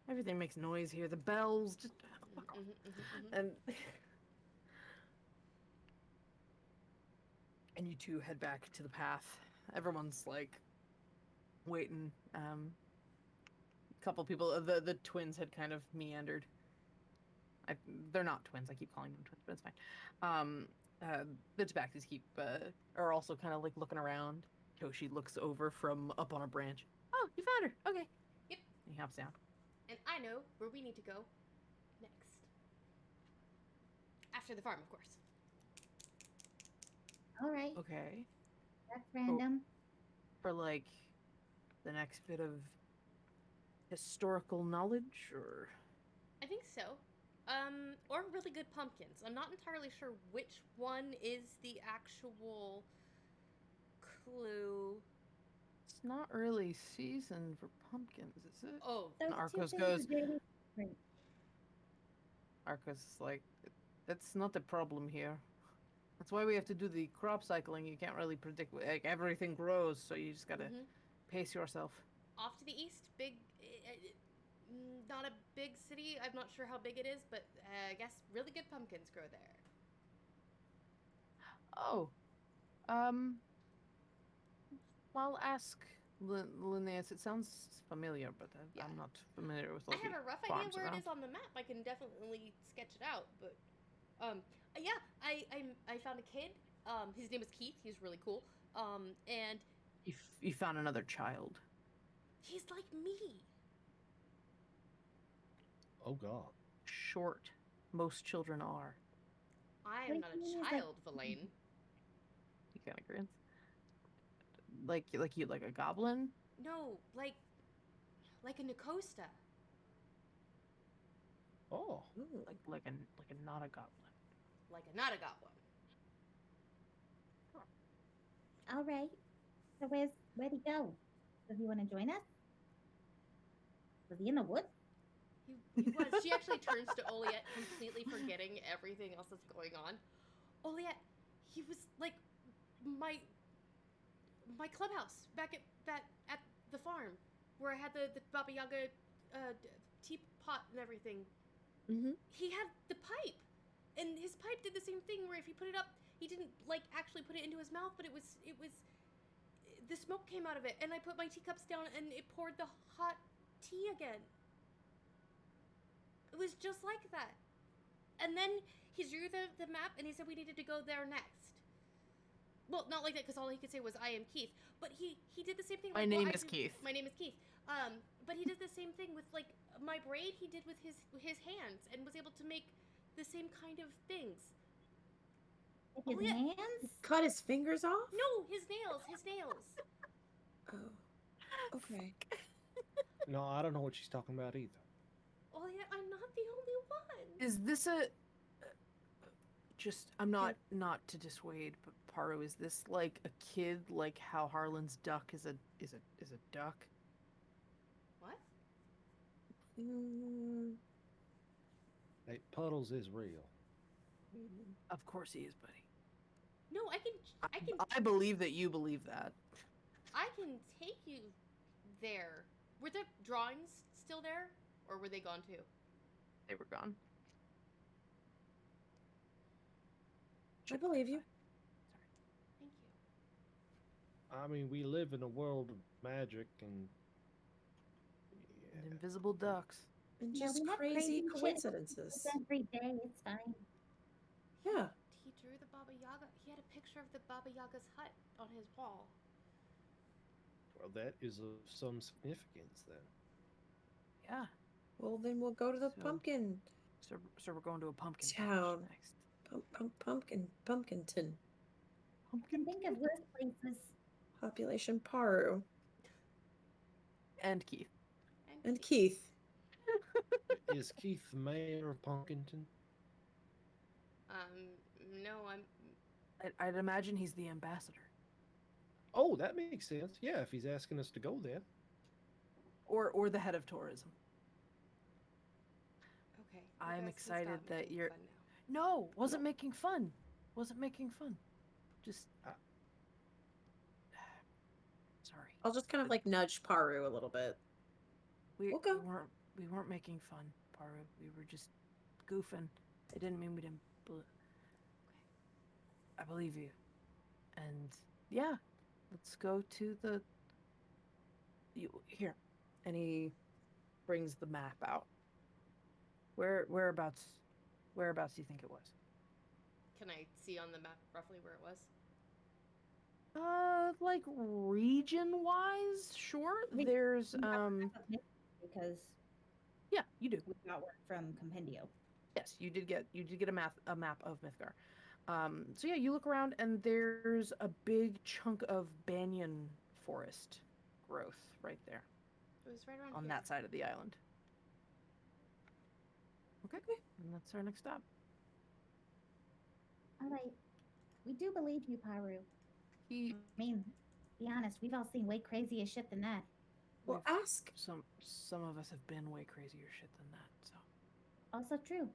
everything makes noise here. The bells, just fuck off. And and you two head back to the path. Everyone's like waiting. A couple people, the twins had kind of meandered. They're not twins. I keep calling them twins, but it's fine. The Tabaxis are also kind of like looking around. Toshi looks over from up on a branch. Oh, you found her. Okay. Yep. And he hops down. And I know where we need to go next. After the farm, of course. All right. Okay. That's random. For like the next bit of historical knowledge, or I think so. Or really good pumpkins. I'm not entirely sure which one is the actual clue. it's not early season for pumpkins, is it? Oh, Those And two Arcos things goes. are very different. Arcos is like, that's not a problem here. That's why we have to do the crop cycling. You can't really predict, like, everything grows, so you just gotta pace yourself. off to the east, not a big city. I'm not sure how big it is, but I guess really good pumpkins grow there. Oh, I'll ask Linnaeus. It sounds familiar, but Yeah. I'm not familiar with all I have the a rough idea farms where around. it is on the map. I can definitely sketch it out, but yeah, I found a kid. His name is Keith. He's really cool. And You found another child. he's like me. Oh God. Short. Most children are. I What am do not you mean a he's like child, Verlaine. He kind of grins. Like a goblin. No, like a Nicosta. Oh. Like a not a goblin. Like a not a goblin. All right. So where'd he go? Does he want to join us? Was he in the woods? He was. She actually turns to Oliette, completely forgetting everything else that's going on. Oliette, he was like my clubhouse back at the farm, where I had the Baba Yaga teapot and everything. Mm-hmm. He had the pipe, and his pipe did the same thing. Where if he put it up, he didn't like actually put it into his mouth, but it was the smoke came out of it, and I put my teacups down, and it poured the hot tea again. It was just like that. And then he drew the map, and he said we needed to go there next. Well, Well, not like that, because all he could say was, I am Keith. But he did the same thing. My like, name I is did- Keith. My name is Keith. But he did the same thing with, like, my braid he did with his hands, and was able to make the same kind of things. His Oh, yeah. hands? Cut his fingers off? No, his nails. Oh. Okay. No, I don't know what she's talking about either. Oh, yeah, I'm not the only one. Is this a... Just, I'm not to dissuade, but Paru, is this like a kid, like how Harlan's duck is a duck? What? Hey, Puddles is real. Of course he is, buddy. No, I believe that you believe that. I can take you there. Were the drawings still there, or were they gone too? They were gone. I believe you. Thank you. I mean, we live in a world of magic and And invisible ducks. And Yeah, just we have crazy shit coincidences. every day. It's fine. Yeah. He drew the Baba Yaga. He had a picture of the Baba Yaga's hut on his wall. well, that is of some significance then. Yeah. Well, then we'll go to the So- pumpkin So we're going to a pumpkin Town. patch next. Pumpkinton I can think of worse places. population Paru And Keith. and Keith. Is Keith the mayor of Pumpkinton? No, I'd imagine he's the ambassador. Oh, that makes sense. Yeah, if he's asking us to go there. Or the head of tourism. okay. you I'm guys can excited stop that making you're- fun now. No, wasn't making fun. Wasn't making fun. Just sorry. I'll just kind of like nudge Paru a little bit. We Okay. we weren't making fun, Paru. We were just goofing. It didn't mean we didn't. I believe you. And yeah, let's go to the. Here, and he brings the map out. Whereabouts do you think it was? Can I see on the map roughly where it was? Like region-wise, sure. We- There's Because yeah, you do. we got word from Compendio. Yes, you did get a map of Mythgar. So yeah, you look around and there's a big chunk of banyan forest growth right there It was right around on here. that side of the island. Okay, and that's our next stop. All right. We do believe you, Paru. He I mean, be honest, we've all seen way crazier shit than that. Well, We've- ask. some of us have been way crazier shit than that. So Also true.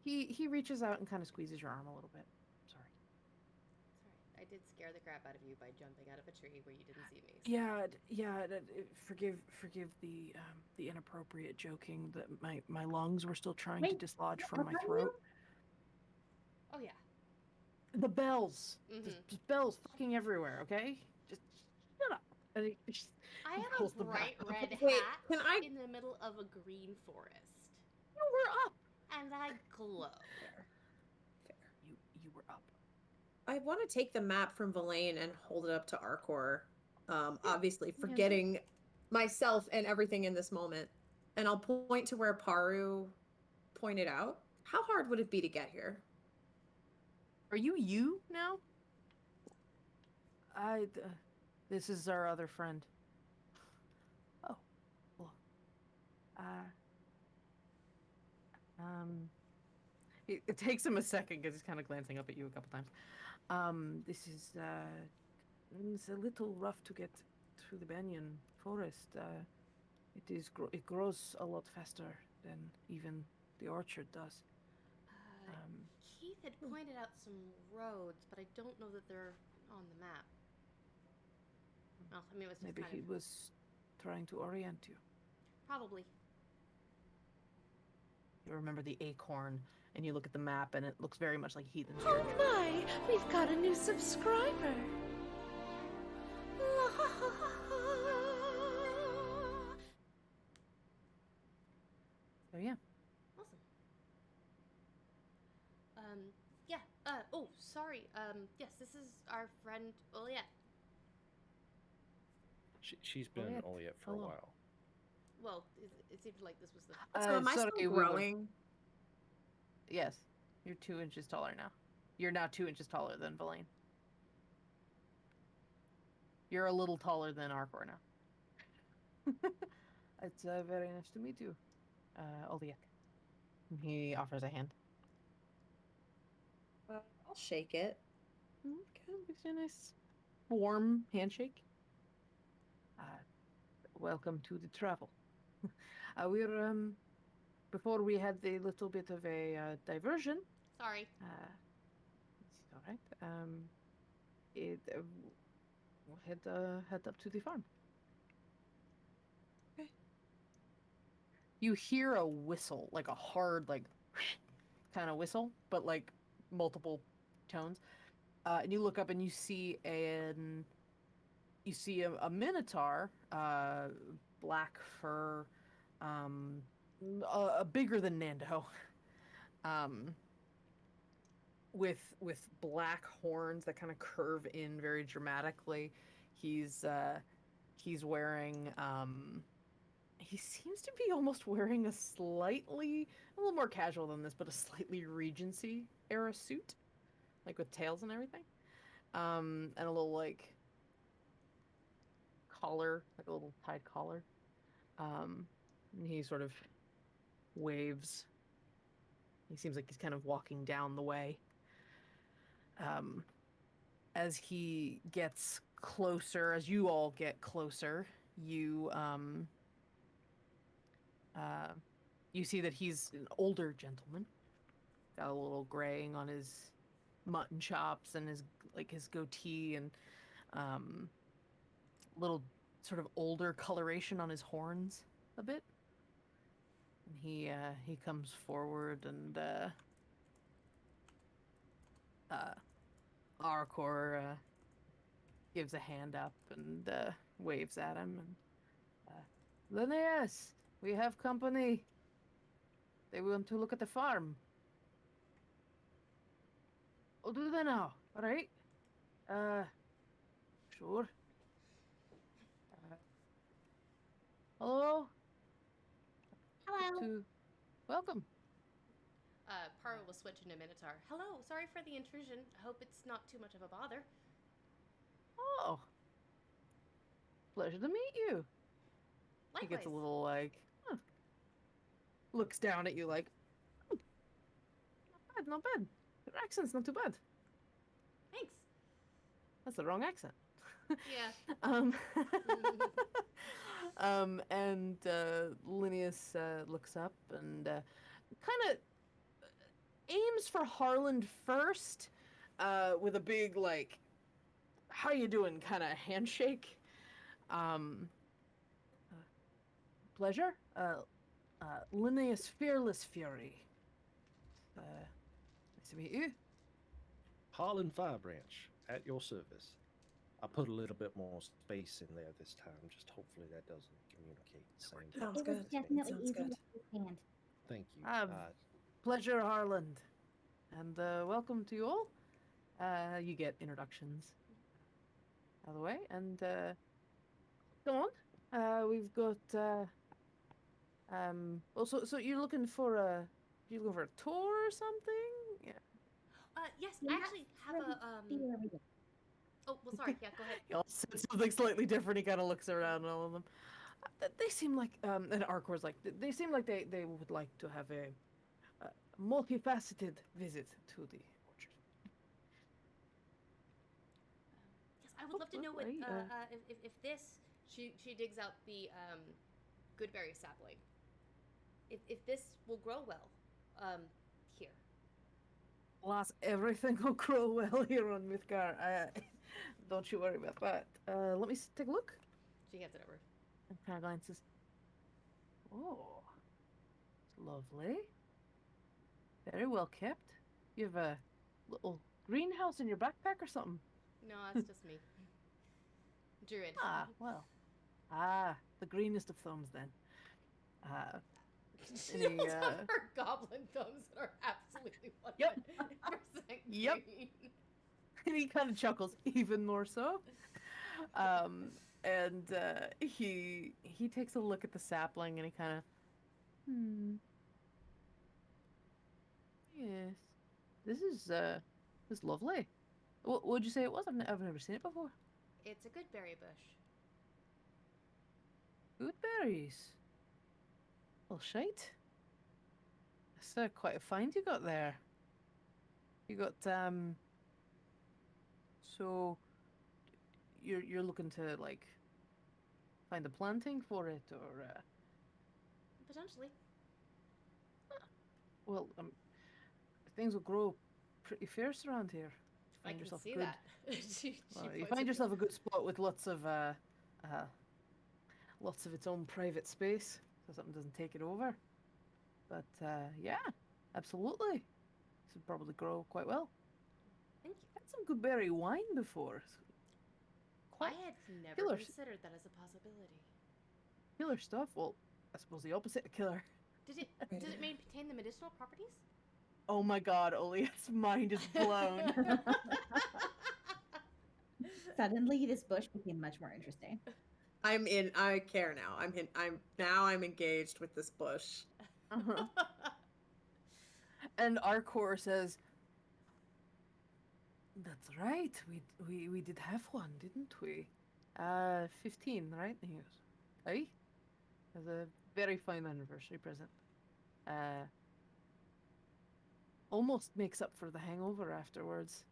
he reaches out and kind of squeezes your arm a little bit. Sorry. Sorry, I did scare the crap out of you by jumping out of a tree where you didn't see me. Forgive the inappropriate joking. That my lungs were still trying to Wait, dislodge from my what are throat. Oh yeah. The bells, Mhm. just bells fucking everywhere. Okay, just shut up. And he just I have pulls a the bright map. red Wait, hat can I- in the middle of a green forest, You were up. and I glow. You were up. I want to take the map from Villain and hold it up to Arcor. Obviously, forgetting myself and everything in this moment. And I'll point to where Paru pointed out. How hard would it be to get here? Are you now? This is our other friend. Oh, well. It takes him a second because he's kind of glancing up at you a couple times. This is it's a little rough to get through the banyan forest. It grows a lot faster than even the orchard does. Keith had pointed out some roads, but I don't know that they're on the map. Well, I mean, it was just Maybe kind he of was trying to orient you. probably. You remember the acorn, and you look at the map, and it looks very much like Heathen's Oh Journey. my, we've got a new subscriber. So yeah. Awesome. Yeah. Oh, sorry. sorry. Yes, this is our friend Oliet. She's been Oliet, Oliet for a hello. while. Well, it seemed like this was the. So am I sorry, still we were- growing? Yes, you're 2 inches taller now. You're now 2 inches taller than Villain. You're a little taller than Arcor now. It's very nice to meet you, Oliek. He offers a hand. I'll shake it. Okay, it's a nice, warm handshake. Welcome to the travel. We're before we had a little bit of a diversion. Sorry. It's all right. We'll head up to the farm. Okay. You hear a whistle, like a hard, like kind of whistle, but like multiple tones. And you look up and you see a minotaur, black fur, bigger than Nando, with black horns that kind of curve in very dramatically. He's wearing he seems to be almost wearing a little more casual than this, but a slightly Regency era suit, like with tails and everything, and a little like collar, like a little tied collar. And he sort of waves. He seems like he's kind of walking down the way. As he gets closer, as you all get closer, you see that he's an older gentleman. Got a little graying on his mutton chops and his goatee, and little sort of older coloration on his horns a bit. And he comes forward, and Arcor gives a hand up and waves at him. And Linnaeus, we have company. They want to look at the farm. Oh, do they now? All right. Sure. Hello. Hello. Welcome. Parva will switch into Minotaur. Hello, sorry for the intrusion. I hope it's not too much of a bother. Oh. Pleasure to meet you. Likewise. He gets a little like, looks down at you like, not bad. Your accent's not too bad. Thanks. That's the wrong accent. Yeah. And Linnaeus looks up and kind of aims for Harland first, with a big like, "How you doing?" kind of handshake. Pleasure. Linnaeus Fearless Fury. Nice to meet you. Harlan Firebranch, at your service. I put a little bit more space in there this time, just hopefully that doesn't communicate the same thing. Sounds It was good. definitely Sounds easier good. with his hand. Thank you. Pleasure, Harland. And welcome to you all. You get introductions out of the way, and go on. We've got so you're looking for a tour or something? Yeah. Yes, Yeah, I actually have a Theory. Oh, well, sorry. Yeah, go ahead. Y'all said something slightly different. He kind of looks around at all of them. They seem like and Arcor's like, they seem like they would like to have a multifaceted visit to the orchard. Yes, I would love to know what right, if this she digs out the goodberry sapling. If this will grow well, here. Alas, everything will grow well here on Mythgar. Don't you worry about that. Let me take a look. She hands it over. And kind of glances. Oh, it's lovely. Very well kept. You have a little greenhouse in your backpack or something? No, it's just me. Druid. Well. The greenest of thumbs then. She any, also have her goblin thumbs that are absolutely 100% Yep. green. And he kind of chuckles even more so. And he takes a look at the sapling and he kind of, yes, this is lovely. What would you say it was? I've never seen it before. It's a good berry bush. Good berries. Well, shite. That's quite a find you got there. You got so you're looking to like find a planting for it, or Potentially. well, things will grow pretty fierce around here. I Find can yourself see good. that. She Well, you points find at yourself a good spot with lots of its own private space, so something doesn't take it over. But yeah, absolutely. This would probably grow quite well. Thank you. Had some good berry wine before. I had never killer. considered that as a possibility. Killer stuff. Well, I suppose the opposite of killer. Did it maintain the medicinal properties? Oh my god, Oliet's mind is blown. Suddenly, this bush became much more interesting. I care now. I'm engaged with this bush. Uh-huh. And Arcor says, "That's right. We did have one, didn't we? 15, right?" And he goes, "Aye. As a very fine anniversary present. Almost makes up for the hangover afterwards.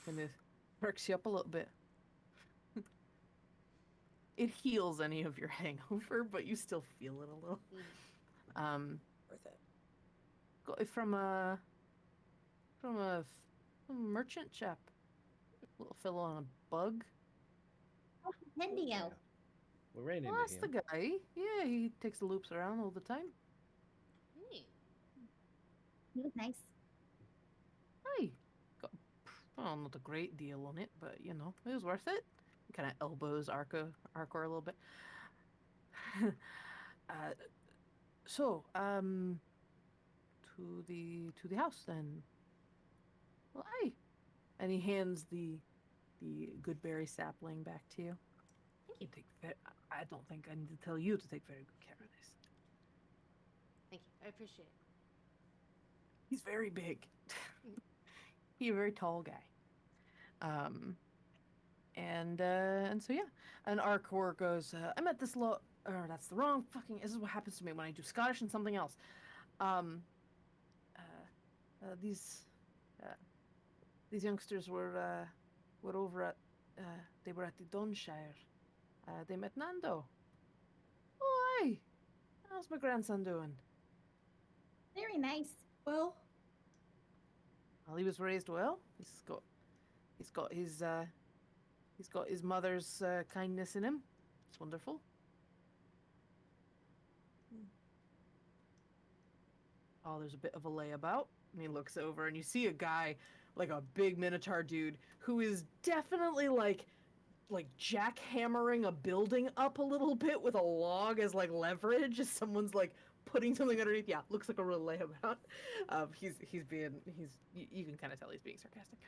Kind of perks you up a little bit. It heals any of your hangover, but you still feel it a little. Worth it. Got it from a merchant chap. Little fellow on a bug. Oh, Indio. We ran Well, into that's him. the guy. Yeah, he takes the loops around all the time. Neat. He was nice. Hey, got well, not a great deal on it, but you know, it was worth it. Kind of elbows Arcor a little bit. So, to the house then. Well, aye. And he hands the good berry sapling back to you. Thank you. I don't think I need to tell you to take very good care of this. Thank you. I appreciate it. He's very big. He's a very tall guy. And so yeah. And Arcor goes, I met this that's the wrong fucking, this is what happens to me when I do Scottish and something else. These youngsters were over at, they were at the Donshire. They met Nando. Oh, hi. How's my grandson doing? Very nice. Well, He was raised well. He's got his mother's kindness in him. It's wonderful. Oh, there's a bit of a layabout. And he looks over and you see a guy, like a big minotaur dude, who is definitely like jackhammering a building up a little bit with a log as like leverage, as someone's like putting something underneath. Yeah, looks like a real layabout. You can kind of tell he's being sarcastic.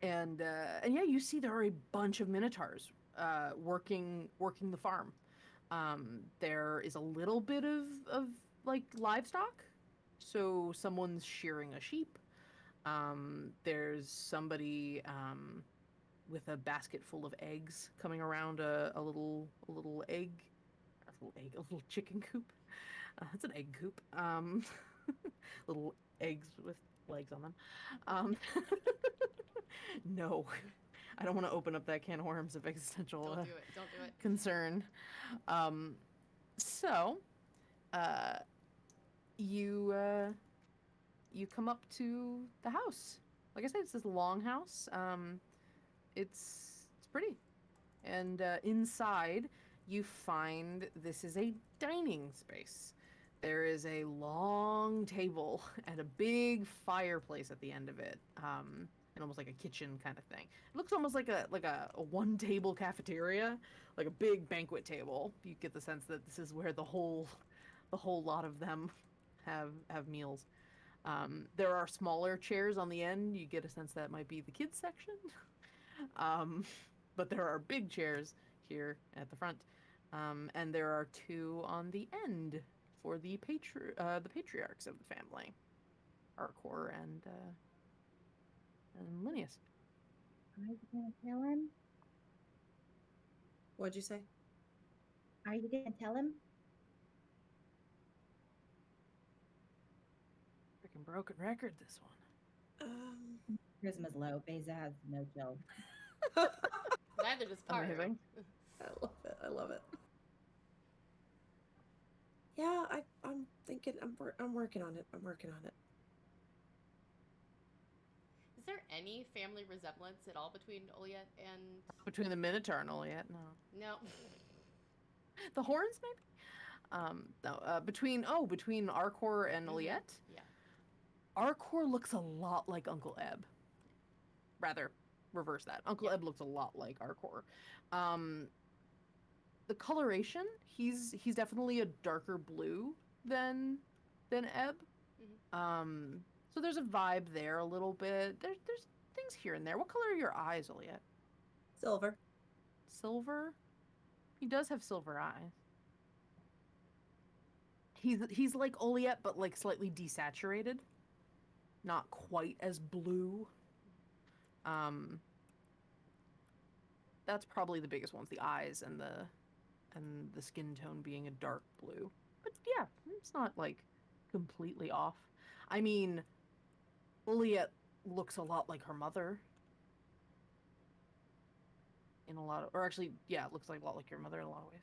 And yeah, you see there are a bunch of minotaurs working the farm. There is a little bit of like livestock, so someone's shearing a sheep. There's somebody with a basket full of eggs coming around a little chicken coop. It's an egg coop. Little eggs with legs on them. No, I don't want to open up that can of worms of existential Don't do it. Don't do it. concern. So, you come up to the house. Like I said, it's this long house. It's pretty, and inside you find this is a dining space. There is a long table and a big fireplace at the end of it, and almost like a kitchen kind of thing. It looks almost like a one table cafeteria, like a big banquet table. You get the sense that this is where the whole lot of them have meals. There are smaller chairs on the end. You get a sense that might be the kids section. But there are big chairs here at the front. And there are 2 on the end for the patriarchs of the family, Arcor and Linnaeus. Are you gonna tell him? What'd you say? Are you gonna tell him? Freaking broken record, this one. Charisma's low. Beza has no chill. Neither does Park. Amazing. I love it. I love it. Yeah, I'm thinking. I'm working on it. I'm working on it. Is there any family resemblance at all between Oliet and... Between the Minotaur and Oliet, no. No. The horns, maybe? No. Between Arcor and Oliet? Yeah. Arcor looks a lot like Uncle Eb. Rather, reverse that. Uncle Eb looks a lot like Arcor. The coloration, he's definitely a darker blue than Eb. So there's a vibe there a little bit. There's things here and there. What color are your eyes, Oliet? Silver. Silver? He does have silver eyes. He's like Oliet, but like slightly desaturated. Not quite as blue. That's probably the biggest ones, the eyes and the skin tone being a dark blue. But yeah, it's not like completely off. I mean, Oliet looks a lot like her mother. In a lot of, or actually, yeah, it looks like a lot like your mother in a lot of ways.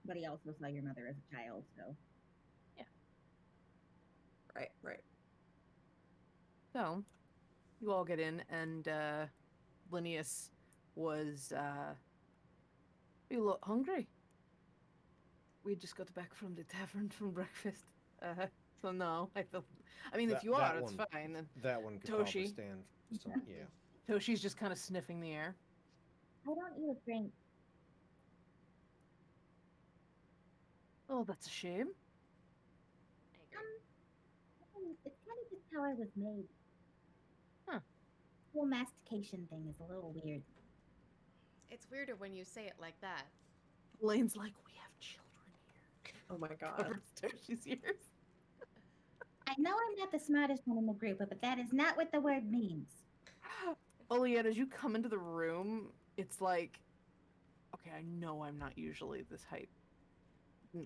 But he also saw your mother as a child, so. Yeah. Right. So, you all get in, and Linnaeus was, you look hungry. We just got back from the tavern from breakfast. So no, I mean, if you are, it's fine. And that one could Toshi. probably stand. So, yeah. Toshi's just kind of sniffing the air. I don't eat a drink. Oh, that's a shame. It's kind of just how I was made. Huh. The whole mastication thing is a little weird. It's weirder when you say it like that. Lane's like, we have children here. Oh my god. Covers Toshi's ears. I know I'm not the smartest one in the group, but that is not what the word means. Oliet, as you come into the room, it's like, okay, I know I'm not usually this height.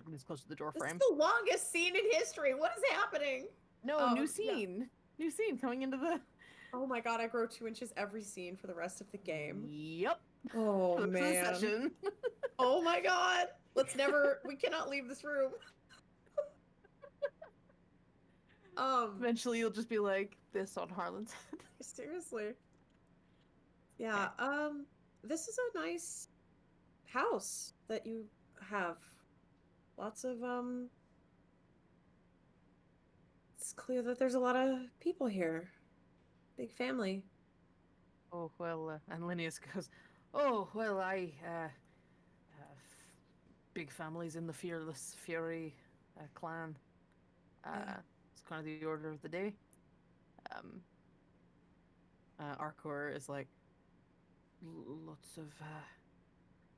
This close to the door This frame. is the longest scene in history. What is happening? No, new scene. Yeah. New scene coming into the... Oh my god, I grow 2 inches every scene for the rest of the game. Yep. Oh For the man. session. Oh my god. We cannot leave this room. Eventually you'll just be like this on Harlan's head. Seriously. Yeah, this is a nice house that you have. Lots of, it's clear that there's a lot of people here. Big family. Oh, well, and Linnaeus goes, oh, well, I have big families in the Fearless Fury clan. It's kind of the order of the day. Arcor is like,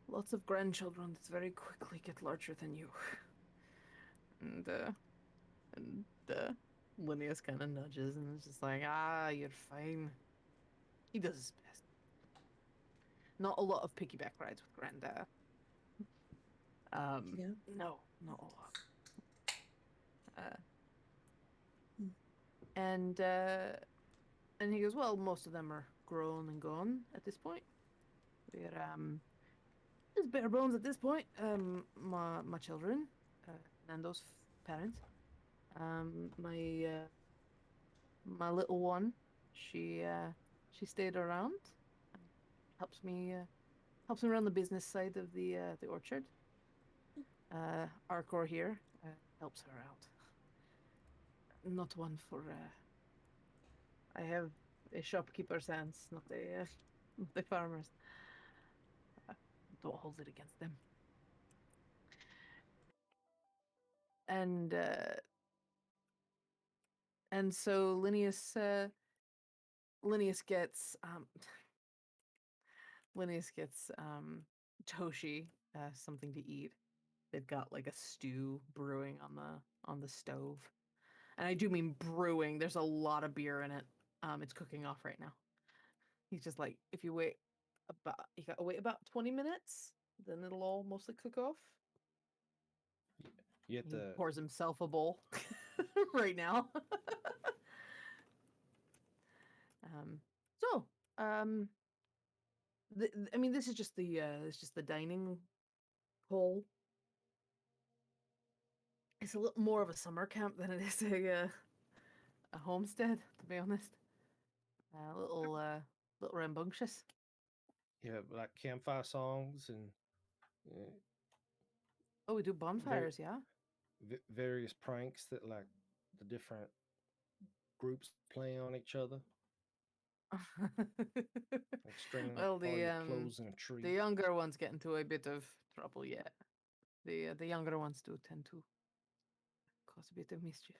lots of grandchildren that very quickly get larger than you. And Linnaeus kind of nudges and is just like, you're fine. He does his best. Not a lot of piggyback rides with Granddad. Yeah. No, not a lot. And he goes, well, most of them are grown and gone at this point. We're just bare bones at this point. My children, Nando's parents. My little one, she stayed around, helps me run the business side of the orchard. Arcor here helps her out. Not one for. I have a shopkeeper's hands, not a farmer's. Don't hold it against them. and so Linnaeus gets Toshi something to eat. They've got like a stew brewing on the stove. And I do mean brewing. There's a lot of beer in it. It's cooking off right now. He's just like, if you gotta wait about 20 minutes, then it'll all mostly cook off. You have He to pours himself a bowl right now. So, I mean, this is just the dining hall. It's a little more of a summer camp than it is a homestead, to be honest. A little rambunctious. you have like campfire songs and Oh, we do bonfires, yeah. various pranks that like the different groups play on each other, like stringing Well, all your clothes in a tree. the younger ones get into a bit of trouble yet. The younger ones do tend to cause a bit of mischief.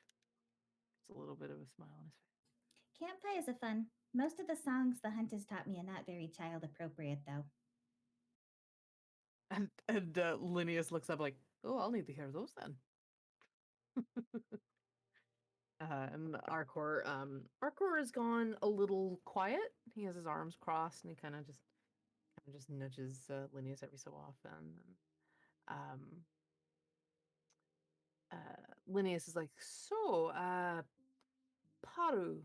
It's a little bit of a smile on his face. Campfires are fun. Most of the songs the hunters taught me are not very child appropriate, though. And Linnaeus looks up like, oh, I'll need to hear those then. And Arcor has gone a little quiet. He has his arms crossed, and he kind of just nudges Linnaeus every so often. And Linnaeus is like, so, Paru,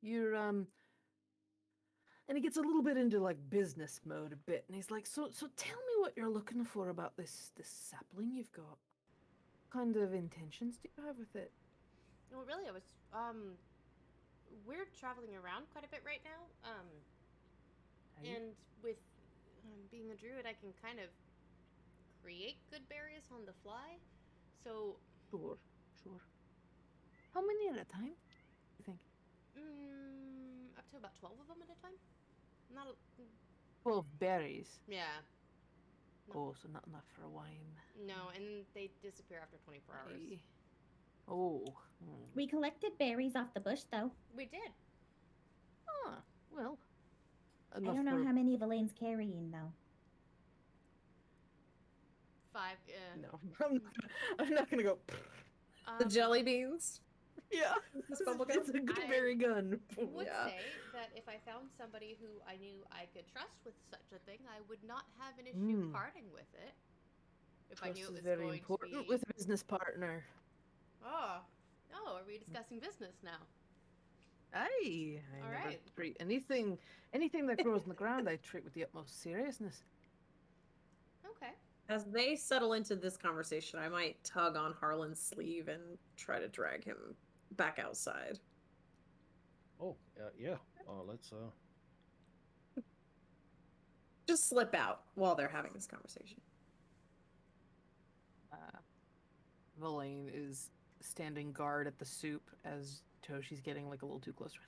you're and he gets a little bit into like business mode a bit, and he's like, so tell me what you're looking for about this sapling you've got. What kind of intentions do you have with it? Well, really, I was we're traveling around quite a bit right now. And with being a druid, I can kind of create good berries on the fly. So Sure. How many at a time, you think? Up to about 12 of them at a time. Not a, 12 berries. yeah. Oh, so not enough for a wine. No, and they disappear after 24 hours. Oh. We collected berries off the bush, though. We did. Ah, well. I don't know how many Valaine's carrying, though. 5. No, I'm not gonna go. The jelly beans. Yeah, This it's a good berry gun. Would Yeah. say that if I found somebody who I knew I could trust with such a thing, I would not have an issue parting with it. If I knew it was very going important to be with a business partner. Oh, are we discussing business now? I All never right. treat anything that grows in the ground. I treat with the utmost seriousness. Okay. As they settle into this conversation, I might tug on Harlan's sleeve and try to drag him back outside. Oh, yeah. Let's Just slip out while they're having this conversation. Valaine is standing guard at the soup as Toshi's getting like a little too close to her.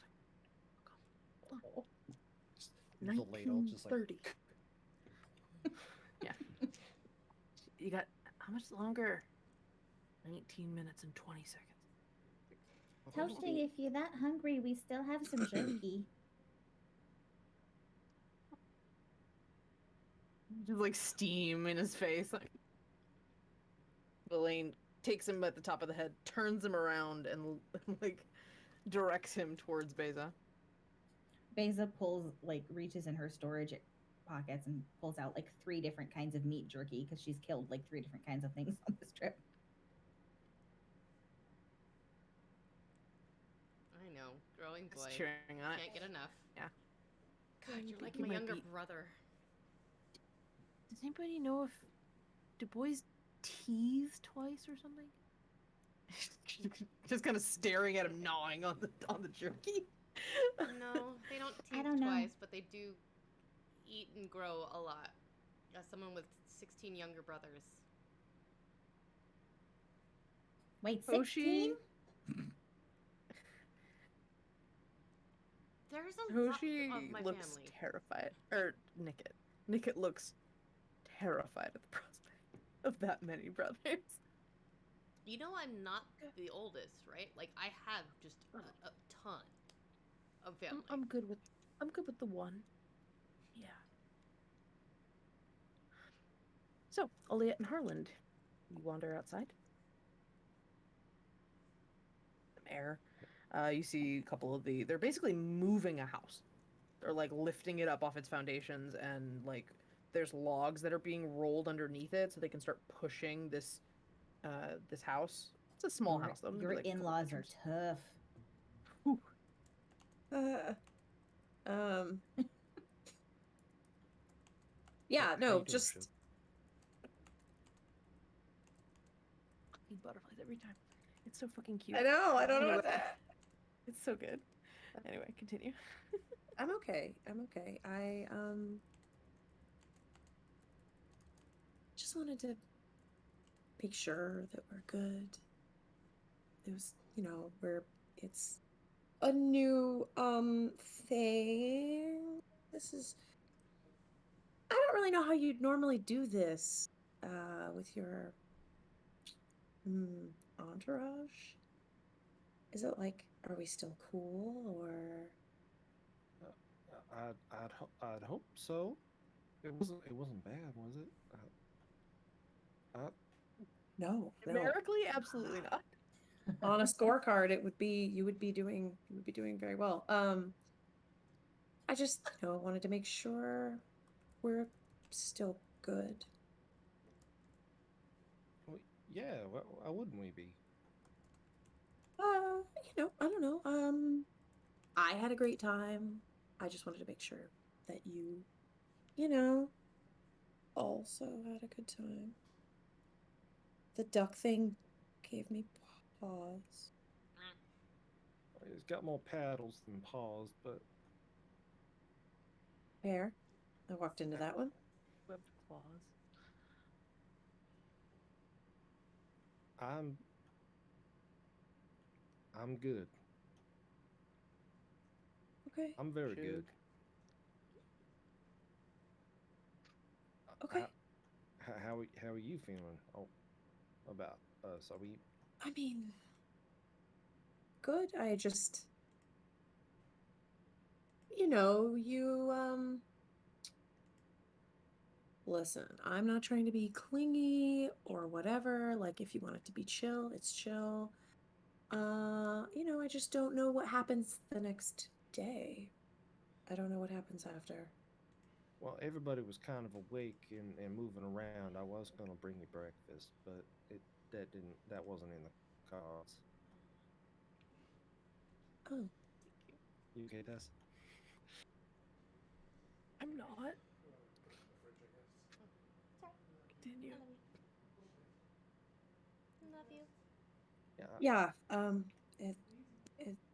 the ladle just like 1930. Yeah. You got how much longer? 19 minutes and 20 seconds. Toshi, if you're that hungry, we still have some jerky. Just like steam in his face. Like Valaine takes him at the top of the head, turns him around, and like directs him towards Beza. Beza reaches in her storage pockets and pulls out like 3 different kinds of meat jerky because she's killed like 3 different kinds of things on this trip. I know, growing boy. Just cheering on it. Can't get enough. Yeah. God, You you're think like you my might younger be- brother. Does anybody know if do boys tease twice or something? Just kind of staring at him, gnawing on the jerky. No, they don't I teeth don't know. twice, but they do eat and grow a lot. As someone with 16 younger brothers. Wait, Toshi? 16? There's a Toshi lot of my looks family. terrified. Or Nickit. Nickit looks terrified at the prospect of that many brothers. You know, I'm not the oldest, right? Like, I have just a ton of family. I'm good with the one. Yeah. So, Oliette and Harland, you wander outside. Air. You see a couple of they're basically moving a house. They're like lifting it up off its foundations, and like there's logs that are being rolled underneath it so they can start pushing this this house. It's a small house though. Your in-laws are tough. Whew. Yeah, no, just fucking butterflies every time. It's so fucking cute. I know. I don't know what that. It's so good. Anyway, continue. I'm okay. I just wanted to make sure that we're good. It was, it's a new thing. This is I don't really know how you'd normally do this with your entourage. Is it like, are we still cool, or? I'd hope so. It wasn't bad, was it? No. Numerically, absolutely not. On a scorecard, you would be doing very well. I just wanted to make sure we're still good. Well, yeah, why wouldn't we be? I don't know. I had a great time. I just wanted to make sure that you also had a good time. The duck thing gave me pause. It's got more paddles than paws, but Fair. I walked into that one. Webbed claws. I'm good. Okay. I'm very good. Okay. How are you feeling about us? Are we? I mean, good. I just, listen, I'm not trying to be clingy or whatever. Like, if you want it to be chill, it's chill. I just don't know what happens the next day. I don't know what happens after. Well, everybody was kind of awake and moving around. I was gonna bring you breakfast, but that wasn't in the cards. Oh. You okay, Tess? I'm not. Continue. Love you. Yeah.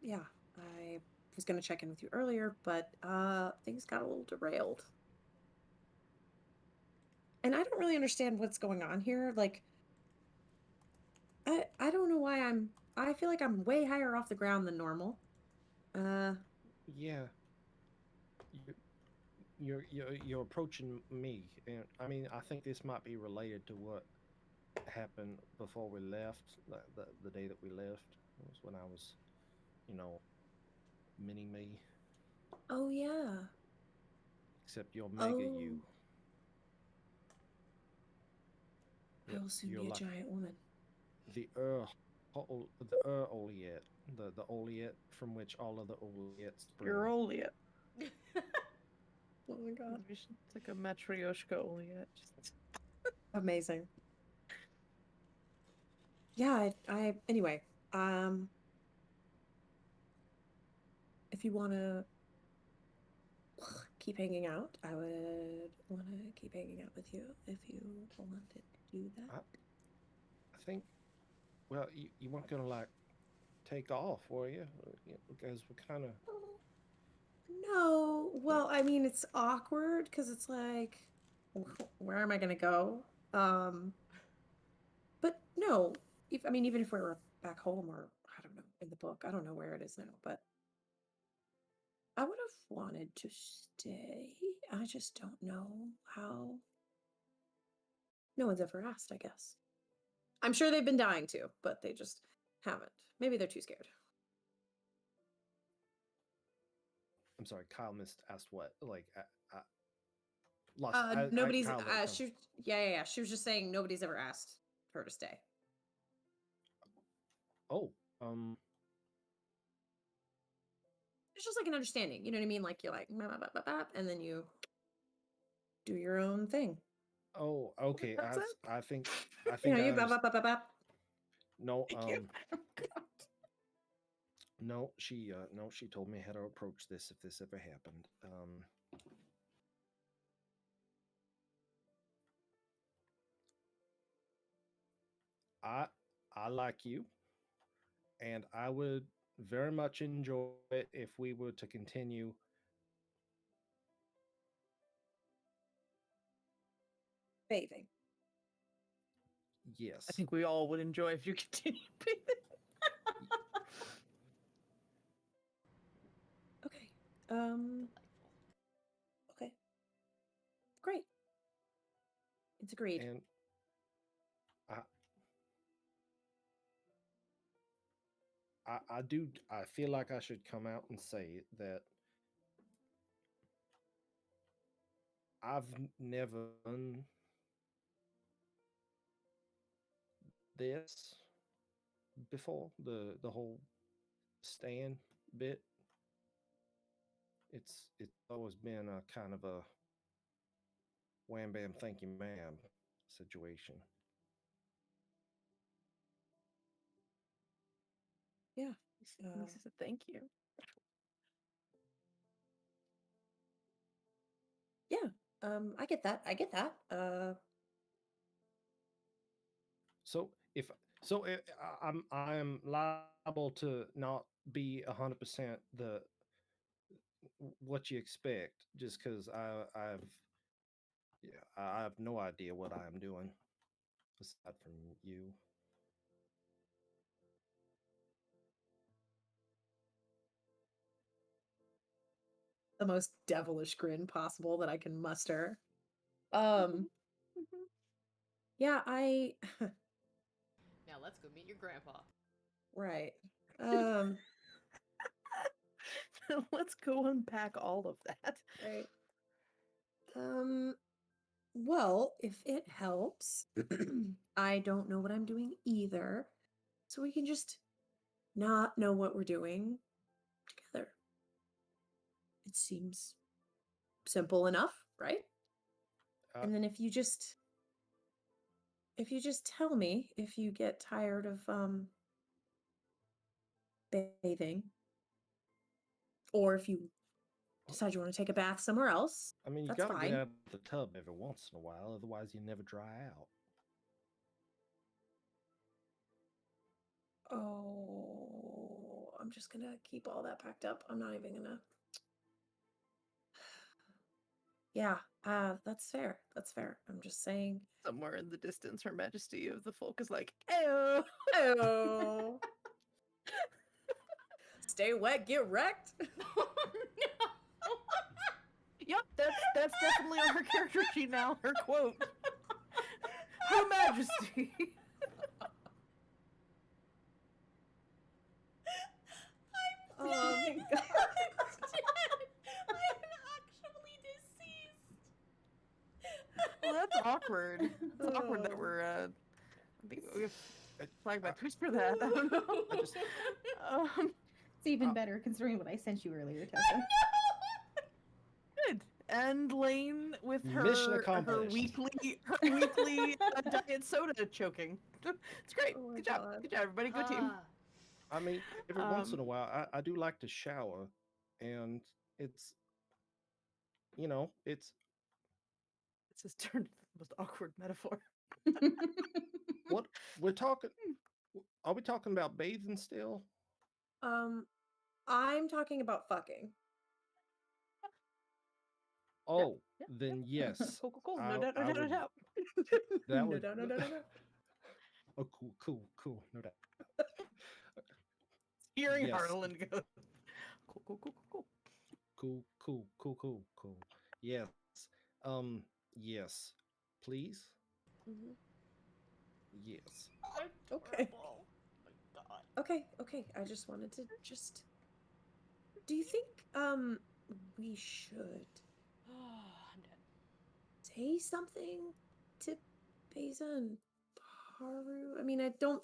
Yeah. I was gonna check in with you earlier, but things got a little derailed. And I don't really understand what's going on here. Like, I don't know why I feel like I'm way higher off the ground than normal. Yeah. You're approaching me, and I mean, I think this might be related to what happened before we left. The day that we left was when I was, mini me. Oh yeah. Except you're mega you. I will soon be a giant woman. The Oliet, the Oliet from which all of the Oliets spring. You're Oliet. Oh my god. It's like a matryoshka Oliet. Just... Amazing. Yeah, anyway, if you want to keep hanging out, I would want to keep hanging out with you if you wanted to do that. I think, well, you weren't going to, like, take off, were you? Because we're kind of... No, well, I mean, it's awkward because it's like, where am I going to go? But no, even if we were back home or, I don't know, in the book, I don't know where it is now, but I would have wanted to stay. I just don't know how. No one's ever asked, I guess. I'm sure they've been dying to, but they just haven't. Maybe they're too scared. I'm sorry, Kyle asked what? Like, lost. Nobody's. Kyle let it come. Yeah. She was just saying nobody's ever asked her to stay. Oh, It's just like an understanding. You know what I mean? Like you're like, "Bap, bap, bap, bap," and then you do your own thing. oh, okay. That's it? I think You know, I you bap, bap, bap, bap, bap. No, Thank you. no, she told me how to approach this if this ever happened. I like you, and I would very much enjoy it if we were to continue. Bathing. Yes. I think we all would enjoy if you continue bathing. Okay. Okay. Great. It's agreed. And I feel like I should come out and say that I've never done this before, the whole stand bit. It's always been a kind of a wham bam thank you ma'am situation. Yeah. Lisa said thank you. Yeah. I get that. So I'm liable to not be 100% the what you expect just because I have no idea what I'm doing aside from you. The most devilish grin possible that I can muster. Yeah, Now let's go meet your grandpa. right. Let's go unpack all of that. Right. Well, if it helps, I don't know what I'm doing either. So we can just not know what we're doing together. It seems simple enough, right? And then if you just tell me if you get tired of bathing, or if you decide you want to take a bath somewhere else, I mean, you that's gotta fine. get out of the tub every once in a while, otherwise you never dry out. Oh, I'm just gonna keep all that packed up. I'm not even gonna. Yeah, that's fair. That's fair. I'm just saying. Somewhere in the distance, Her Majesty of the Folk is like, "Ew, Oh. Stay wet, get wrecked. Yep, that's definitely on her character sheet now. Her quote, Her Majesty." Oh my god. I'm actually deceased. Well, that's awkward. It's awkward that we're. I think we have flag by Twitch for that. I don't know. It's even better considering what I sent you earlier, Tessa. Good. And Lane with Mission her accomplished. weekly diet soda choking. It's great. Oh my Good job. God. Good job, everybody. Good team. I mean, every once in a while, I do like to shower, and it's, it's This has turned into the most awkward metaphor. what we're talking. Are we talking about bathing still? I'm talking about fucking. Oh, then yes. Cool. No doubt. That would. No. Oh, cool. No doubt. Hearing Yes. Harlan go. Cool. Cool. Yes. Yes. Please. Mm-hmm. Yes. Okay. Oh my god. Okay. I just wanted to just. Do you think we should I'm dead. say something to Beza and Haru? I mean, I don't.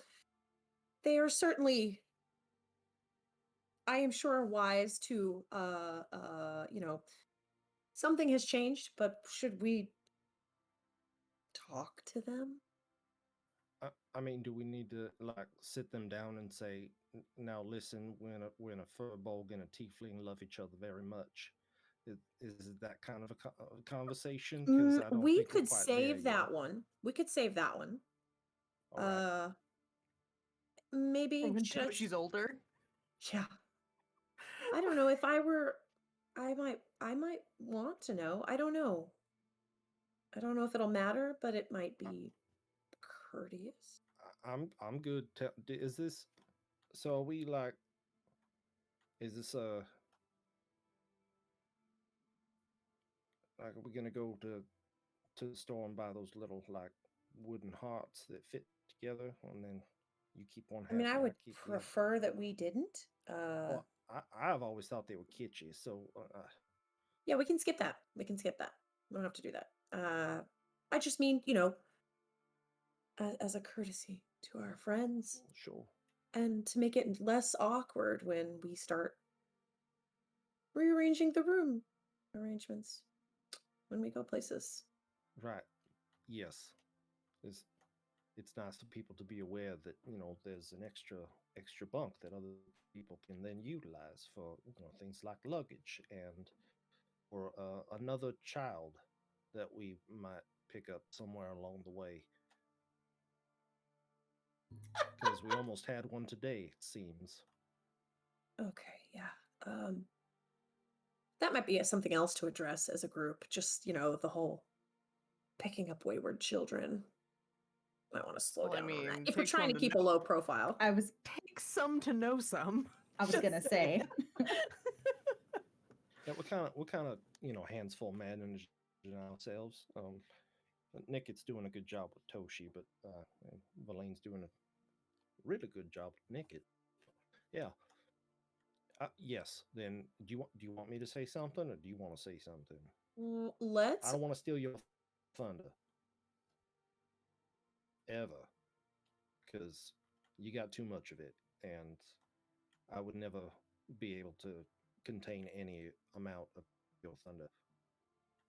They are certainly, I am sure, wise to something has changed, but should we talk to them? I mean, do we need to like sit them down and say, "Now listen, when a furball and a tiefling love each other very much"? Is it that kind of a conversation? Because I don't We think we're could quite there save that yet. one. We could save that one. All right. Maybe When should I, she's older. yeah. I don't know if I were. I might want to know. I don't know. I don't know if it'll matter, but it might be courteous. I'm good. Is this so? Are we like? Is this like? Are we gonna go to the store and buy those little like wooden hearts that fit together, and then you keep one I mean, half I and I would keep the other? prefer that we didn't. Well, I've always thought they were kitschy, so Yeah, we can skip that. We can skip that. We don't have to do that. I just mean, as a courtesy to our friends, sure. and to make it less awkward when we start rearranging the room arrangements when we go places. Right. Yes. It's it's nice for people to be aware that there's an extra bunk that other people can then utilize for things like luggage and or another child that we might pick up somewhere along the way. Because we almost had one today, it seems. Okay, yeah. That might be something else to address as a group. Just, the whole picking up wayward children. Might want to slow Well, I down on that. mean, If we're takes trying one to to keep a low profile. I was Take some to know some. gonna Just say. Yeah, we're kind of hands full managing ourselves. Nicket's doing a good job with Toshi, but and Valaine's doing a really good job with Nicket. Yeah. Yes. Then do you want me to say something, or do you want to say something? I Let's. don't want to steal your thunder ever, because you got too much of it, and I would never be able to contain any amount of your thunder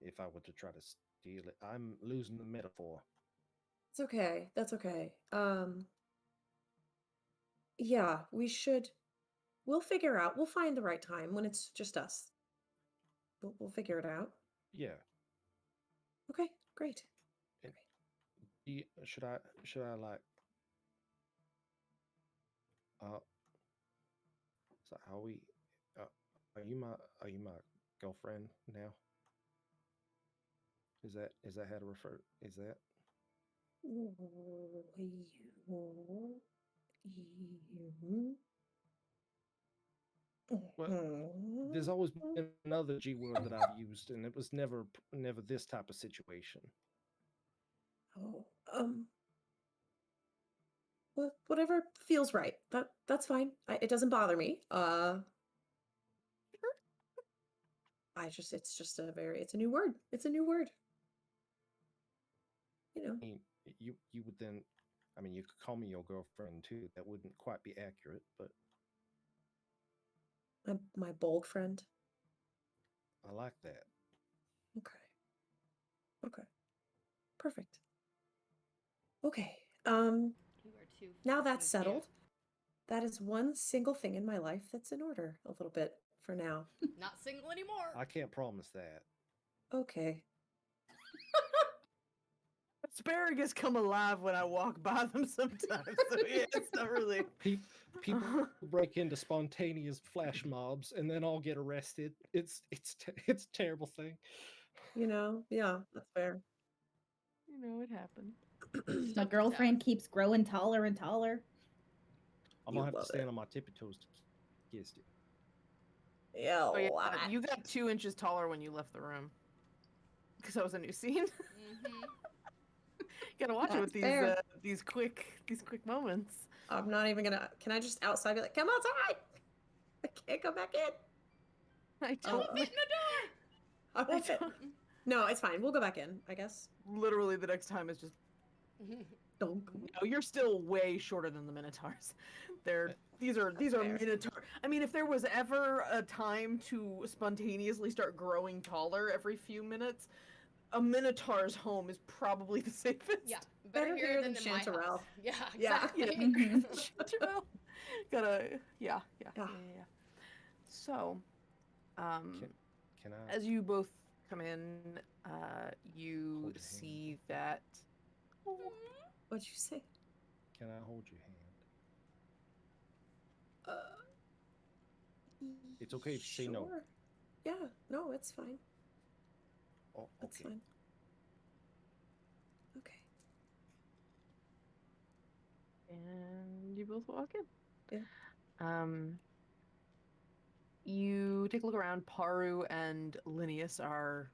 if I were to try to steal it. I'm losing the metaphor. It's okay. That's okay. Yeah, we should. We'll figure out. We'll find the right time when it's just us. We'll figure it out. Yeah. Okay, great. And should I like uh so are we uh, are you my girlfriend now? Is that how to refer? Is that well? There's always been another G word that I've used, and it was never this type of situation. Oh, whatever feels right. That's fine. It doesn't bother me. It's a new word. It's a new word. I mean, you would then, I mean, you could call me your girlfriend too. That wouldn't quite be accurate, but My bold friend. I like that. Okay. Perfect. Okay. You are too. Now that's fucking cute. settled. That is one single thing in my life that's in order a little bit for now. Not single anymore. I can't promise that. Okay. asparagus come alive when I walk by them sometimes. So yeah, it's not really. People break into spontaneous flash mobs and then all get arrested. It's a terrible thing. Yeah, that's fair. It happened. My Stuff girlfriend keeps growing taller and taller. I'm You gonna have to love stand it. on my tippy toes to kiss you. Yeah, Oh yeah, love it. you got 2 inches taller when you left the room. Because that was a new scene. Mm-hmm. Gotta watch it with That's these quick moments. I'm not even gonna. Can I just outside be like, come outside? I can't come back in. I Don't don't. fit in the door. I won't fit. No, it's fine. We'll go back in, I guess. Literally, the next time is just. Donk. No, you're still way shorter than the Minotaurs. These are fair. Minotaur. I mean, if there was ever a time to spontaneously start growing taller every few minutes, a Minotaur's home is probably the safest. Yeah, Better here than in my Chanterelle. house. Yeah, Yeah. exactly. Chanterelle. Yeah. So, Can I as you both come in, you Hold your see that. What'd you say? can I hold your hand? It's okay if you say no. Sure. Yeah, no, it's fine. Oh, That's okay. fine. Okay. And you both walk in. Yeah. You take a look around. Paru and Linnaeus are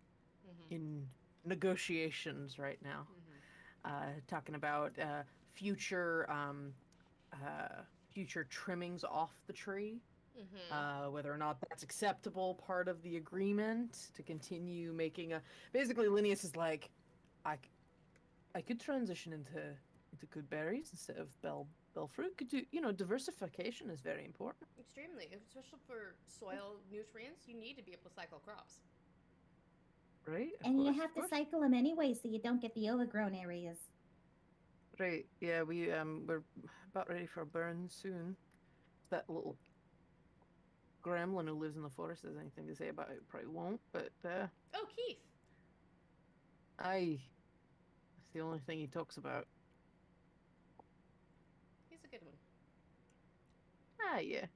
in negotiations right now, talking about future future trimmings off the tree, whether or not that's acceptable part of the agreement to continue making a. Basically, Linnaeus is like, I could transition into good berries instead of bell fruit. Could you diversification is very important. Extremely, especially for soil nutrients, you need to be able to cycle crops. Right. And you have to cycle them anyway so you don't get the overgrown areas. Right. Yeah, we're about ready for a burn soon. That little gremlin who lives in the forest has anything to say about it, probably won't, but Oh, Keith. that's the only thing he talks about. He's a good one. Ah, yeah.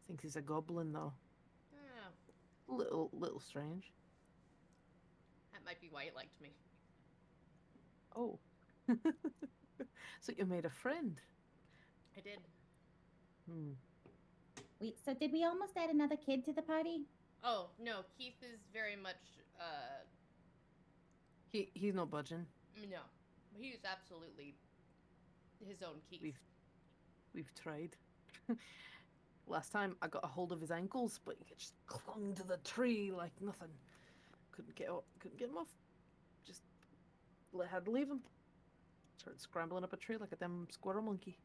Thinks he's a goblin though. Oh, Little strange. that might be why he liked me. Oh. So you made a friend. I did. Wait, so did we almost add another kid to the party? Oh, no, Keith is very much, He's no budging. no. He's absolutely his own Keith. We've tried. Last time I got a hold of his ankles, but he just clung to the tree like nothing. Couldn't get him off. Just had to leave him. Started scrambling up a tree like a damn squirrel monkey.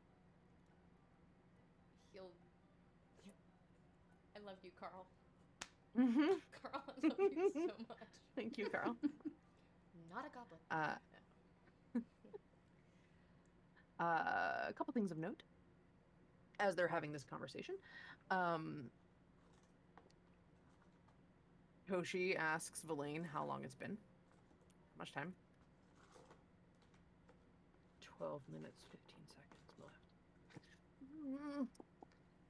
I love you, Carl. Mm-hmm. Carl, I love you so much. Thank you, Carl. Not a goblin. A couple things of note as they're having this conversation. Hoshi asks Villain how long it's been. How much time? 12 minutes, 15 seconds left.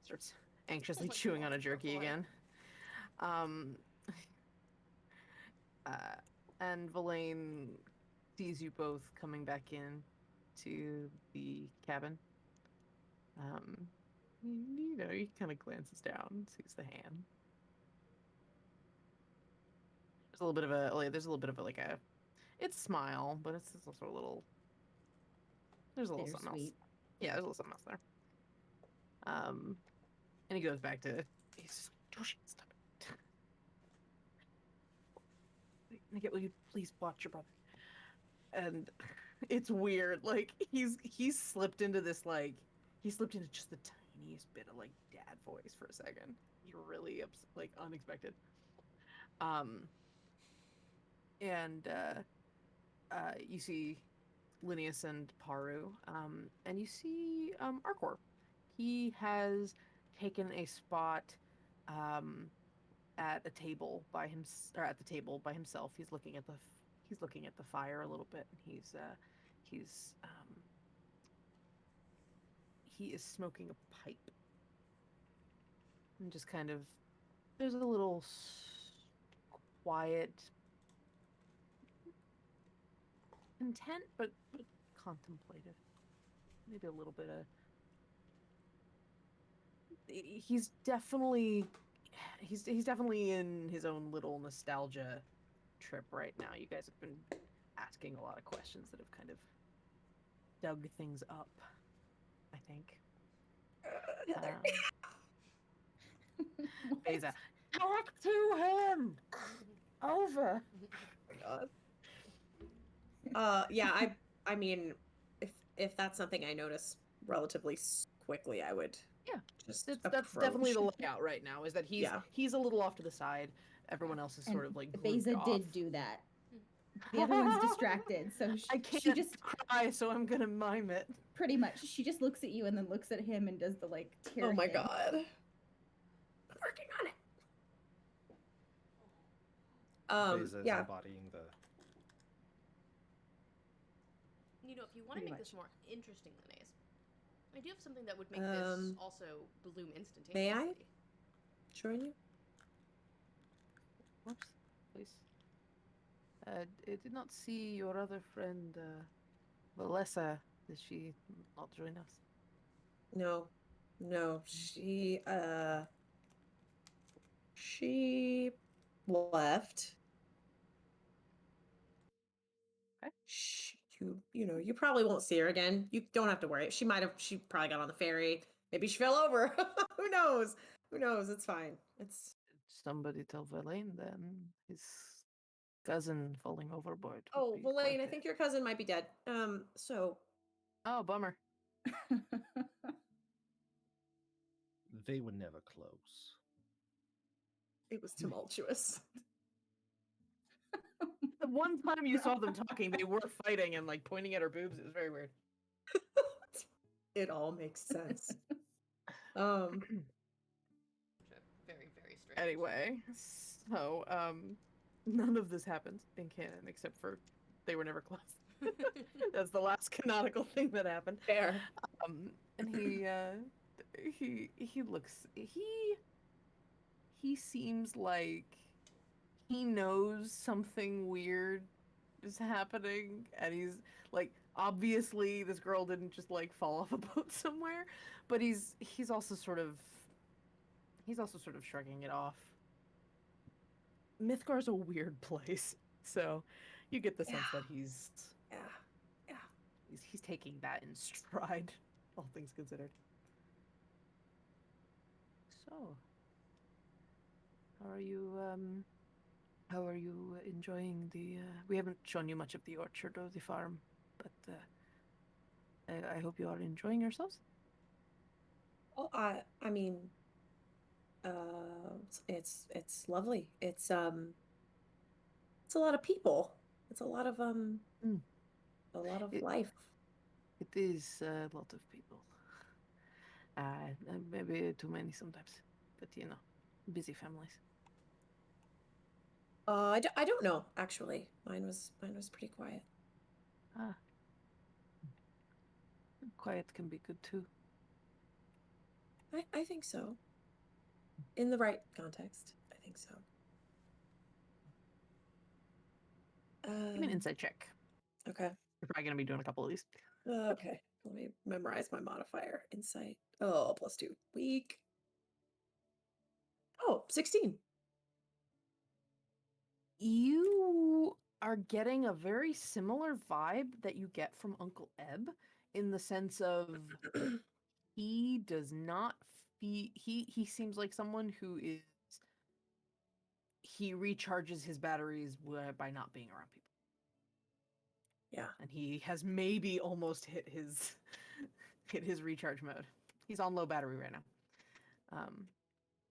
Starts anxiously chewing on a jerky again. And Villain sees you both coming back in to the cabin. He kind of glances down, sees the hand. There's a little bit of a it's smile, but it's also a little. There's a little something else. Yeah, there's a little something else there. And he goes back to. He's just, Joshi, stop it. Wait, will you please watch your brother? And it's weird. Like he's slipped into this he slipped into just the tiniest bit of dad voice for a second. He's really unexpected. And you see Linnaeus and Paru, and you see Arcor. He has taken a spot at a table by himself. He's looking at the fire a little bit. He is smoking a pipe, and just kind of there's a little quiet intent, but contemplative. Maybe a little bit of. He's definitely in his own little nostalgia trip right now. You guys have been asking a lot of questions that have kind of dug things up, I think. Beza, talk to him! Over! Yeah, I mean, if that's something I notice relatively quickly, I would just That's definitely the layout right now, is that he's a little off to the side. Everyone else is sort of like grouped Beza off. did do that. The other one's distracted, so I can't just cry, so I'm gonna mime it. Pretty much, she just looks at you and then looks at him and does the like tear. Oh my thing. god! I'm working on it. Beza's Yeah. embodying the. You know, if you want to Pretty make much. this more interesting than Ace, I do have something that would make this also bloom instantaneously. May I join you? Whoops, please. I did not see your other friend, Valessa. Did she not join us? No, she left. Okay. You probably won't see her again. You don't have to worry. She probably got on the ferry. Maybe she fell over. Who knows? It's fine. It's Somebody tell Verlaine then. His cousin falling overboard. Oh, Verlaine, I think your cousin might be dead. So. Oh, bummer. They were never close. It was tumultuous. The one time you saw them talking, they were fighting and like pointing at her boobs. It was very weird. It all makes sense. Very, very strange. Anyway, so none of this happens in canon except for they were never close. That's the last canonical thing that happened. Fair. And he looks he seems like he knows something weird is happening, and he's like, obviously this girl didn't just like fall off a boat somewhere, but he's also sort of shrugging it off. Mythgar's a weird place, so you get the sense that he's taking that in stride, all things considered. So, how are you enjoying the? We haven't shown you much of the orchard or the farm, but I hope you are enjoying yourselves. Oh, I mean, it's lovely. It's a lot of people. It's a lot of life. It is a lot of people. Maybe too many sometimes, but busy families. I don't know actually. Mine was pretty quiet. Quiet can be good too. I think so. In the right context, I think so. Give me an insight check. Okay. You're probably gonna be doing a couple of these. Okay. Let me memorize my modifier. Insight. Oh, +2. Weak. Oh, 16. You are getting a very similar vibe that you get from Uncle Eb, in the sense of he does not he seems like someone who he recharges his batteries by not being around people. Yeah. And he has maybe almost hit his recharge mode. He's on low battery right now.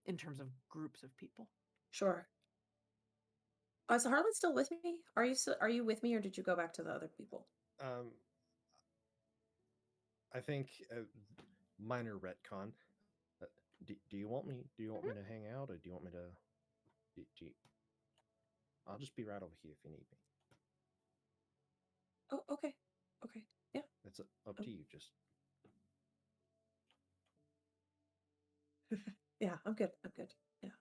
In terms of groups of people. Sure. Is Harlan still with me? Are you with me, or did you go back to the other people? I think minor retcon. Do you want me? Do you want me to hang out, or do you want me to? I'll just be right over here if you need me. Oh, okay. Okay. Yeah. It's up to you. Just. Yeah, I'm good. I'm good. Yeah.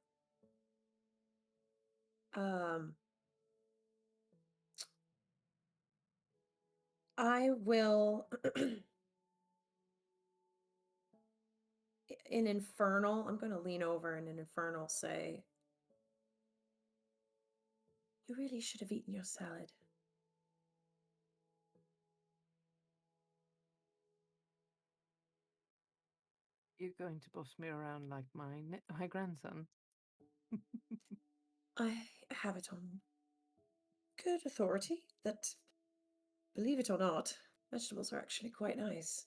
I will in Infernal, I'm going to lean over and in Infernal say, you really should have eaten your salad. You're going to boss me around like my grandson. I have it on good authority that, believe it or not, vegetables are actually quite nice.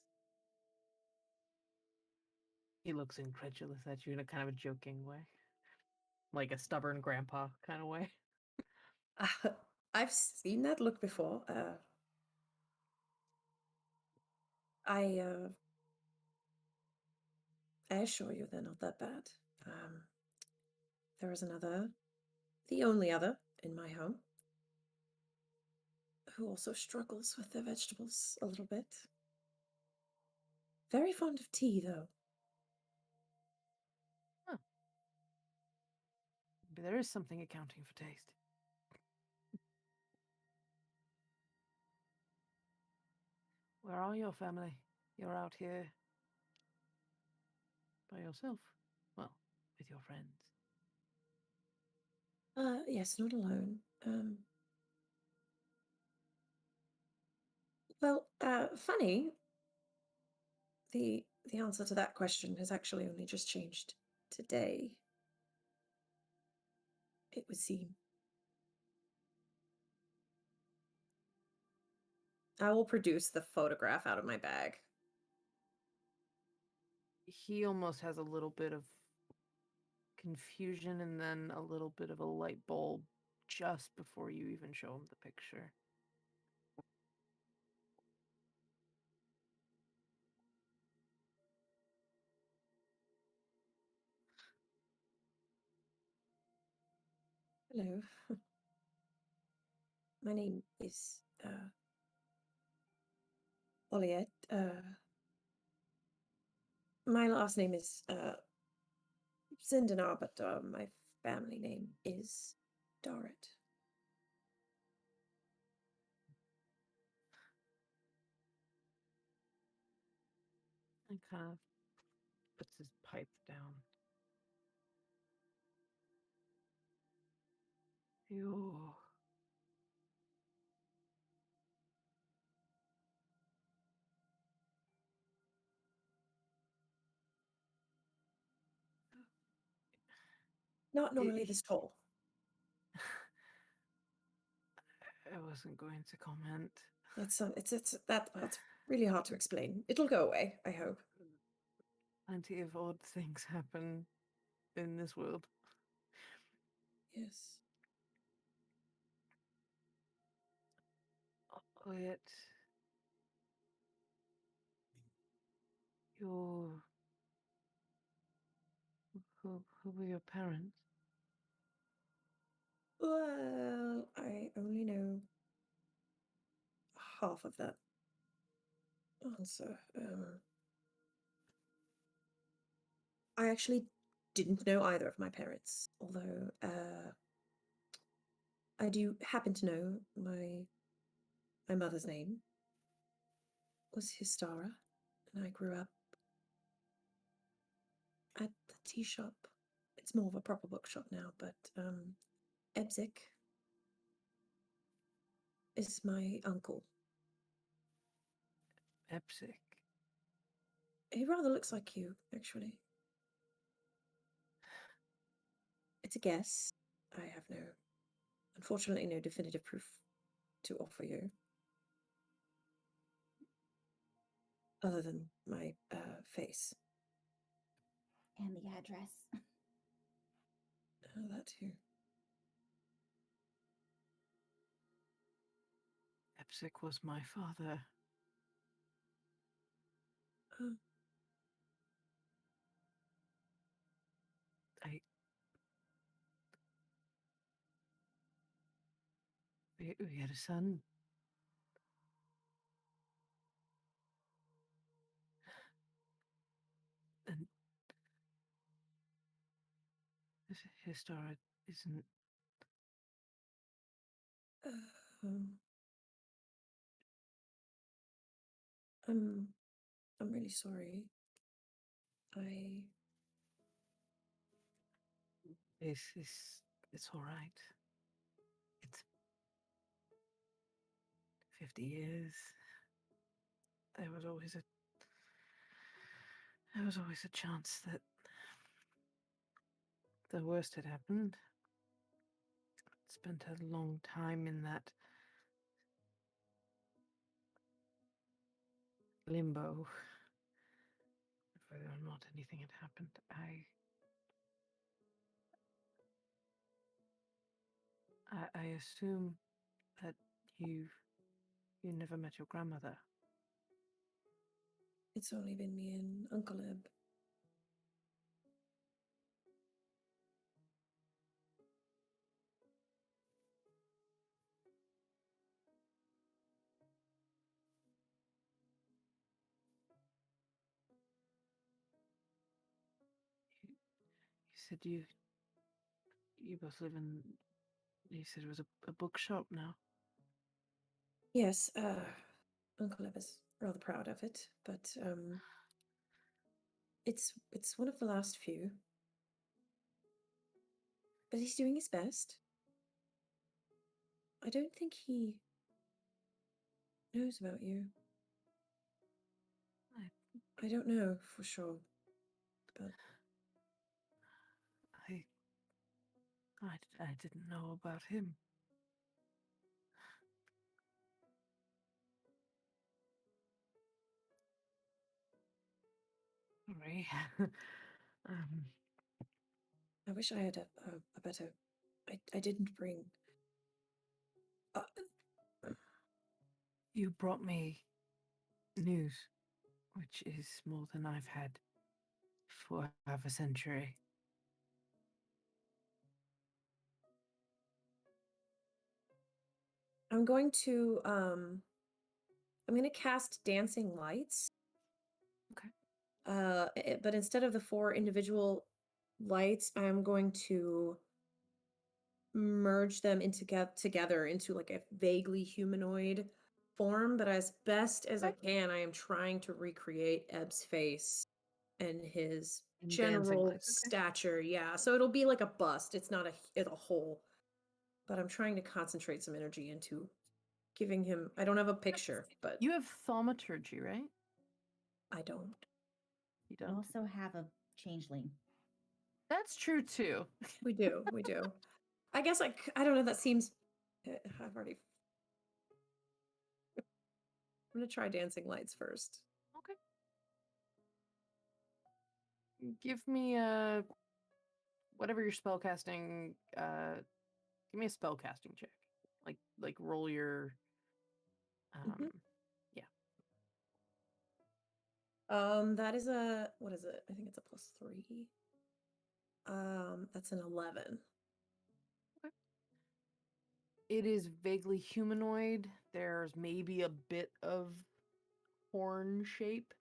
He looks incredulous at you in a kind of a joking way. Like a stubborn grandpa kind of way. I've seen that look before. I assure you they're not that bad. There is another, the only other in my home, who also struggles with their vegetables a little bit. Very fond of tea, though. Huh. But there is something accounting for taste. Where are your family? You're out here by yourself. Well, with your friends. Yes, not alone. Well, funny. The answer to that question has actually only just changed today, it would seem. I will produce the photograph out of my bag. He almost has a little bit of confusion and then a little bit of a light bulb just before you even show him the picture. Hello. My name is Oliet. My last name is Zindanar, but my family name is Darit. And kind of puts his pipe down. You. Not normally this tall. I wasn't going to comment. That's really hard to explain. It'll go away, I hope. Plenty of odd things happen in this world. Yes. Oh, yet your who were your parents? Well, I only know half of that answer. I actually didn't know either of my parents, although I do happen to know my mother's name was Histara, and I grew up at the tea shop. It's more of a proper bookshop now, but Ebzik is my uncle. Epsic. He rather looks like you, actually. It's a guess. I have unfortunately, no definitive proof to offer you, other than my face. And the address. That too. Epsic was my father. We had a son. And Histara isn't. I'm really sorry. It's all right. It's 50 years. There was always There was always a chance that the worst had happened. Spent a long time in that limbo. Whether or not anything had happened, I assume that you never met your grandmother. It's only been me and Uncle Eb. You said you both live in. You said it was a bookshop now. Yes, Uncle Eb is rather proud of it, but it's one of the last few. But he's doing his best. I don't think he knows about you. I don't know for sure, but I didn't know about him. Sorry. I wish I had a better. I didn't bring. You brought me news, which is more than I've had for half a century. I'm going to cast dancing lights. Okay. But instead of the 4 individual lights, I'm going to merge them together into like a vaguely humanoid form. But as best as I can, I am trying to recreate Eb's face and his general stature. Yeah, so it'll be like a bust. It's not a hole. But I'm trying to concentrate some energy into giving him. I don't have a picture, but You have thaumaturgy, right? I don't. You You don't. also have a changeling. That's true too. We do. We do. I guess I don't know. That seems. I've already. I'm gonna try dancing lights first. Okay. Give me whatever you're spellcasting. Give me a spellcasting check. Like roll your. Yeah. That is what is it? I think it's a +3. That's an 11. Okay. It is vaguely humanoid. There's maybe a bit of horn shape.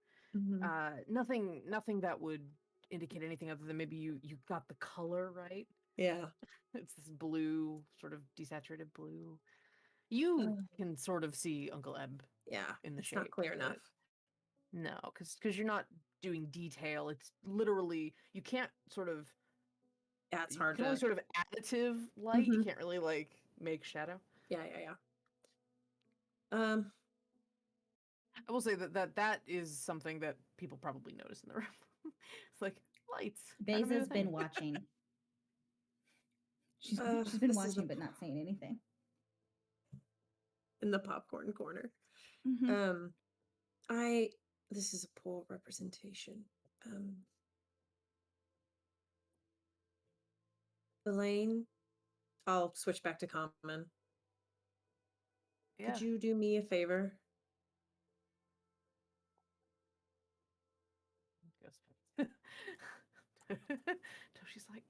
Nothing that would indicate anything other than maybe you got the color right. Yeah. It's this blue, sort of desaturated blue. You can sort of see Uncle Eb. Yeah. In the it's shape. not clear enough. No, because you're not doing detail. It's literally you can't sort of. Yeah, it's you hard can to. only sort of additive light. You can't really like make shadow. Yeah. I will say that is something that people probably notice in the room. It's like lights. Beza's been watching. She's been watching but not saying anything. In the popcorn corner. This is a poor representation. Elaine, I'll switch back to common. Yeah. Could you do me a favor? She's like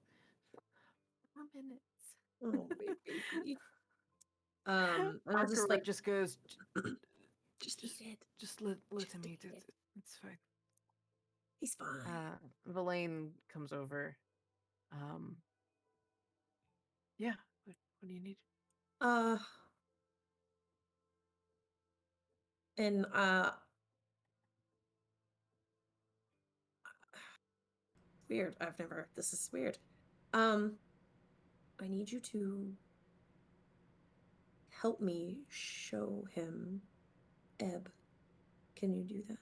4 minutes. Oh, baby. And I'll just goes. Just eat it. Just let him eat it. It's fine. He's fine. Villain comes over. Yeah. What do you need? And weird. This is weird. I need you to help me show him Eb. Can you do that?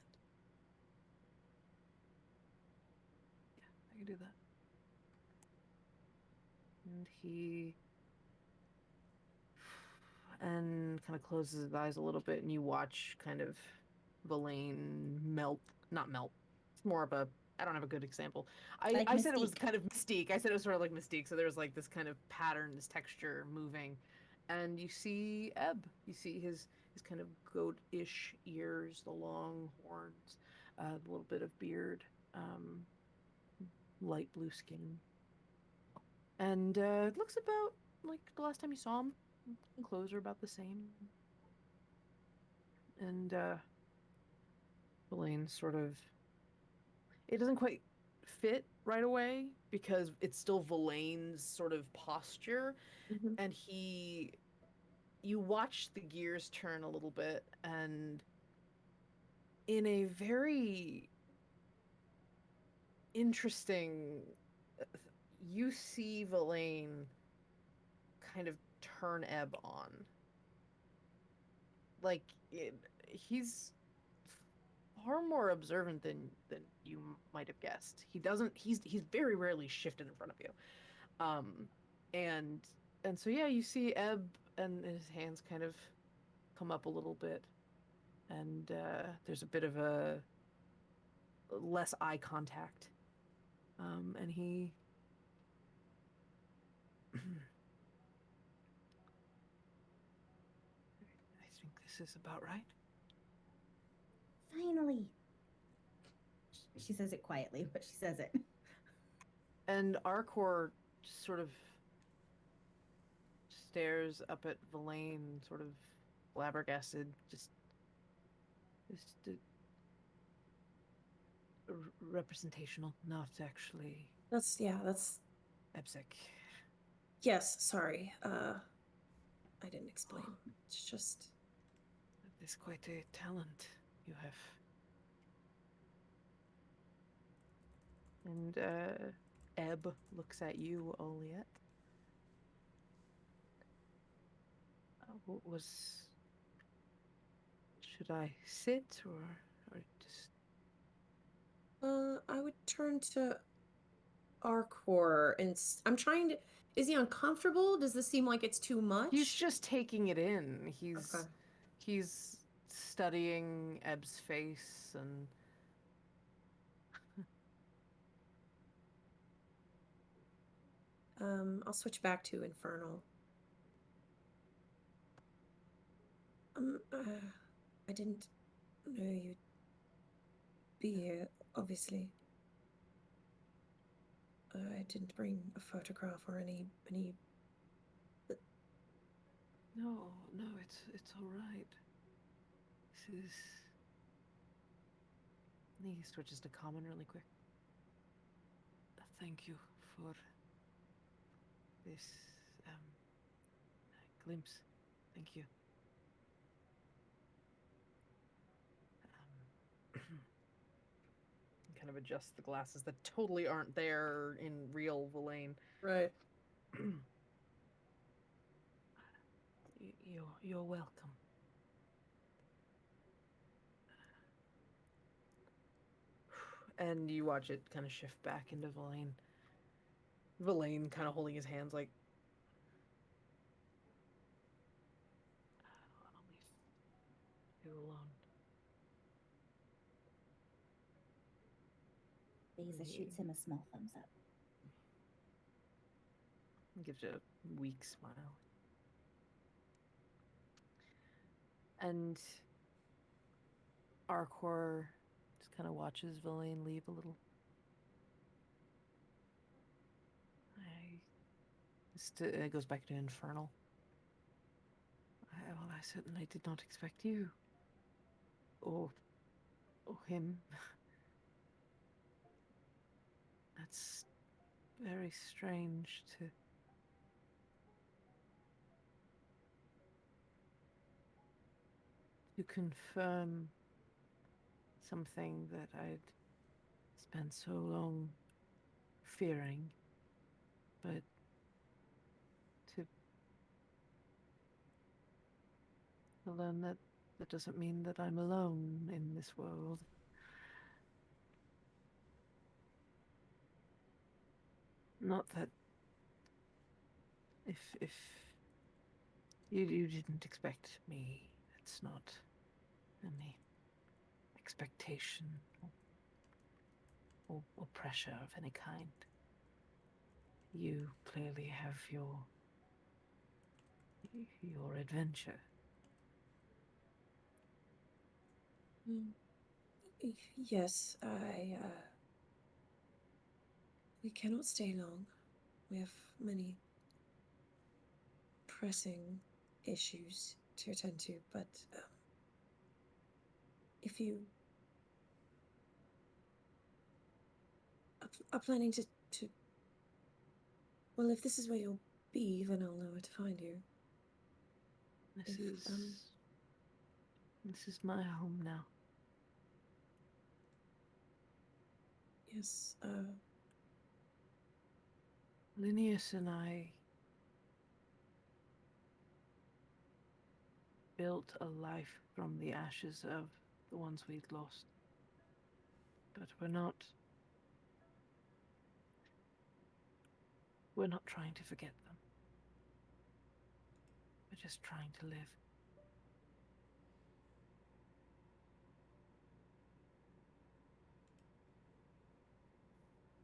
do that. And he kind of closes his eyes a little bit, and you watch kind of Verlaine not melt. It's more of a, I don't have a good example. I said it was kind of Mystique. I said it was sort of like Mystique. So there's like this kind of pattern, this texture moving. And you see Ebb. You see his kind of goat-ish ears, the long horns, a little bit of beard, light blue skin. And it looks about like the last time you saw him. The clothes are about the same. And Verlaine sort of, it doesn't quite fit right away because it's still Verlaine's sort of posture. Mm-hmm. And you watch the gears turn a little bit, and in a very interesting, you see Verlaine kind of turn Ebb on. Like, he's far more observant than you might have guessed. He's very rarely shifted in front of you. And so yeah, you see Ebb and his hands kind of come up a little bit, and there's a bit of a less eye contact. And he I think this is about right. Finally. She says it quietly, but she says it. And Arcor sort of stares up at Verlaine, sort of flabbergasted, just representational, not actually. That's Ebsec. Yes, sorry. I didn't explain. It's just There's quite a talent you have. And Ebb looks at you, Oliet. What was... Should I sit or just... I would turn to Arcor and I'm trying to... Is he uncomfortable? Does this seem like it's too much? He's just taking it in. Okay. He's studying Ebb's face and... I'll switch back to Infernal. I didn't know you'd be here, obviously. I didn't bring a photograph or any... No, it's all right. This is... He switches to common really quick. Thank you for this glimpse. Thank you. Kind of adjust the glasses that totally aren't there in real Verlaine. Right. You're welcome. And you watch it kind of shift back into Verlaine. Verlaine kind of holding his hands like, I'll leave you alone. Beza shoots him a small thumbs up. Gives you a weak smile. And Arcor just kind of watches Verlaine leave a little. It goes back to Infernal. I certainly did not expect you. Or him. That's very strange to confirm something that I'd spent so long fearing, but to learn that doesn't mean that I'm alone in this world. Not that if you didn't expect me, it's not any expectation or pressure of any kind. You clearly have your adventure. Yes, we cannot stay long. We have many pressing issues to attend to, but if you are planning to well, if this is where you'll be, then I'll know where to find you. This is my home now. Yes, Linnaeus and I built a life from the ashes of the ones we'd lost. But we're not trying to forget them. We're just trying to live.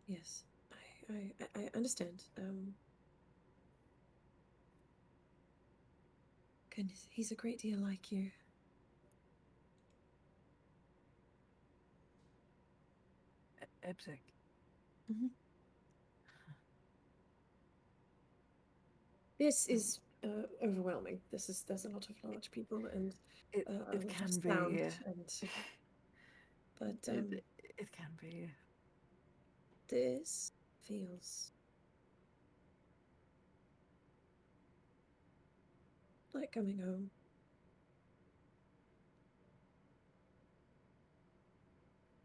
yes, I understand. Goodness, he's a great deal like you. Ebsek. This is overwhelming. There's a lot of large people and It a lot can of be, sound yeah. but It can be. this feels like coming home.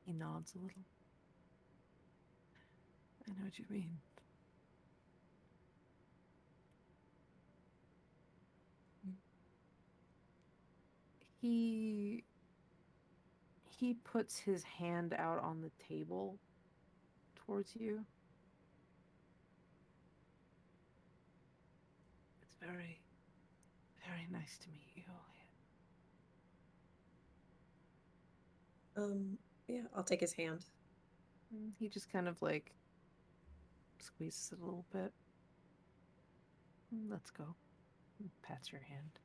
He nods a little. I know what you mean. He puts his hand out on the table towards you. It's very, very nice to meet you all here. Yeah, I'll take his hand. He just kind of like squeezes it a little bit. Let's go. Pats your hand.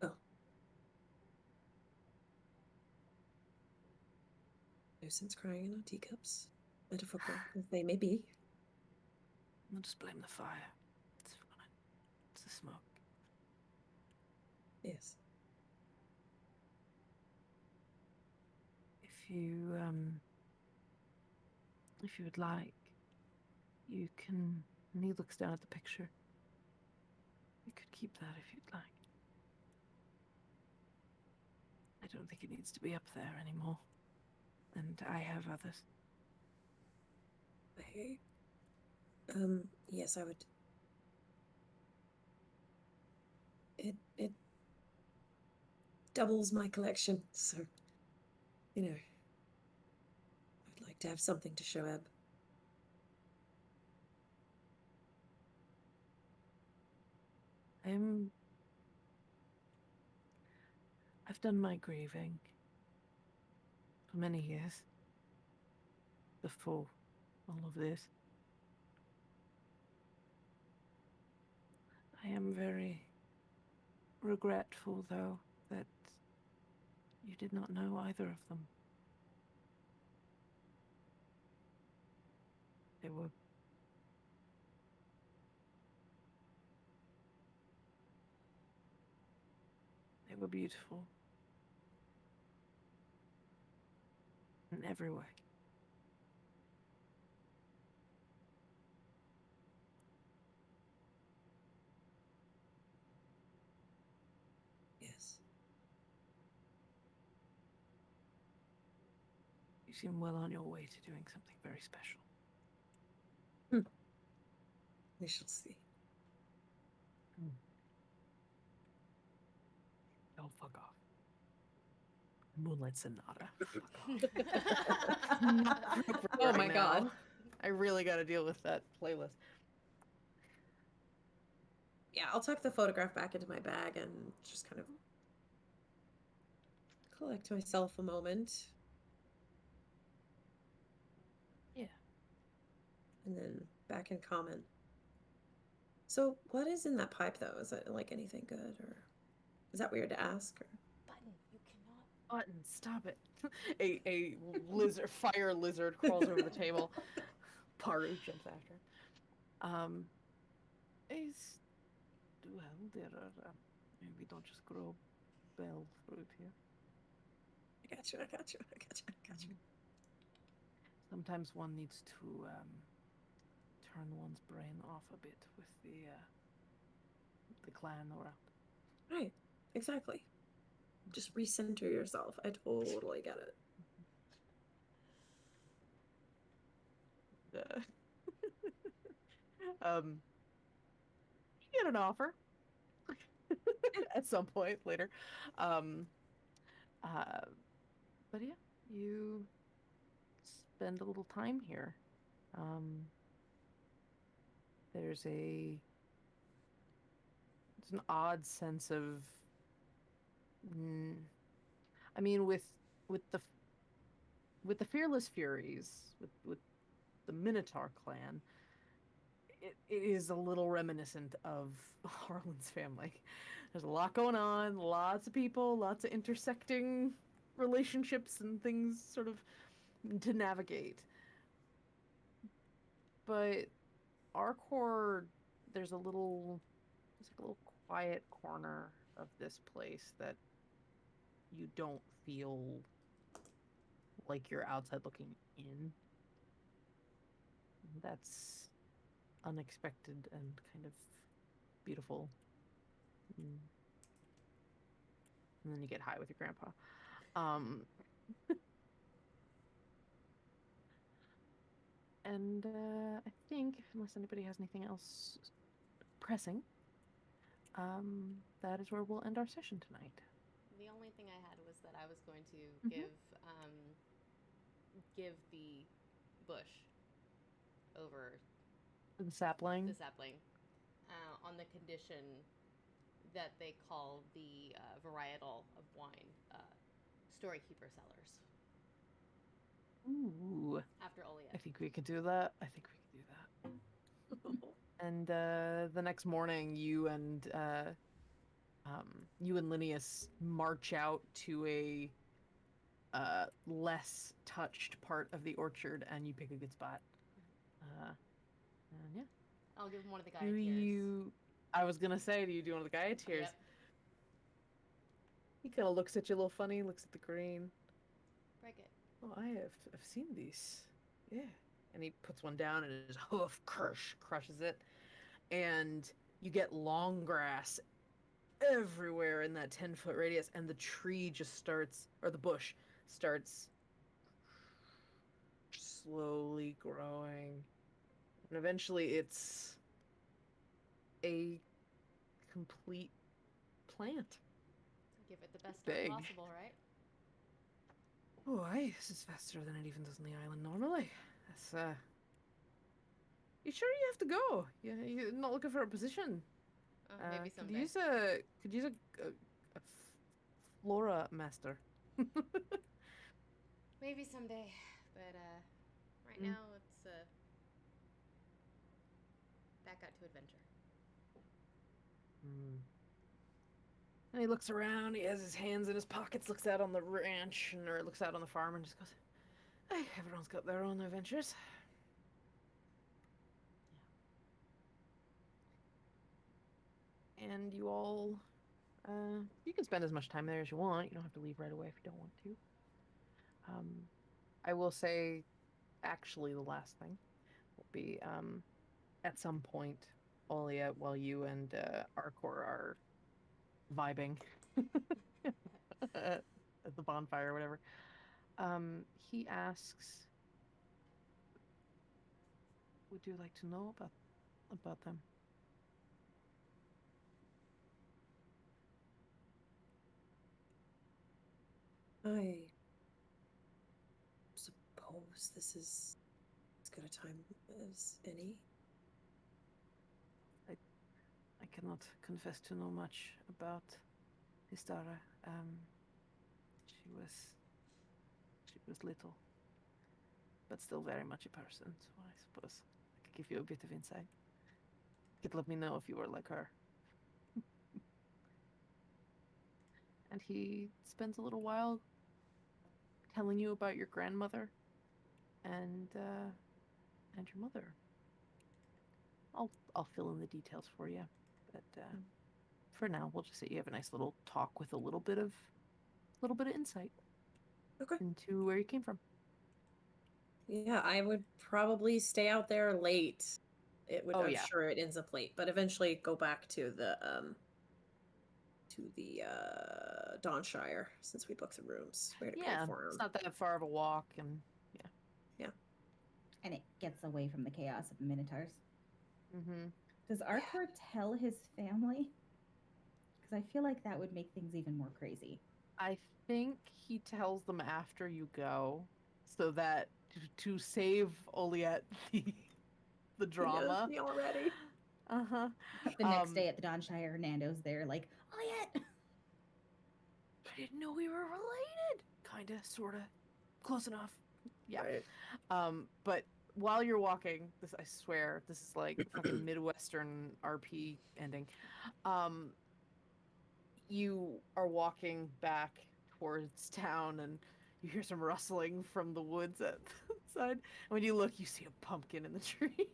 Oh. No sense crying in our teacups, metaphorical as they may be. I'll just blame the fire. It's fine. It's the smoke. Yes. If you would like, you can. And he looks down at the picture. You could keep that if you'd like. I don't think it needs to be up there anymore. And I have others. Yes, I would. It doubles my collection, so I'd like to have something to show Eb. I've done my grieving for many years before all of this. I am very regretful, though, that you did not know either of them. They were beautiful in every way. Yes. You seem well on your way to doing something very special. We shall see. Oh, fuck off. Moonlight Sonata. Oh my god. I really got to deal with that playlist. Yeah, I'll tuck the photograph back into my bag and just kind of collect myself a moment. Yeah. And then back in common. So, what is in that pipe, though? Is it like anything good, or is that weird to ask? Or... Button, you cannot. Button, stop it. a lizard, fire lizard crawls over the table. Paru jumps after him. Well, there are, we don't just grow bell fruit here. I got you. Sometimes one needs to turn one's brain off a bit with the clan around. Right, exactly. Just recenter yourself. I totally get it. You get an offer at some point later. But yeah, you spend a little time here. There's an odd sense of, I mean, with the Fearless Furies, with the Minotaur clan, it is a little reminiscent of Harlan's family. There's a lot going on, lots of people, lots of intersecting relationships and things sort of to navigate. But Arcor, there's like a little quiet corner of this place that you don't feel like you're outside looking in. That's unexpected and kind of beautiful. And then you get high with your grandpa. And I think, unless anybody has anything else pressing, that is where we'll end our session tonight. The only thing I had was that I was going to give the bush over The sapling. On the condition that they call the varietal of wine Storykeeper Cellars. Ooh. After Oliet. I think we could do that. And the next morning, you and Linnaeus march out to a less touched part of the orchard, and you pick a good spot. And yeah. I'll give him one of the Gaia tears. I was gonna say, do you do one of the Gaia tears? Yep. He kind of looks at you a little funny, looks at the green. Break it. Oh, I've seen these. Yeah. And he puts one down and his hoof crushes it. And you get long grass everywhere in that 10-foot radius, and the tree just starts, or the bush starts slowly growing. And eventually it's a complete plant. Give it the best Big. start possible, right? Oh, aye, this is faster than it even does on the island normally. That's, you sure you have to go? You're not looking for a position? Maybe someday. Could use a flora master. Maybe someday, but right now it's back out to adventure. And he looks around. He has his hands in his pockets. Looks out on the ranch, or looks out on the farm, and just goes, "Hey, everyone's got their own adventures." And you all, you can spend as much time there as you want. You don't have to leave right away if you don't want to. I will say, actually, the last thing will be, at some point, Olia, while you and Arcor are vibing at the bonfire or whatever, he asks, would you like to know about them? I suppose this is as good a time as any. I cannot confess to know much about Histara. She was little, but still very much a person. So I suppose I could give you a bit of insight. You could let me know if you were like her. And he spends a little while telling you about your grandmother and your mother. I'll fill in the details for you, but for now we'll just say you have a nice little talk with a little bit of insight into where you came from. Yeah, I would probably stay out there late. I'm sure it ends up late, but eventually go back to the Dawnshire, since we booked the rooms. We had to pay for them. It's not that far of a walk, and yeah. And it gets away from the chaos of the Minotaurs. Mm-hmm. Does Arcor tell his family? Because I feel like that would make things even more crazy. I think he tells them after you go, so that to save Oliet the drama. Yeah, already. Uh-huh. The next day at the Dawnshire, Nando's there like, Oliet! I didn't know we were related. Kinda, sorta, close enough. Yeah. Right. But while you're walking, I swear, this is like fucking Midwestern RP ending. You are walking back towards town and you hear some rustling from the woods at the side. And when you look, you see a pumpkin in the tree. It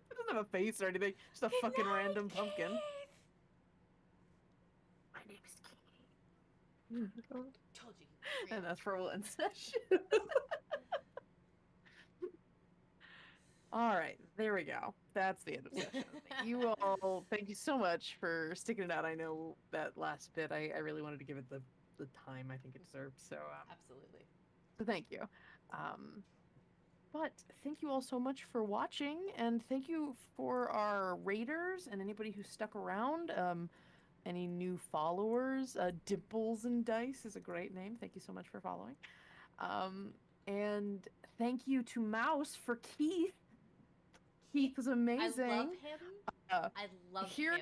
doesn't have a face or anything, just a fucking random pumpkin. My name is Keith. Told you. And that's for one session. All right, there we go. That's the end of session. You all, thank you so much for sticking it out. I know that last bit, I really wanted to give it the time I think it deserved. So absolutely. So thank you. But thank you all so much for watching, and thank you for our raiders and anybody who stuck around. Any new followers? Dimples and Dice is a great name. Thank you so much for following. And thank you to Mouse for Keith. Keith was amazing. I love him. I love him.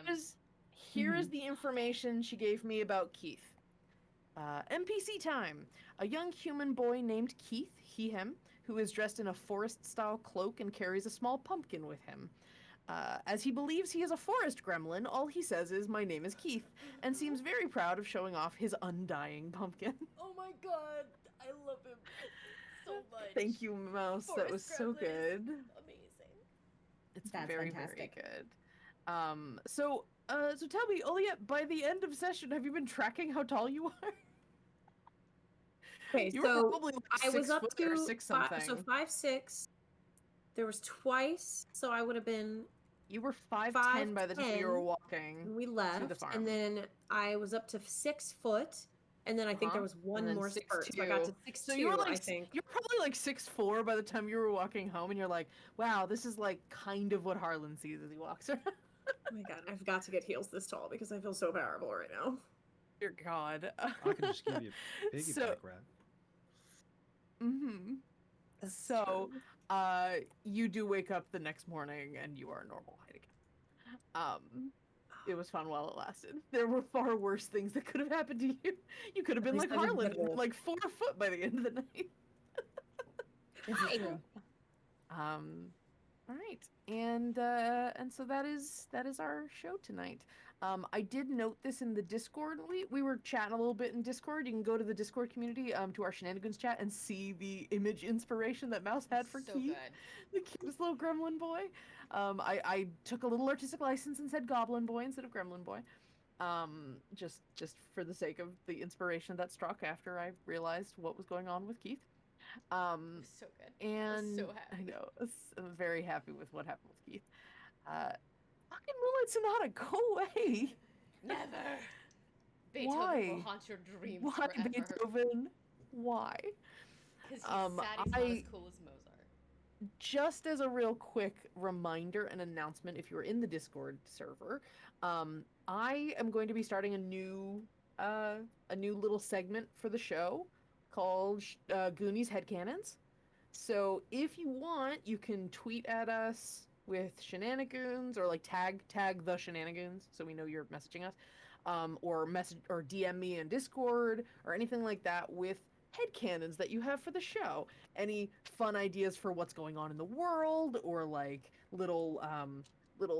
Here is the information she gave me about Keith. NPC time. A young human boy named Keith, he/him, who is dressed in a forest-style cloak and carries a small pumpkin with him. As he believes he is a forest gremlin, all he says is, "My name is Keith," and seems very proud of showing off his undying pumpkin. Oh my god, I love him so much. Thank you, Mouse. Forest that was so good. Amazing. It's That's very, fantastic. very good. So tell me, Oliet, by the end of session, have you been tracking how tall you are? Okay, You were so probably like I was 6 up foot or to 6 something. so 5'6". There was twice, so I would have been. You were 5'10" by the time you were walking. We to left, the farm. and then I was up to 6 foot, and then I think there was one more spurt, so I got to 6'2". So you were like, I think you're probably like 6'4" by the time you were walking home, and you're like, "Wow, this is like kind of what Harlan sees as he walks around." Oh my god, I've got to get heels this tall because I feel so powerful right now. Dear God. I can just give you a piggyback ride. Mm-hmm. So, you do wake up the next morning and you are normal height again. It was fun while it lasted. There were far worse things that could have happened to you. You could have been like Harlan, like 4 foot by the end of the night. This is true. All right, and so that is our show tonight. I did note this in the Discord. We were chatting a little bit in Discord. You can go to the Discord community, to our Shenanigans chat, and see the image inspiration that Mouse had for Keith, the cutest little gremlin boy. I took a little artistic license and said Goblin Boy instead of Gremlin Boy, just for the sake of the inspiration that struck after I realized what was going on with Keith. So good. And so happy. I know, I'm very happy with what happened with Keith. Fucking Moonlight Sonata, go away! Never! Beethoven Why? will haunt your dreams Why, forever. Beethoven? Why? Because he's sad he's not as cool as Mozart. Just as a real quick reminder and announcement, if you're in the Discord server, I am going to be starting a new a new little segment for the show called Goonies Headcanons. So if you want, you can tweet at us with Shenanigoons, or like tag the Shenanigoons so we know you're messaging us, or message or DM me in Discord or anything like that with headcanons that you have for the show. Any fun ideas for what's going on in the world, or like little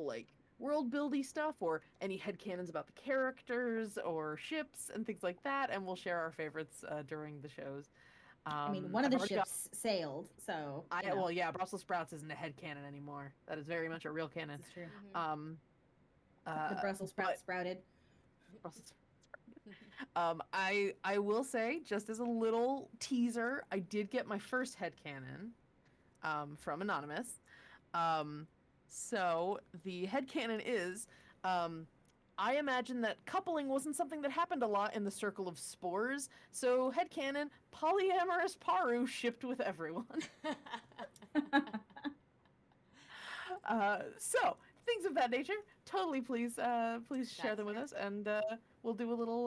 like world buildy stuff, or any headcanons about the characters or ships and things like that, and we'll share our favorites during the shows. I mean, one of I've the already got- ships sailed, so you know. well, yeah, Brussels sprouts isn't a headcanon anymore. That is very much a real canon. That's true. Mhm. The Brussels sprout but- sprouted. Brussels I will say, just as a little teaser, I did get my first headcanon from Anonymous. So the headcanon is, I imagine that coupling wasn't something that happened a lot in the circle of spores, so headcanon, polyamorous Paru shipped with everyone. So things of that nature, totally please share That's them with fair. us, and we'll do a little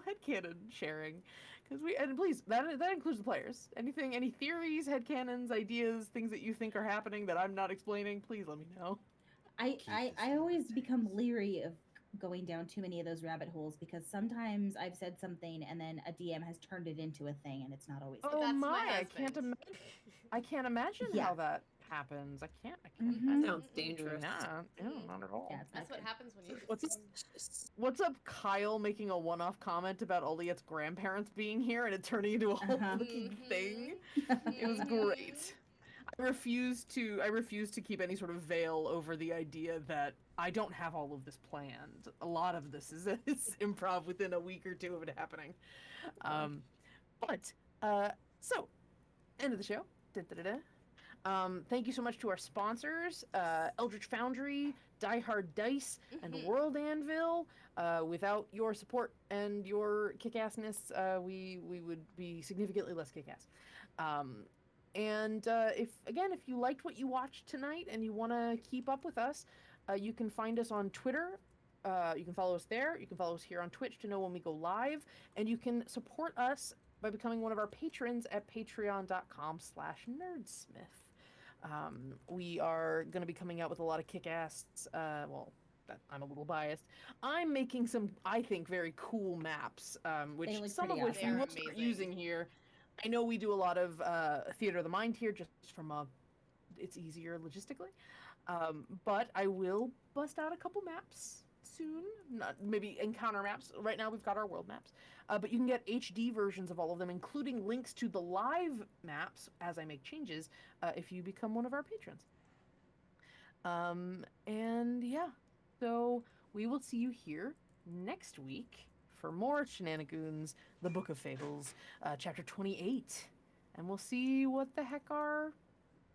headcanon sharing, because please, that includes the players. Any theories, headcanons, ideas, things that you think are happening that I'm not explaining, please let me know. I always become leery of going down too many of those rabbit holes, because sometimes I've said something and then a DM has turned it into a thing, and it's not always good. Oh That's my my! husband. I can't imagine Yeah. how that happens. I can't. Mhm. imagine Sounds doing dangerous. that. Yeah, Mhm. not at all. Yeah, it's not That's what good. happens when you. What's up, Kyle? Making a one-off comment about Oliet's grandparents being here and it turning into a whole Uh-huh. fucking Mhm. thing. It was Mhm. great. I refuse to keep any sort of veil over the idea that I don't have all of this planned. A lot of this is improv within a week or two of it happening. So end of the show. Thank you so much to our sponsors, Eldritch Foundry, Die Hard Dice, and Mhm. World Anvil. Without your support and your kick-assness, we would be significantly less kick-ass. If you liked what you watched tonight and you want to keep up with us, you can find us on Twitter. You can follow us there. You can follow us here on Twitch to know when we go live, and you can support us by becoming one of our patrons at patreon.com/nerdsmith. We are going to be coming out with a lot of kick-ass, I'm a little biased. I'm making some, I think, very cool maps, which They look some of pretty which we awesome. will They're start amazing. using here. I know we do a lot of theater of the mind here, just from it's easier logistically. But I will bust out a couple maps soon. Not maybe encounter maps. Right now we've got our world maps, but you can get HD versions of all of them, including links to the live maps as I make changes, if you become one of our patrons. So we will see you here next week for more Shenanigoons, the Book of Fables, chapter 28, and we'll see what the heck our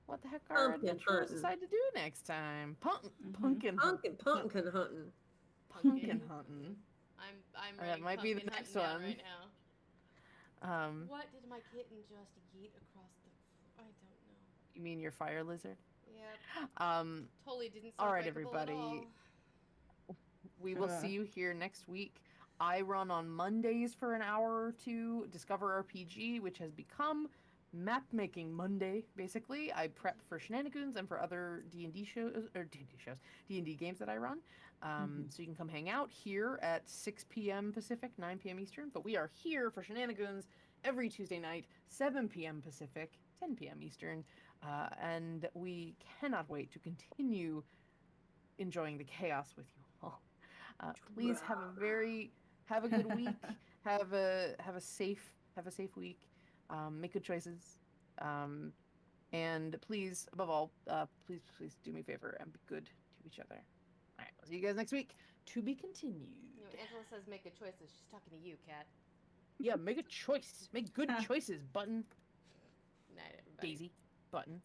Pumpkin adventurers hunting. decide to do next time. Pumpkin Pumpkin hunting. Pumpkin hunting. I'm That writing might be the pumpkin next hunting down one. right now. What did my kitten just yeet across the? I don't know. You mean your fire lizard? Yep. Totally didn't. All right, breakable at everybody. all. We will see you here next week. I run on Mondays for an hour or two, Discover RPG, which has become Map Making Monday, basically. I prep for Shenanigoons and for other D&D games that I run. So you can come hang out here at 6 p.m. Pacific, 9 p.m. Eastern. But we are here for Shenanigoons every Tuesday night, 7 p.m. Pacific, 10 p.m. Eastern. And we cannot wait to continue enjoying the chaos with you all. Please have a good week. have a safe week. Make good choices. And please, above all, please do me a favor and be good to each other. All right, we'll see you guys next week. To be continued. You know, Angela says make good choices. She's talking to you, Kat. Yeah, make a choice. Make good choices. Button. Night, everybody. Daisy. Button.